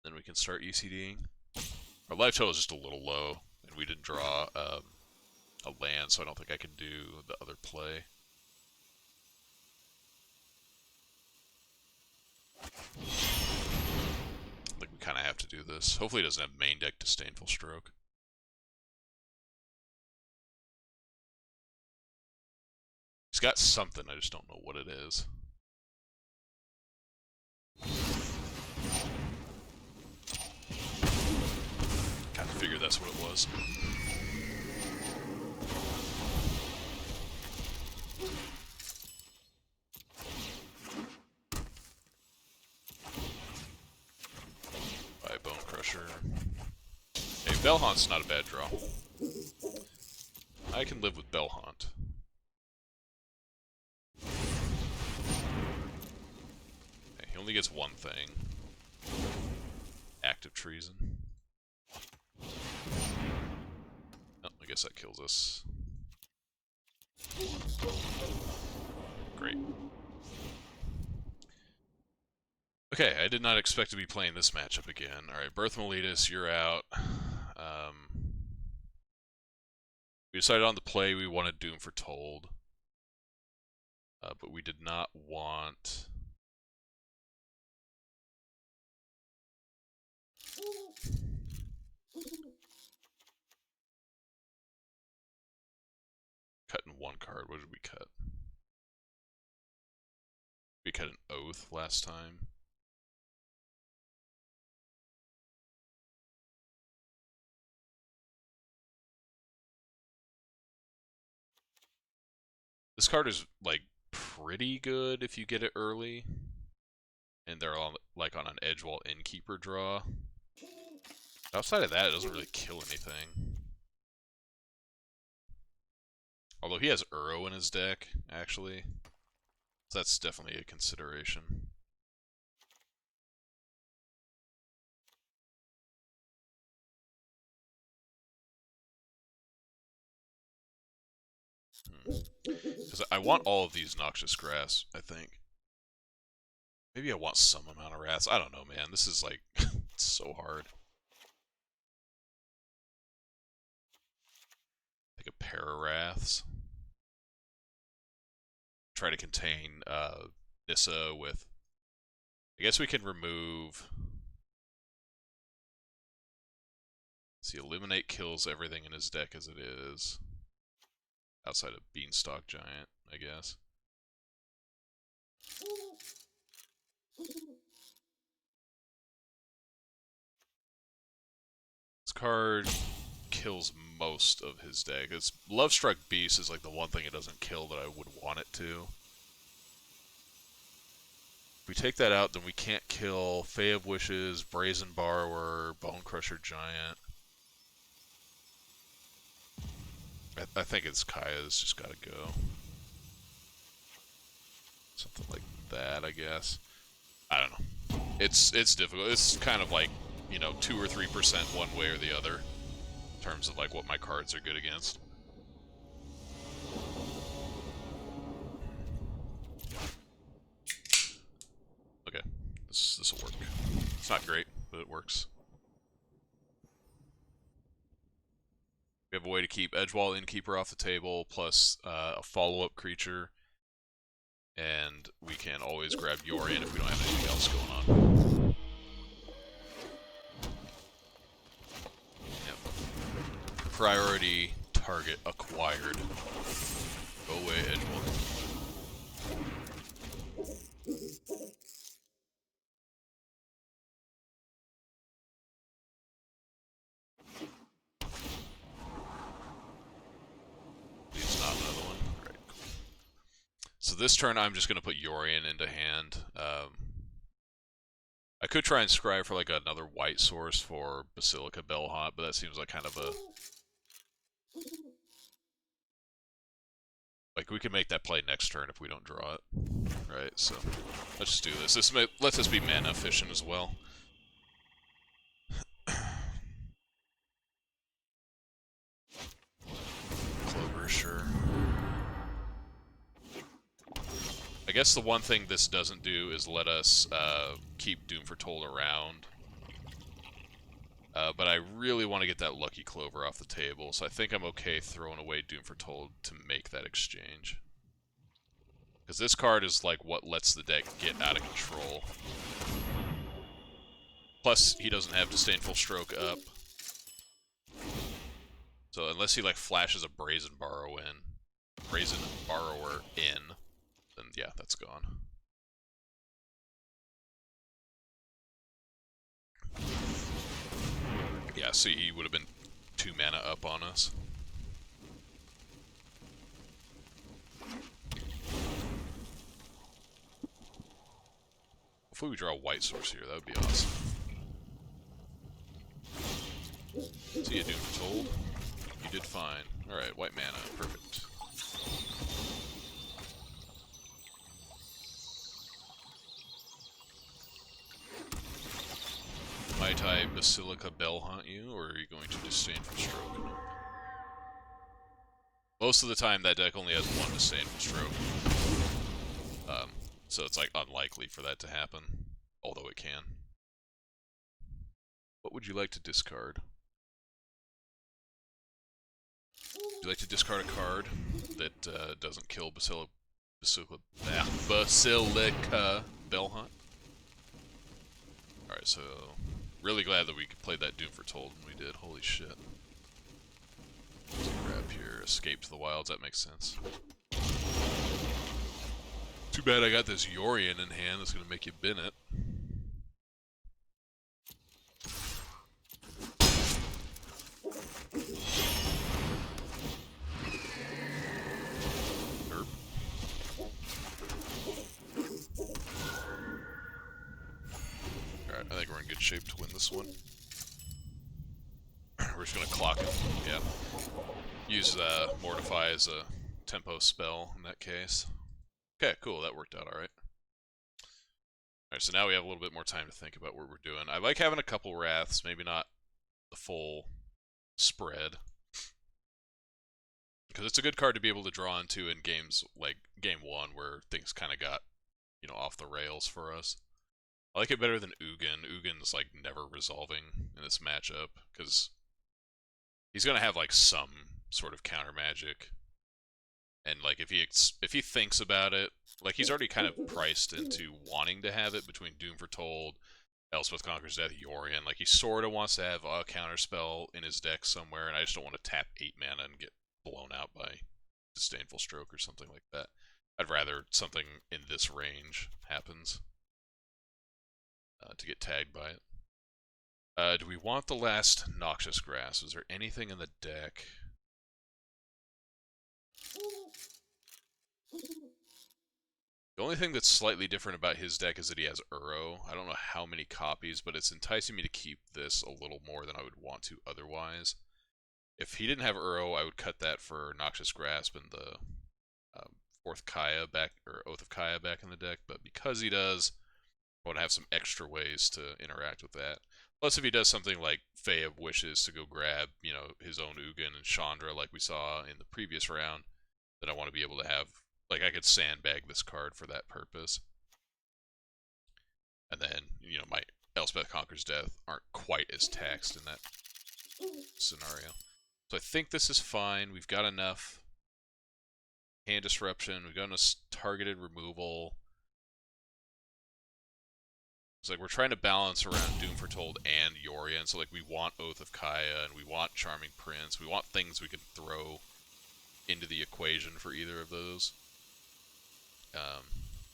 Then we can start ECDing. Our life total is just a little low, and we didn't draw a land, so I don't think I can do the other play. I think we kind of have to do this. Hopefully he doesn't have main deck Disdainful Stroke. He's got something, I just don't know what it is. Kind of figured that's what it was. By Bone Crusher. Hey, Bellhaunt's not a bad draw. I can live with Bellhaunt. Okay, he only gets one thing. Active Treason. Oh, I guess that kills us. Great. Okay, I did not expect to be playing this matchup again. Alright, Birth Meletus, you're out. We decided on the play we wanted Doom Foretold. But we did not want... one card. What did we cut? We cut an Oath last time. This card is like pretty good if you get it early, and they're on like on an Edgewall Innkeeper draw. Outside of that, it doesn't really kill anything. Although he has Uro in his deck, actually. So that's definitely a consideration. Because I want all of these Noxious Grass, I think. Maybe I want some amount of Wraths. I don't know, man. This is like, it's so hard. Like a pair of Wraths. Try to contain Nissa with... I guess we can remove... See, Eliminate kills everything in his deck as it is. Outside of Beanstalk Giant, I guess. This card kills most of his deck. It's Lovestruck Beast is like the one thing it doesn't kill that I would want it to. If we take that out, then we can't kill Fae of Wishes, Brazen Borrower, Bone Crusher Giant. I think it's Kaya's just gotta go. Something like that, I guess. I don't know. It's difficult. It's kind of like, you know, 2 or 3% one way or the other in terms of like what my cards are good against. Okay, this will work. It's not great, but it works. We have a way to keep Edgewall Innkeeper off the table, plus a follow-up creature, and we can always grab Yorion if we don't have anything else going on. Yep. Priority target acquired. Go away, Edgewall. So this turn, I'm just going to put Yorion into hand. I could try and scry for like another white source for Basilica Bellhaunt, but that seems like kind of a... Like, we can make that play next turn if we don't draw it. Right, so let's just do this. This lets us be mana efficient as well. Clover, sure. I guess the one thing this doesn't do is let us keep Doom Foretold around. But I really want to get that Lucky Clover off the table, so I think I'm okay throwing away Doom Foretold to make that exchange. Because this card is like what lets the deck get out of control. Plus, he doesn't have Disdainful Stroke up. So unless he like flashes a Brazen Borrower in, then yeah, that's gone. Yeah, see, he would have been 2 mana up on us. Hopefully we draw a white source here, that would be awesome. See you, Doom Foretold. You did fine. Alright, white mana, perfect. Might I Basilica Bellhaunt you, or are you going to Disdainful Stroke? Nope. Most of the time, that deck only has 1 Disdainful Stroke. So it's like unlikely for that to happen, although it can. What would you like to discard? Would you like to discard a card that doesn't kill Basilica Bellhaunt? Alright, so really glad that we played that Doom Foretold when we did. Holy shit. Grab here, escape to the wilds, that makes sense. Too bad I got this Yorion in hand that's gonna make you bin it. Alright, I think we're in good shape to win this one. We're just gonna clock it. Yeah. Use Mortify as a tempo spell in that case. Okay, cool. That worked out alright. Alright, so now we have a little bit more time to think about what we're doing. I like having a couple Wraths, maybe not the full spread. Because it's a good card to be able to draw into in games like Game 1 where things kind of got, you know, off the rails for us. I like it better than Ugin. Ugin's like never resolving in this matchup because he's gonna have like some sort of counter magic, and like if he thinks about it, like he's already kind of priced into wanting to have it between Doom Foretold, Elspeth Conquers Death, Yorion. Like he sort of wants to have a counter spell in his deck somewhere, and I just don't want to tap 8 mana and get blown out by Disdainful Stroke or something like that. I'd rather something in this range happens. To get tagged by it. Do we want the last Noxious Grass? Is there anything in the deck? The only thing that's slightly different about his deck is that he has Uro. I don't know how many copies, but it's enticing me to keep this a little more than I would want to otherwise. If he didn't have Uro, I would cut that for Noxious Grasp and the fourth Kaya back, or Oath of Kaya back in the deck, but because he does, I want to have some extra ways to interact with that. Plus, if he does something like Fae of Wishes to go grab, you know, his own Ugin and Chandra like we saw in the previous round, then I want to be able to have, like, I could sandbag this card for that purpose. And then, you know, my Elspeth Conquers Death aren't quite as taxed in that scenario. So I think this is fine. We've got enough hand disruption. We've got enough targeted removal. It's like we're trying to balance around Doom Foretold and Yorion. So like we want Oath of Kaya and we want Charming Prince. We want things we can throw into the equation for either of those.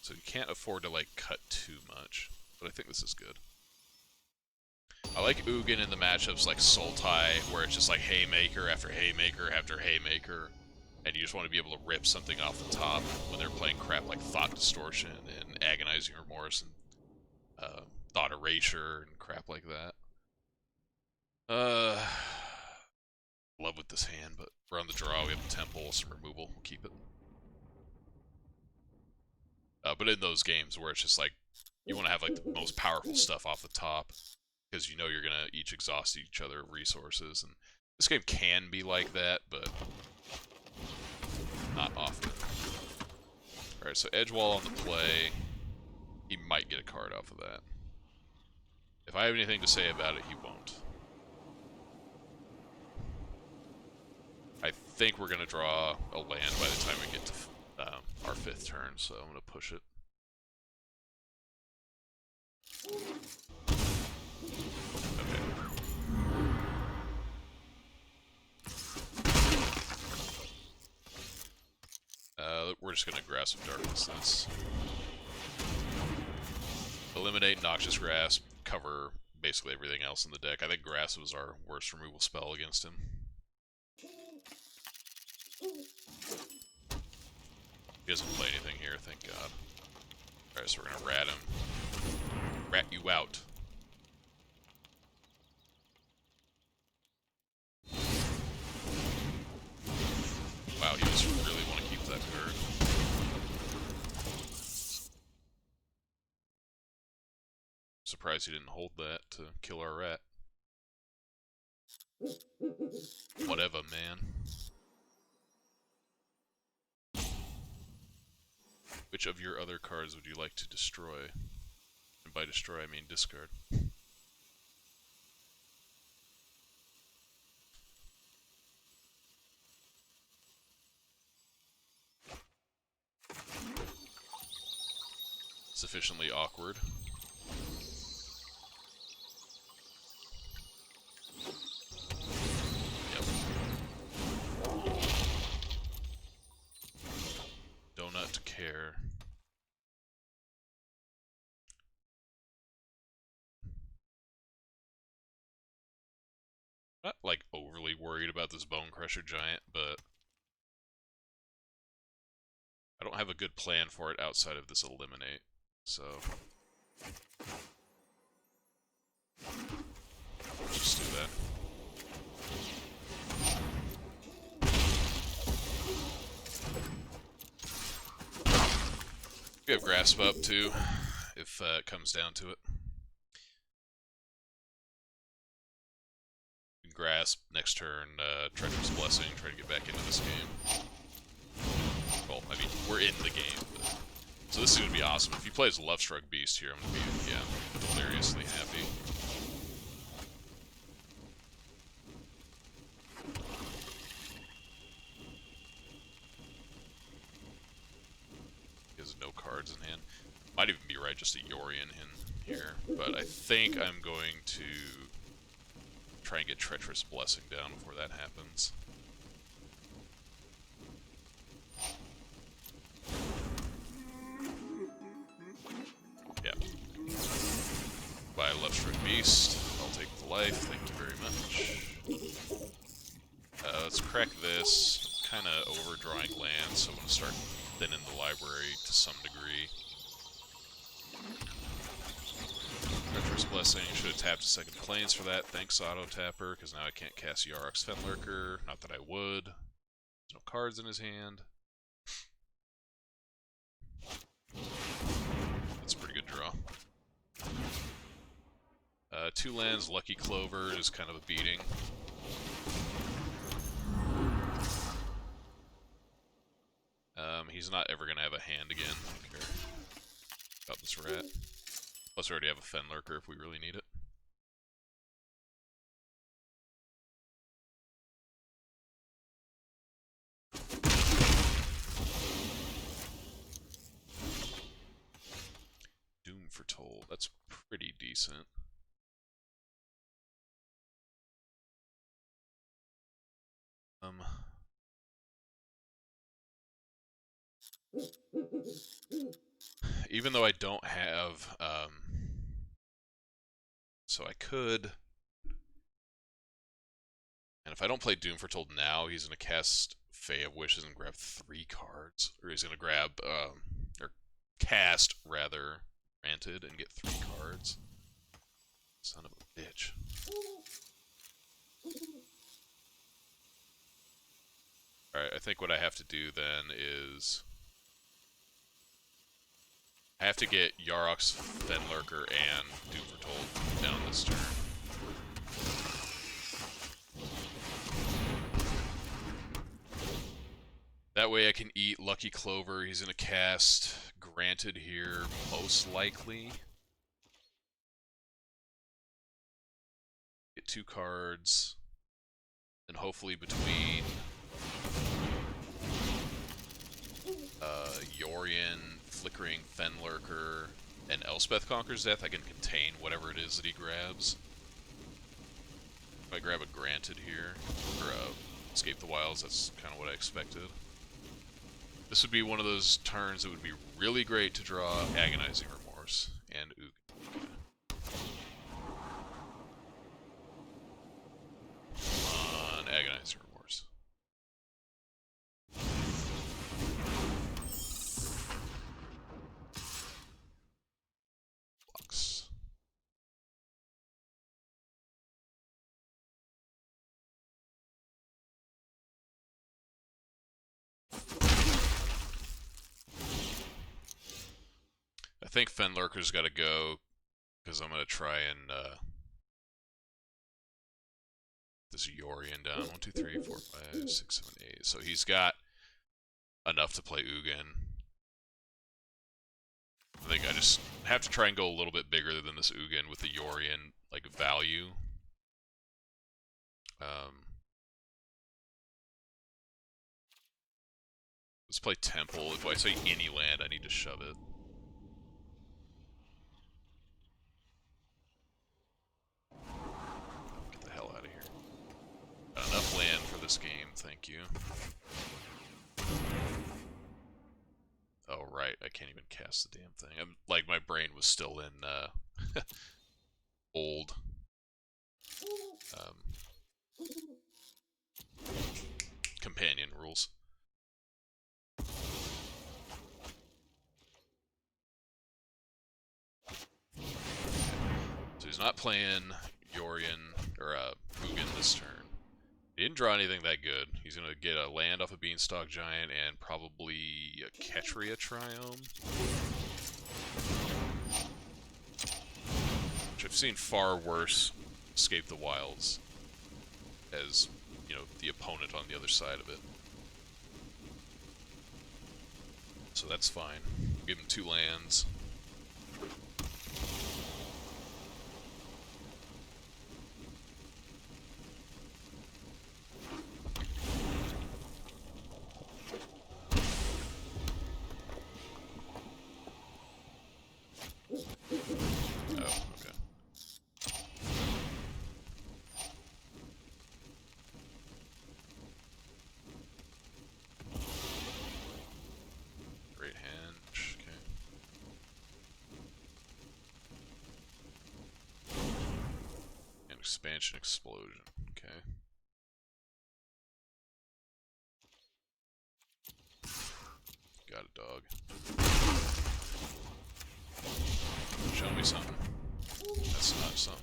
So you can't afford to like cut too much. But I think this is good. I like Ugin in the matchups like Sultai, where it's just like Haymaker after Haymaker after Haymaker. And you just want to be able to rip something off the top when they're playing crap like Thought Distortion and Agonizing Remorse and Thought Erasure and crap like that. Love with this hand, but we're on the draw. We have a Temple, some removal. We'll keep it. But in those games where it's just like you want to have like the most powerful stuff off the top because you know you're gonna each exhaust each other of resources, and this game can be like that, but not often. All right, so Edgewall on the play. He might get a card off of that. If I have anything to say about it, he won't. I think we're going to draw a land by the time we get to our 5th turn, so I'm going to push it. Okay. We're just going to Grasp of Darkness this. Eliminate Noxious Grasp, cover basically everything else in the deck. I think Grasp was our worst removal spell against him. He doesn't play anything here, thank God. Alright, so we're gonna rat him. Rat you out. Wow, he just really want to keep that card. Surprised he didn't hold that to kill our rat. Whatever, man. Which of your other cards would you like to destroy? And by destroy, I mean discard. Sufficiently awkward. Yep. Not like overly worried about this Bone Crusher Giant, but I don't have a good plan for it outside of this eliminate. So let's just do that. We have Grasp up too, if it comes down to it. Grasp next turn, Treacherous Blessing, try to get back into this game. Well, I mean, we're in the game. So this is going to be awesome. If he plays Left Struck Beast here, I'm going to be, yeah, hilariously happy. He has no cards in hand. Might even be right, just a Yorion in here. But I think I'm going to try and get Treacherous Blessing down before that happens. Yeah. By Left Struck Beast. I'll take the life. Thank you very much. Let's crack this. Kind of overdrawing land, so I'm going to start thinning the library to some degree. Treacherous Blessing. Should have tapped a second Plains for that. Thanks, Auto Tapper, because now I can't cast Yarok's Fenlurker. Not that I would. There's no cards in his hand. That's a pretty good draw. 2 lands, Lucky Clover is kind of a beating. He's not ever going to have a hand again. I don't care about this rat. Plus, we already have a Fenlurker if we really need it. Doom Foretold. That's pretty decent. Even though I don't have, so I could, and if I don't play Doom Foretold now, he's going to cast Fae of Wishes and grab 3 cards, or he's going to grab, or cast, rather, Granted, and get 3 cards. Son of a bitch. Alright, I think what I have to do then is I have to get Yarok's Fenlurker and Doom Foretold down this turn. That way I can eat Lucky Clover. He's going to cast Granted here, most likely. Get 2 cards. And hopefully between Yorion, Flickering Fenlurker, and Elspeth Conquers Death, I can contain whatever it is that he grabs. If I grab a Granted here, or Escape the Wilds, that's kind of what I expected. This would be one of those turns that would be really great to draw Agonizing Remorse and Ugin. Come on, Agonizing Remorse. Flux. I think Fenlurker's got to go, because I'm going to try and this Yorion down. 1, 2, 3, 4, 5, 6, 7, 8. So he's got enough to play Ugin. I think I just have to try and go a little bit bigger than this Ugin with the Yorion like value. Let's play Temple. If I say any land, I need to shove it. Get the hell out of here. Got enough land for this game, thank you. Oh, right, I can't even cast the damn thing. Like, my brain was still in, old. Companion rules. So he's not playing Yorion or Mugen this turn. He didn't draw anything that good. He's gonna get a land off a Beanstalk Giant and probably a Ketria Triome, which I've seen far worse escape the wilds as, you know, the opponent on the other side of it. So that's fine. Give him 2 lands. Expansion Explosion, okay. Got a dog. Show me something. That's not something.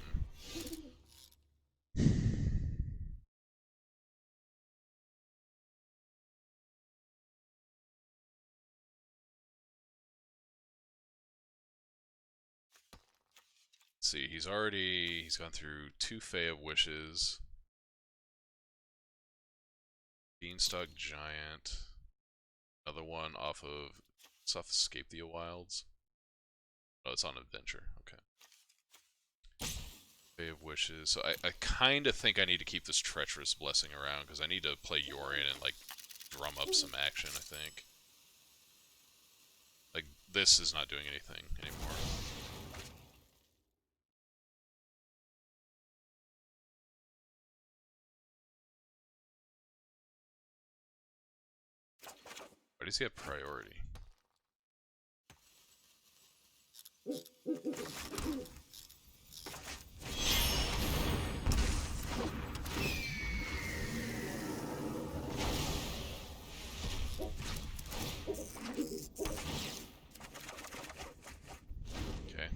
Let's see, he's gone through 2 Fae of Wishes. Beanstalk Giant. Another one off of Escape the Wilds. Oh, it's on Adventure, okay. Fae of Wishes. So I kind of think I need to keep this Treacherous Blessing around, because I need to play Yorion and, like, drum up some action, I think. Like, this is not doing anything anymore. Why does he have priority? Okay.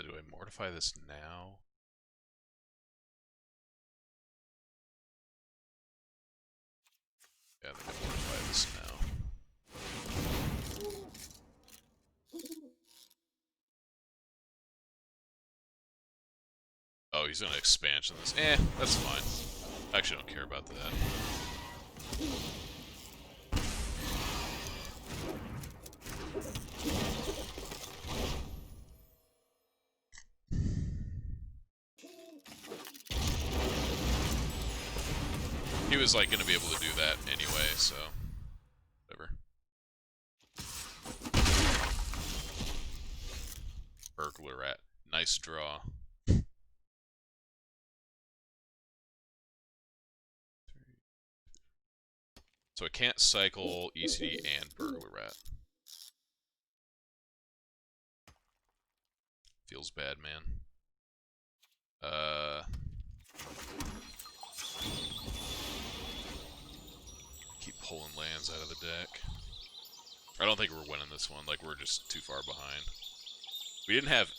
Do I mortify this now? Yeah, I think I mortify this now. Oh, he's gonna expansion this. That's fine. I actually don't care about that. He was, like, gonna be able to do that anyway, so whatever. Burglar Rat. Nice draw. So I can't cycle ECD and Burglar Rat. Feels bad, man. Keep pulling lands out of the deck. I don't think we're winning this one. Like, we're just too far behind. We didn't have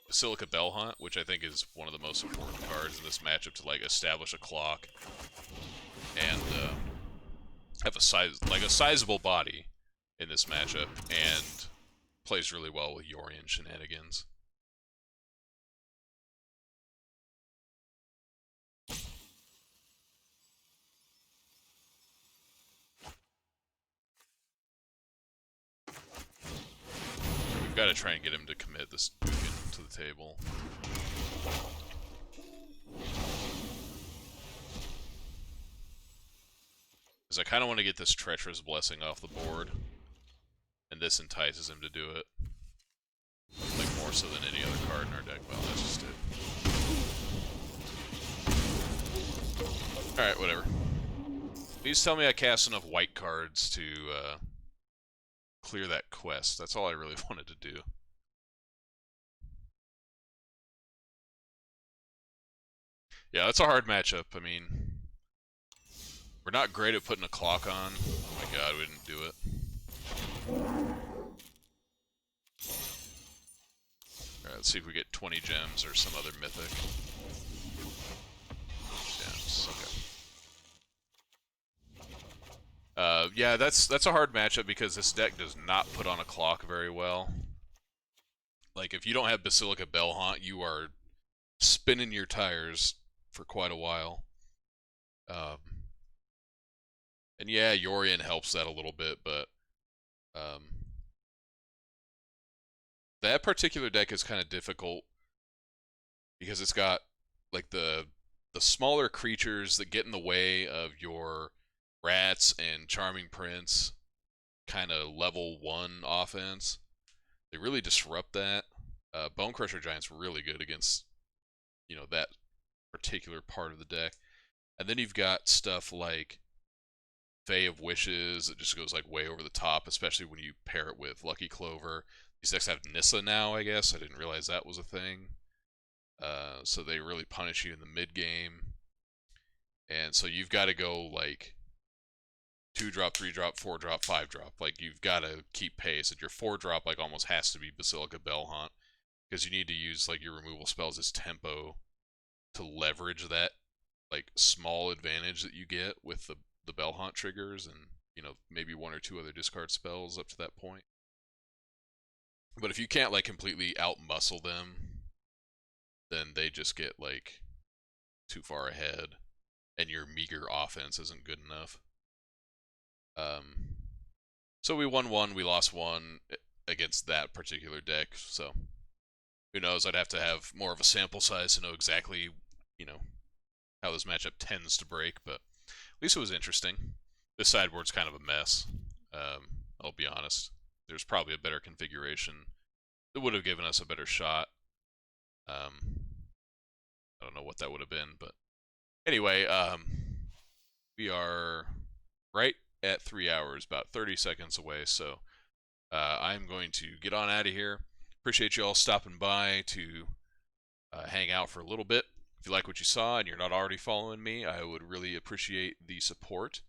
Basilica Bellhunt, which I think is one of the most important cards in this matchup to, like, establish a clock and have a sizable body in this matchup, and plays really well with Yorion shenanigans. We've got to try and get him to commit this Mugen to the table. Because I kind of want to get this Treacherous Blessing off the board, and this entices him to do it. Like, more so than any other card in our deck. Well, that's just it. Alright, whatever. Please tell me I cast enough white cards to clear that quest. That's all I really wanted to do. Yeah, that's a hard matchup. I mean, we're not great at putting a clock on. Oh my god, we didn't do it. Alright, let's see if we get 20 gems or some other mythic. Gems, okay. Yeah, that's a hard matchup because this deck does not put on a clock very well. Like, if you don't have Basilica Bellhaunt, you are spinning your tires for quite a while. And yeah, Yorion helps that a little bit, but that particular deck is kind of difficult because it's got like the smaller creatures that get in the way of your rats and Charming Prince kind of level 1 offense. They really disrupt that. Bone Crusher Giant's really good against, that particular part of the deck. And then you've got stuff like Fae of Wishes that just goes like way over the top, especially when you pair it with Lucky Clover. These decks have Nissa now, I guess. I didn't realize that was a thing. So they really punish you in the mid game. And so you've got to go like 2-drop, 3-drop, 4-drop, 5-drop. Like you've got to keep pace. And your 4-drop like almost has to be Basilica Bellhaunt because you need to use like your removal spells as tempo to leverage that like small advantage that you get with the Bellhaunt triggers and maybe 1 or 2 other discard spells up to that point. But if you can't like completely outmuscle them, then they just get like too far ahead and your meager offense isn't good enough. So we won 1, we lost 1 against that particular deck, so who knows, I'd have to have more of a sample size to know exactly, how this matchup tends to break, but at least it was interesting. This sideboard's kind of a mess, I'll be honest. There's probably a better configuration that would have given us a better shot. I don't know what that would have been, but anyway, we are right at 3 hours, about 30 seconds away, so I'm going to get on out of here. Appreciate you all stopping by to hang out for a little bit. If you like what you saw and you're not already following me, I would really appreciate the support.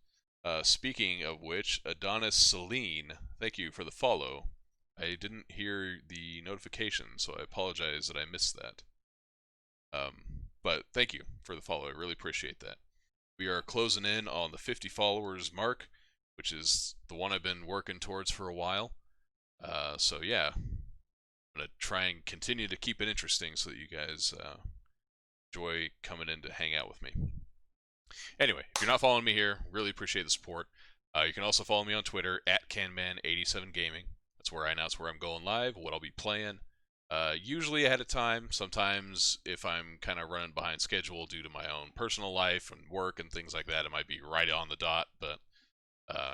Speaking of which, Adonis Celine, thank you for the follow. I didn't hear the notification, so I apologize that I missed that. But thank you for the follow. I really appreciate that. We are closing in on the 50 followers mark, which is the one I've been working towards for a while. So yeah, I'm going to try and continue to keep it interesting so that you guys enjoy coming in to hang out with me. Anyway, if you're not following me here, really appreciate the support. You can also follow me on Twitter at Canman87Gaming. That's where I announce where I'm going live, what I'll be playing. Usually ahead of time. Sometimes if I'm kind of running behind schedule due to my own personal life and work and things like that, it might be right on the dot, but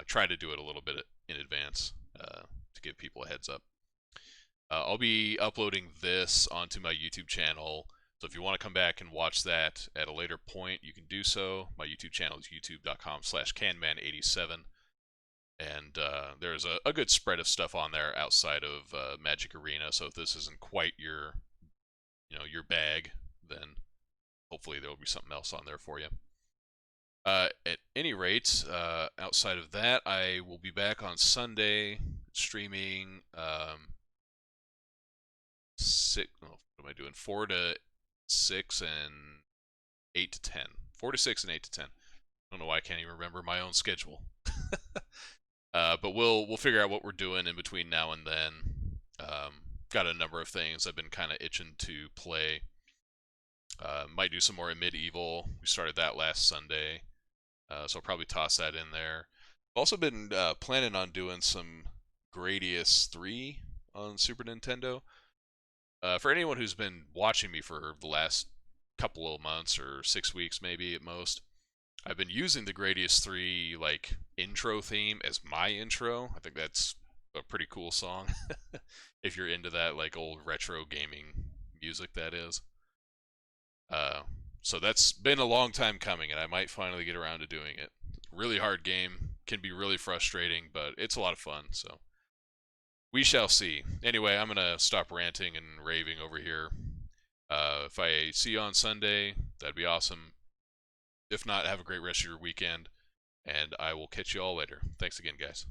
try to do it a little bit in advance to give people a heads up. I'll be uploading this onto my YouTube channel, so if you want to come back and watch that at a later point, you can do so. My YouTube channel is youtube.com/canman87. And there's a good spread of stuff on there outside of Magic Arena. So if this isn't quite your bag, then hopefully there will be something else on there for you. At any rate, outside of that, I will be back on Sunday streaming. What am I doing? 4 to 6 and 8 to 10. 4 to 6 and 8 to 10. I don't know why I can't even remember my own schedule. But we'll figure out what we're doing in between now and then. Got a number of things I've been kind of itching to play. Might do some more Medieval. We started that last Sunday, so I'll probably toss that in there. I've also been planning on doing some Gradius 3 on Super Nintendo. For anyone who's been watching me for the last couple of months or 6 weeks maybe at most, I've been using the Gradius 3 like intro theme as my intro. I think that's a pretty cool song if you're into that like old retro gaming music, that is. So that's been a long time coming, and I might finally get around to doing it. really hard game, can be really frustrating, but it's a lot of fun. So we shall see. Anyway, I'm gonna stop ranting and raving over here. If I see you on Sunday, that'd be awesome. If not, have a great rest of your weekend, and I will catch you all later. Thanks again, guys.